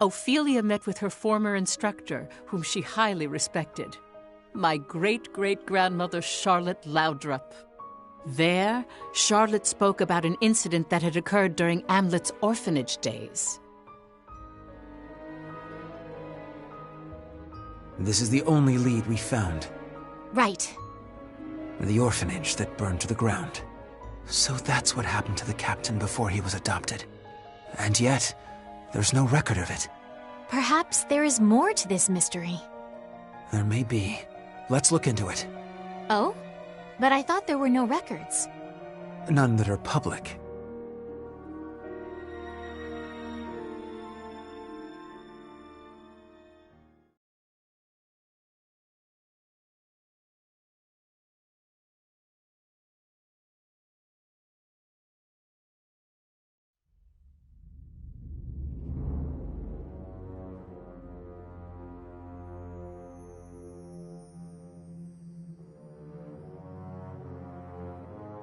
Ophelia met with her former instructor, whom she highly respected, my great-great-grandmother Charlotte Laudrup. There, Charlotte spoke about an incident that had occurred during Amlet's orphanage days. This is the only lead we found. Right. The orphanage that burned to the ground. So that's what happened to the captain before he was adopted. And yet, there's no record of it. Perhaps there is more to this mystery. There may be. Let's look into it. Oh? But I thought there were no records. None that are public.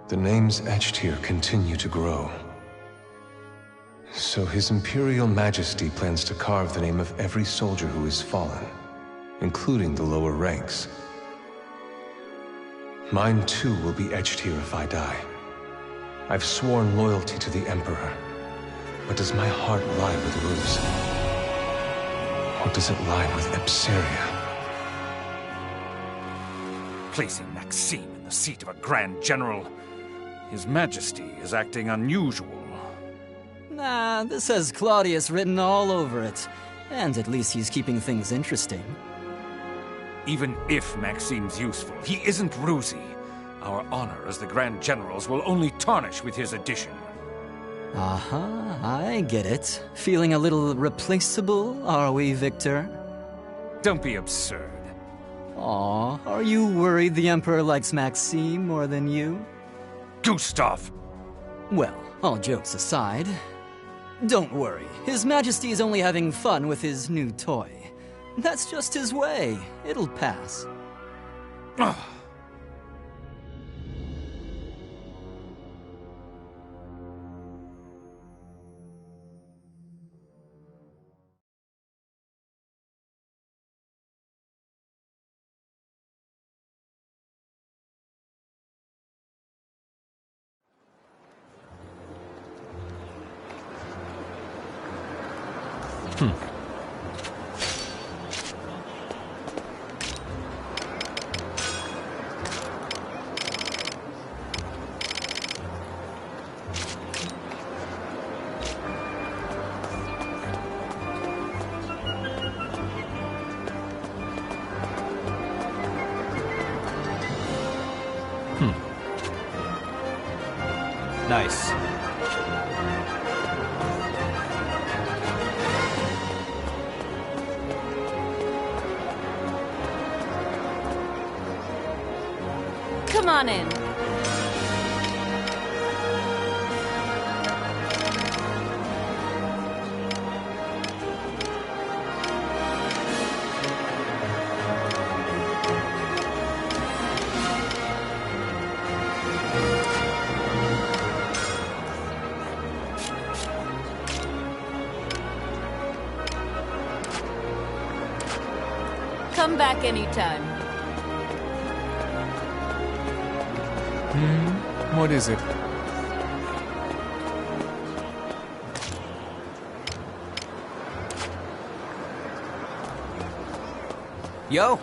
The names etched here continue to grow. So His Imperial Majesty plans to carve the name of every soldier who has fallen, including the lower ranks. Mine too will be etched here if I die. I've sworn loyalty to the Emperor, but does my heart lie with Ruse? Or does it lie with Ipsyria? Placing Maxime in the seat of a Grand General. His Majesty is acting unusual. Nah, this has Claudius written all over it. And at least he's keeping things interesting. Even if Maxime's useful, he isn't Rusy. Our honor as the Grand Generals will only tarnish with his addition. Aha, I get it. Feeling a little replaceable, are we, Victor? Don't be absurd. Aw, are you worried the Emperor likes Maxime more than you? Gustav! Well, all jokes aside, don't worry. His Majesty is only having fun with his new toy. That's just his way. It'll pass. Nice. Come on in. Come back anytime. What is it? Yo!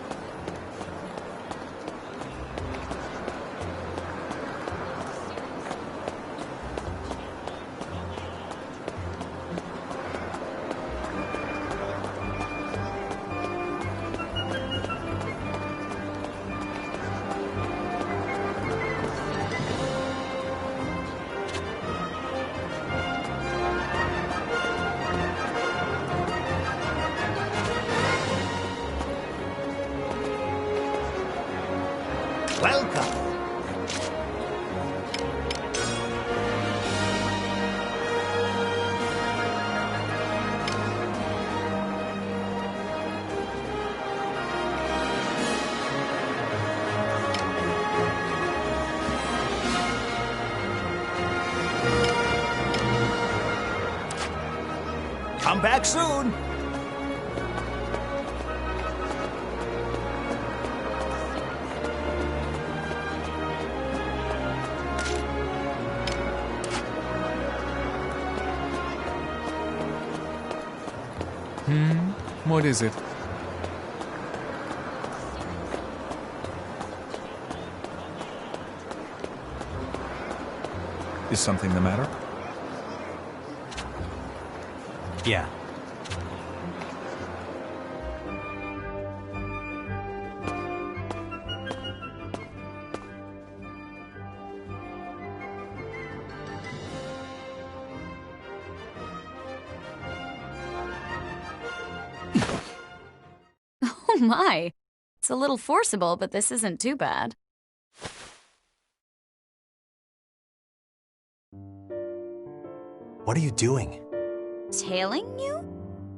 Welcome. Come back soon. What is it? Is something the matter? Yeah. Oh my. It's a little forcible, but this isn't too bad. What are you doing? Tailing you?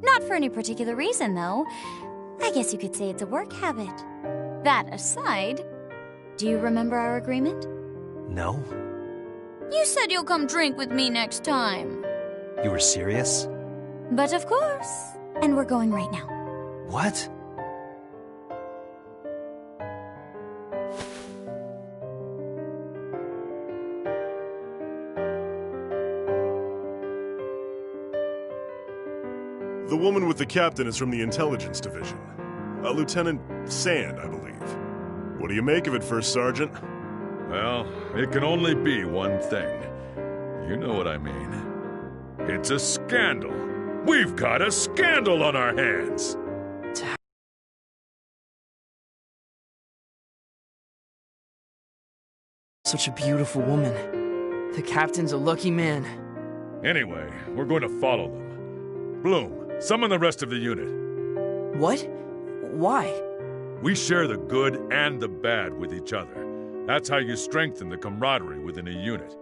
Not for any particular reason, though. I guess you could say it's a work habit. That aside, do you remember our agreement? No? You said you'll come drink with me next time. You were serious? But of course. And we're going right now. What? The woman with the captain is from the intelligence division. Lieutenant Sand, I believe. What do you make of it, First Sergeant? Well, it can only be one thing. You know what I mean. It's a scandal. We've got a scandal on our hands! Such a beautiful woman. The captain's a lucky man. Anyway, we're going to follow them. Bloom, summon the rest of the unit. What? Why? We share the good and the bad with each other. That's how you strengthen the camaraderie within a unit.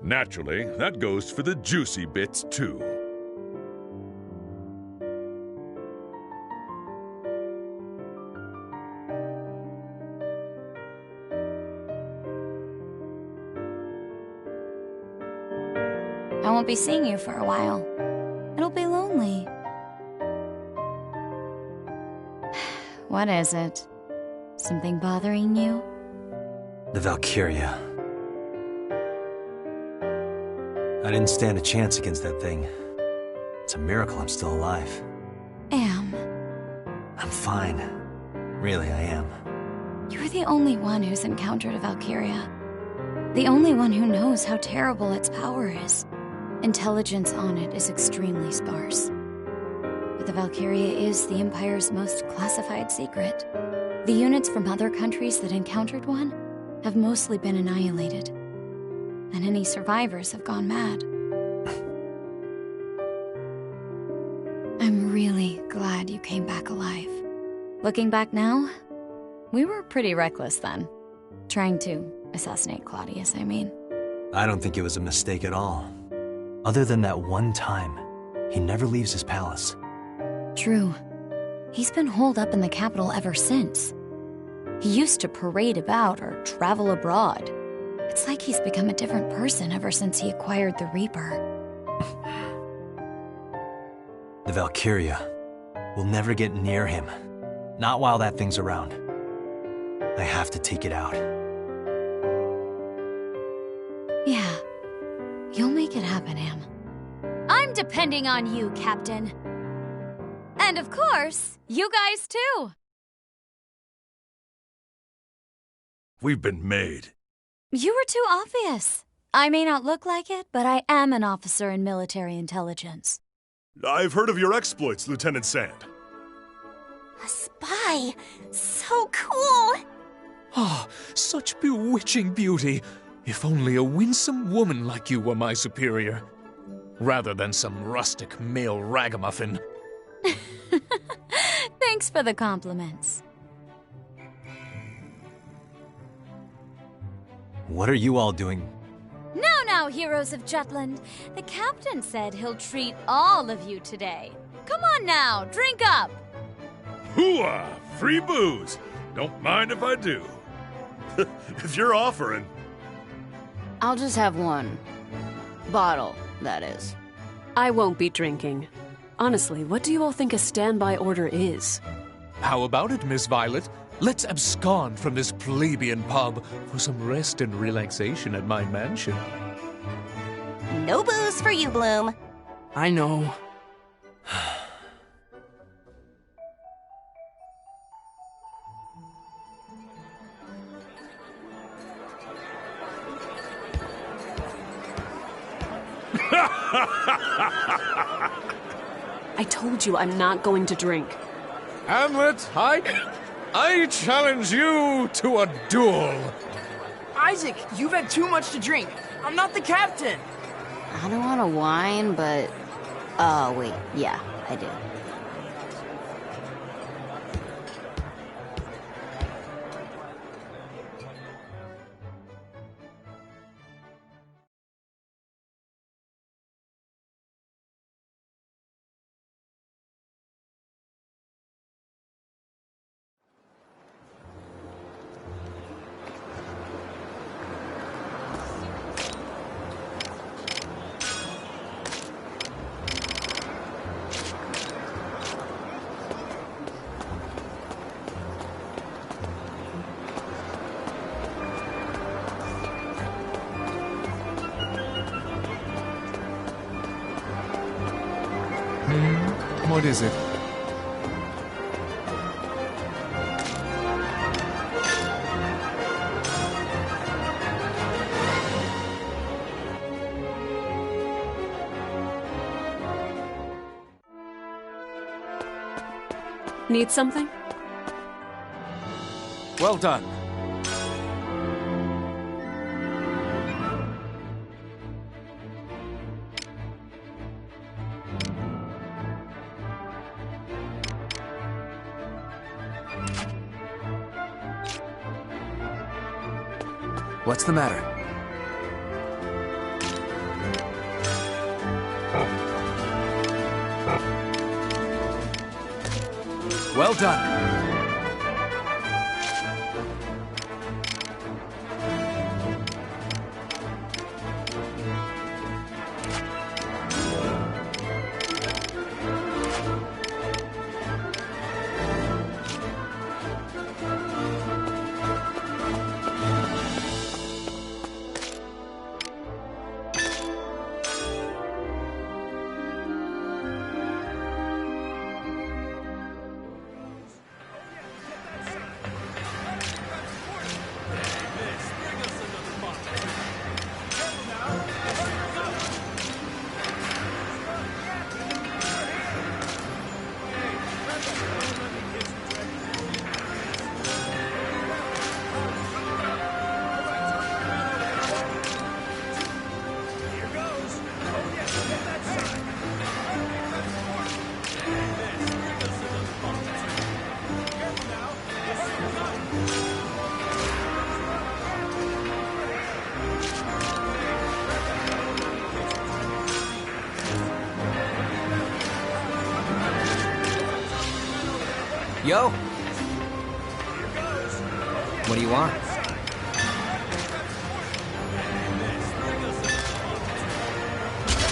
Naturally, that goes for the juicy bits, too. I won't be seeing you for a while. It'll be lonely. What is it? Something bothering you? The Valkyria. I didn't stand a chance against that thing. It's a miracle I'm still alive. Am. I'm fine. Really, I am. You're the only one who's encountered a Valkyria. The only one who knows how terrible its power is. Intelligence on it is extremely sparse. But the Valkyria is the Empire's most classified secret. The units from other countries that encountered one have mostly been annihilated. And any survivors have gone mad. I'm really glad you came back alive. Looking back now, we were pretty reckless then. Trying to assassinate Claudius, I mean. I don't think it was a mistake at all. Other than that one time, he never leaves his palace. True. He's been holed up in the capital ever since. He used to parade about or travel abroad. It's like he's become a different person ever since he acquired the Reaper. The Valkyria will never get near him. Not while that thing's around. I have to take it out. Yeah. You'll make it happen, Am. I'm depending on you, Captain. And of course, you guys too. We've been made. You were too obvious. I may not look like it, but I am an officer in military intelligence. I've heard of your exploits, Lieutenant Sand. A spy! So cool! Ah, such bewitching beauty. If only a winsome woman like you were my superior, rather than some rustic male ragamuffin. Thanks for the compliments. What are you all doing? Now, heroes of Jutland. The captain said he'll treat all of you today. Come on now, drink up. Hooah! Free booze! Don't mind if I do. If you're offering. I'll just have one. Bottle, that is. I won't be drinking. Honestly, what do you all think a standby order is? How about it, Miss Violet? Let's abscond from this plebeian pub for some rest and relaxation at my mansion. No booze for you, Bloom. I know. I told you I'm not going to drink. Hamlet, I challenge you to a duel. Isaac, you've had too much to drink. I'm not the captain. I don't want to whine, but... Oh, wait. Yeah, I do. What is it? Need something? Well done. What's the matter? Well done. Yo! What do you want?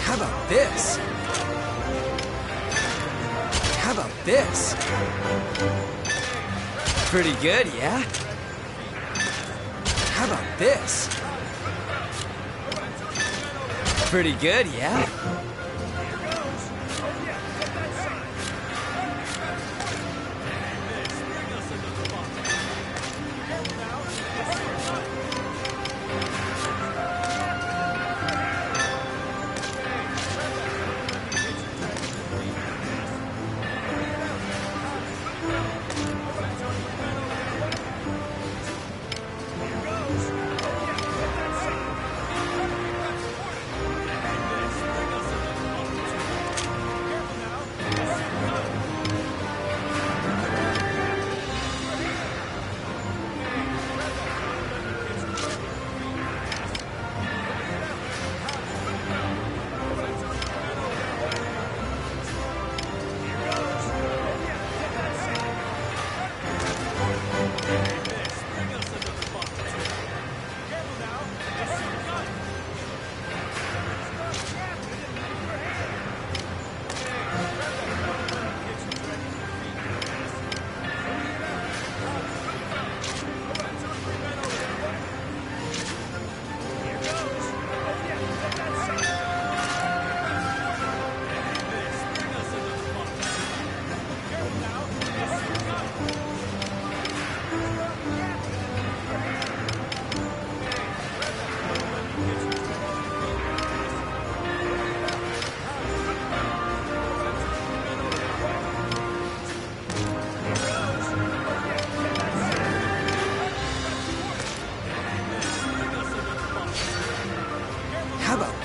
How about this? How about this? Pretty good, yeah? How about this? Pretty good, yeah?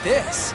This?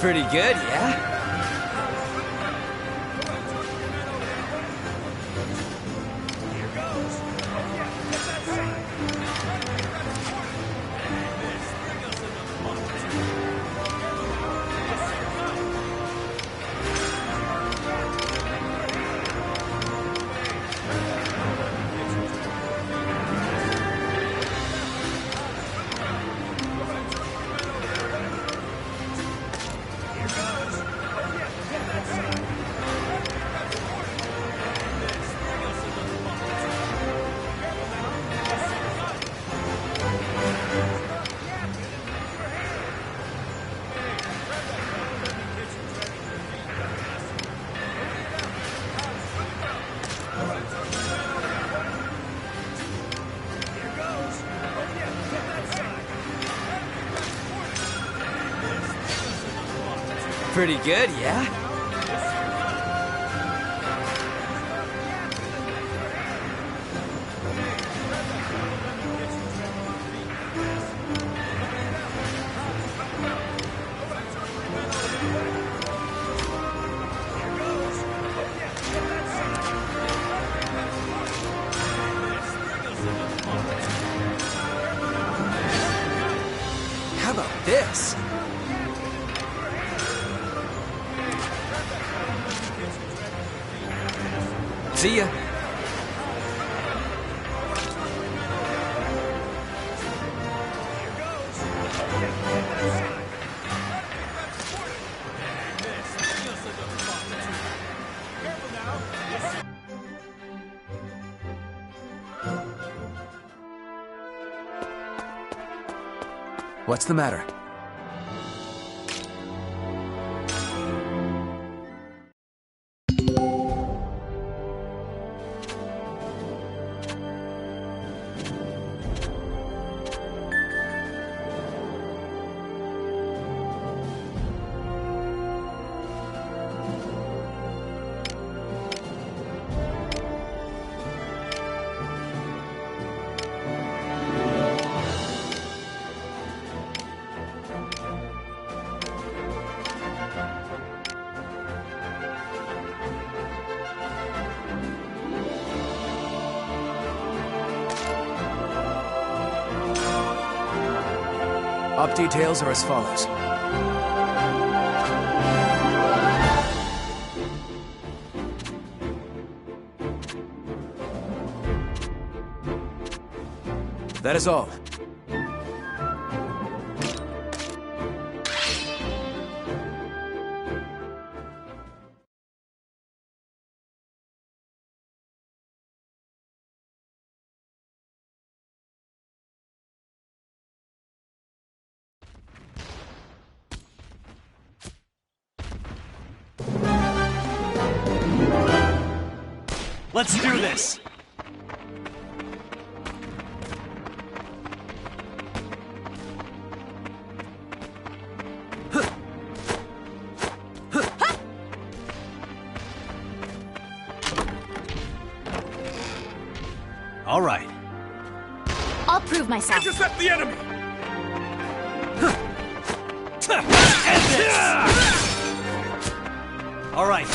Pretty good, yeah? Pretty good, yeah? How about this? See ya. What's the matter? Op details are as follows. That is all. Let's do this! All right. I'll prove myself. Intercept the enemy! End this! All right.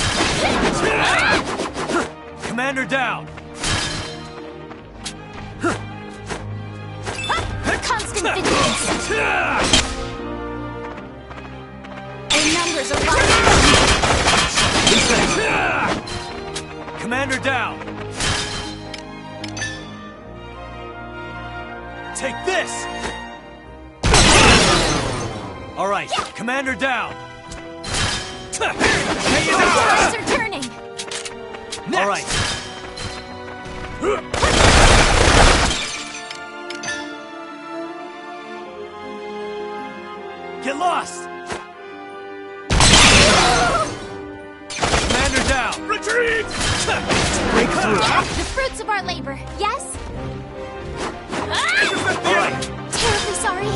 Commander down! Constant vigilance! Their numbers are rising! Commander down! Take this! All right, Commander down! Forces are turning! All right. Get lost! Commander down! Retreat! Breakthrough! The fruits of our labor, yes? All right. Terribly sorry.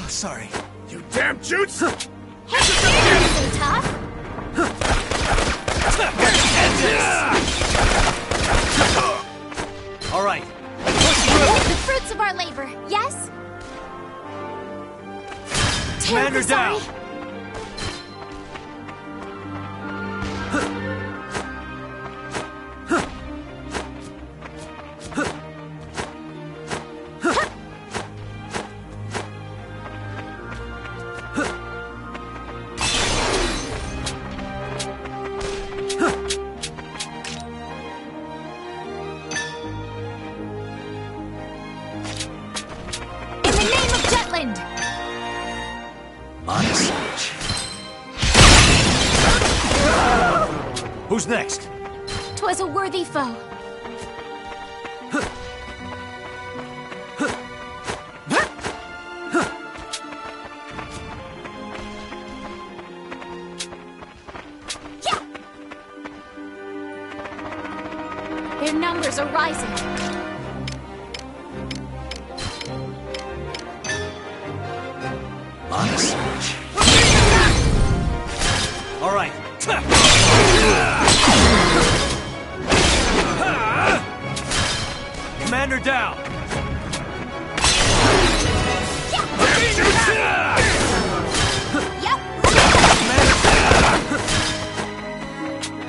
Sorry. You damn Jutes! So tough. All right. The fruits of our labor, yes? Commander Terribly down! sorry. In the name of Jutland! Who's next? 'Twas a worthy foe. empires are rising. On the search. All right. Commander down!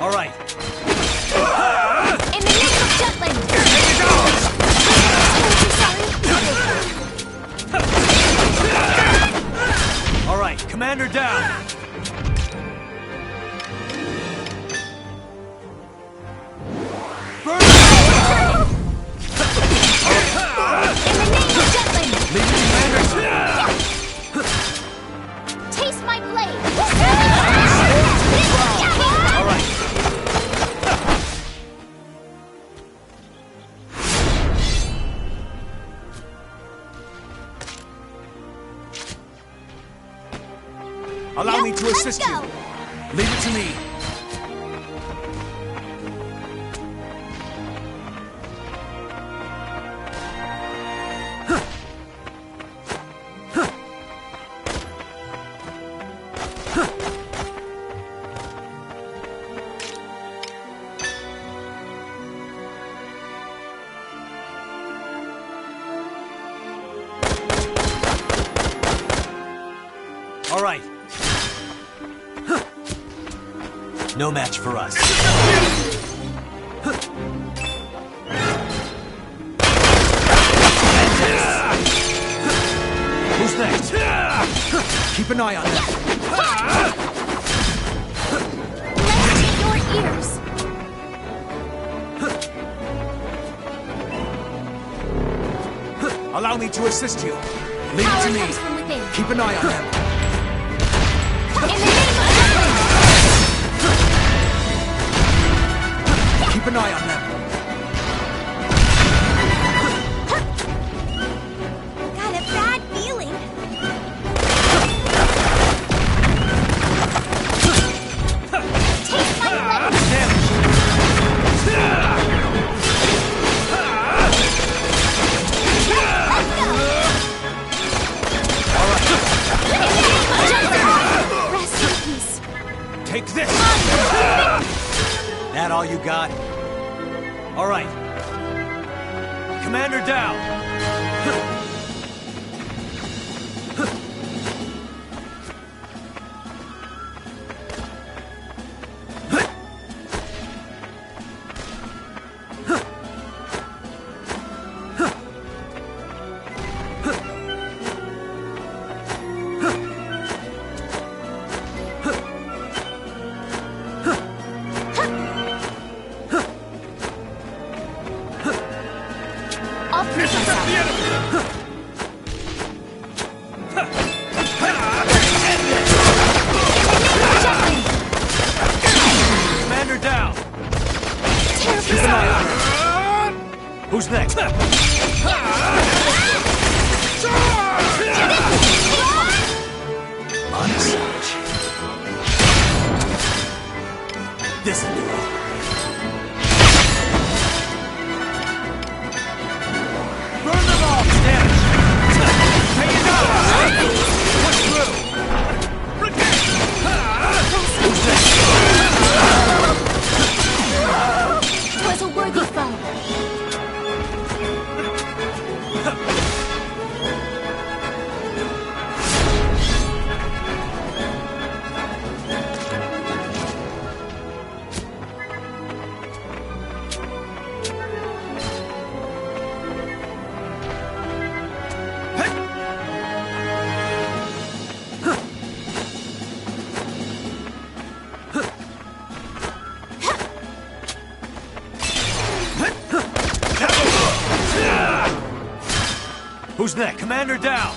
All right. In the name of Jutland! All right, Commander down! Taste my blade! All right. Allow me to assist you. Leave it to me. All right. No match for us. Who's next? Keep an eye on them. Lend your ears! Allow me to assist you. Leave it to me. Comes from within. Keep an eye on them. In the name of Keep an eye on them. Got a bad feeling. Taste my blade! Rest in peace. Take this! That all you got? All right. Commander down! I'll prove myself. Commander down! Keep an eye on her. Who's next? On the search. This'll do it. Burn them all! Damn it! Take it down! Push through! Was a worthy foe. Who's next? Commander down!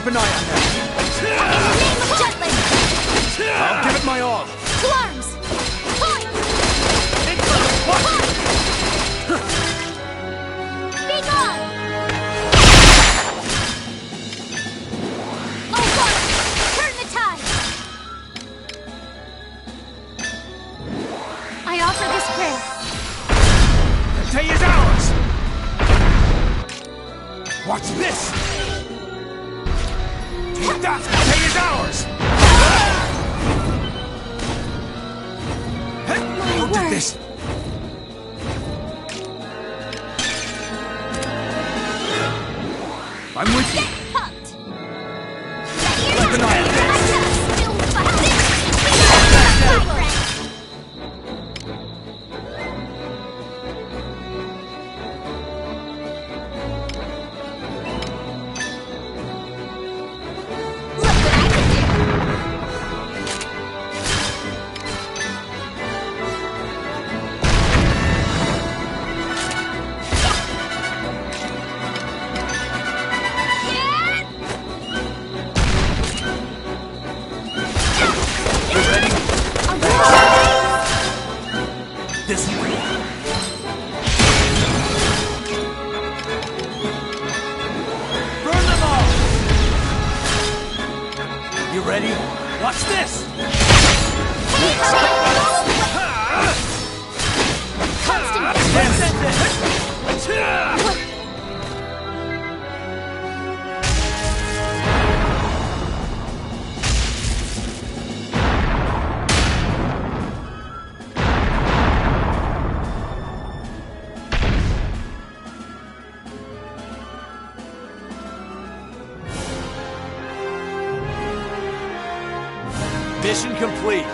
keep an eye on them. I'll give it my all. To arms! Point! Be gone! Oh, God! Turn the tide! I offer this prayer. The day is ours! Watch this! Take that! The day is ours! Who did this? I'm with you. Pumped! Let the knife. This way. Burn them all! You ready? Watch this! Mission complete.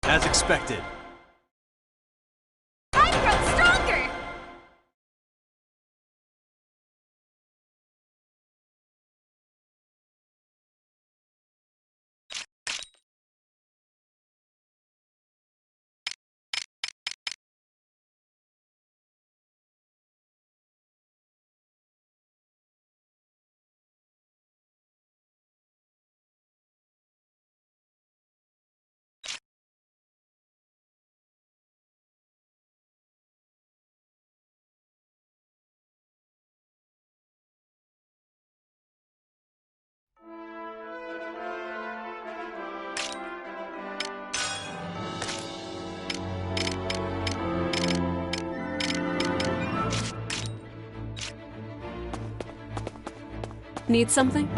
As expected. I've grown stronger! Need something?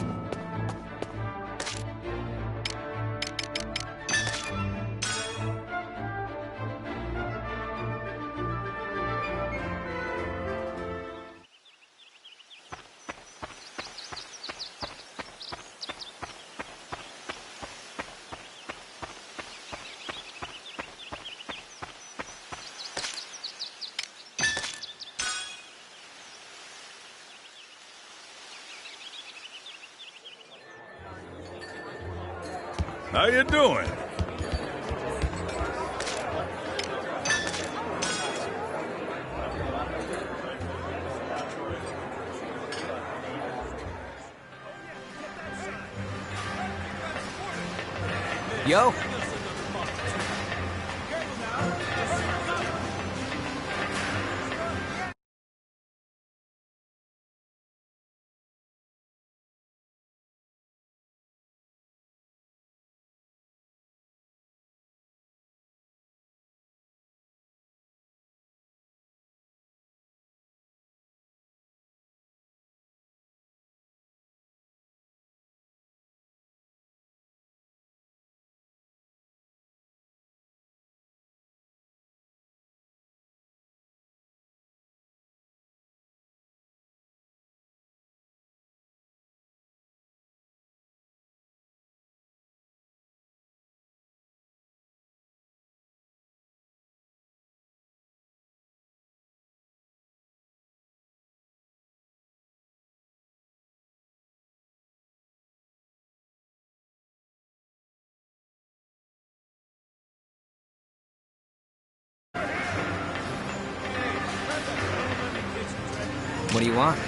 How you doing? Yo, What do you want?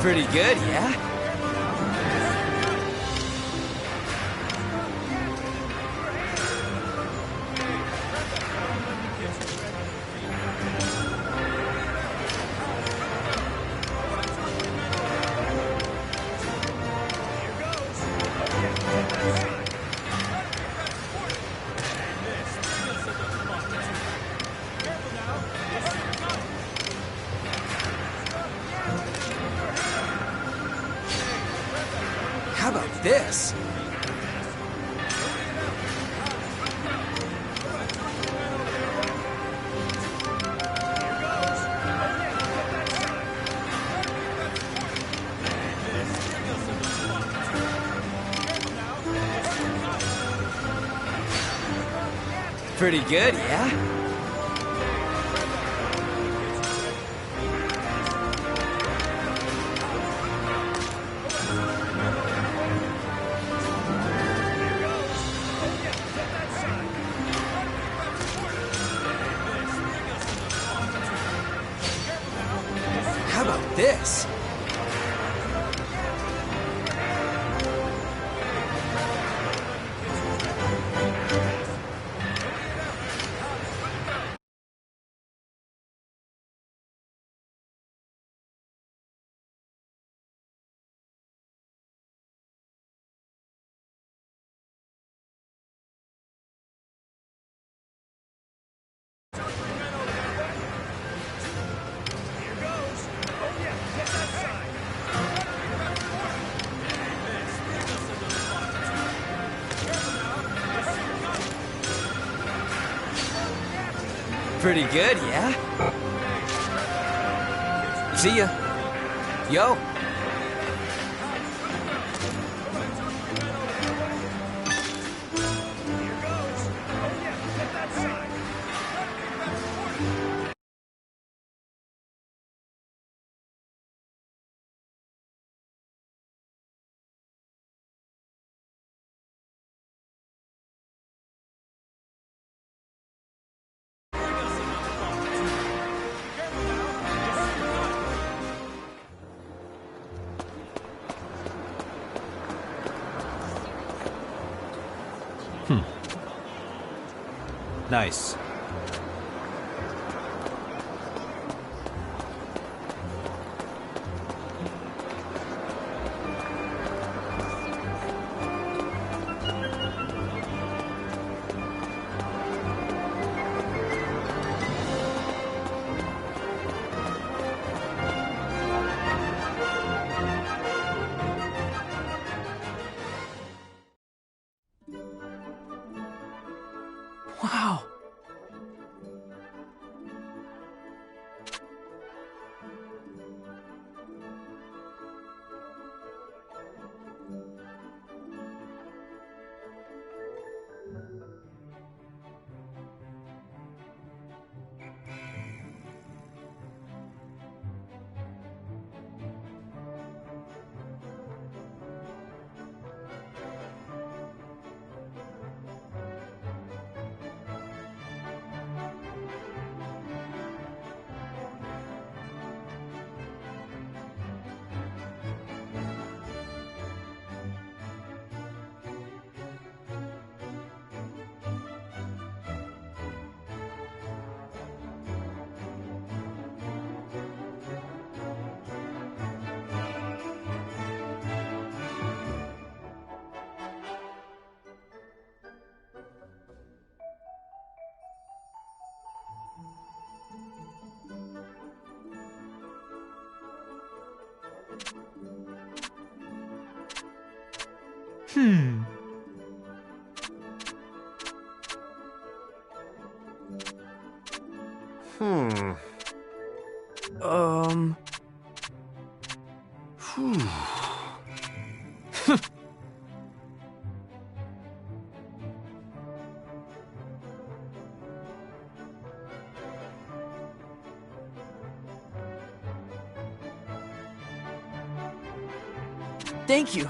Pretty good, yeah? How about this? Pretty good, yeah? How about this? Pretty good, yeah? See ya. Yo. Nice. Wow. Hmm. Hmm. Whew. Thank you.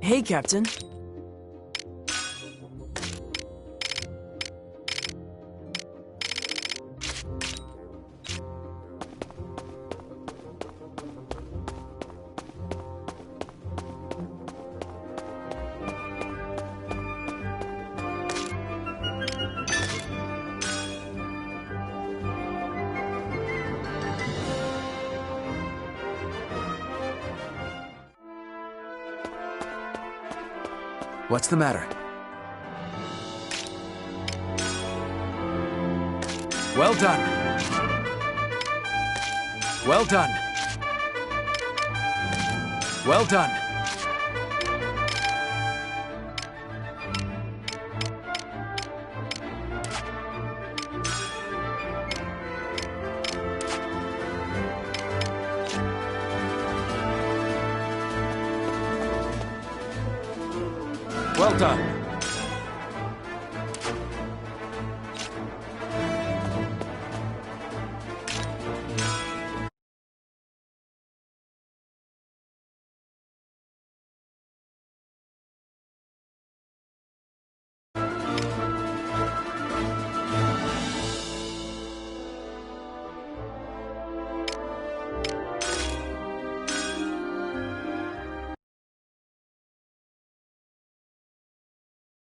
Hey, Captain. What's the matter? Well done. Well done. Well done. Well done.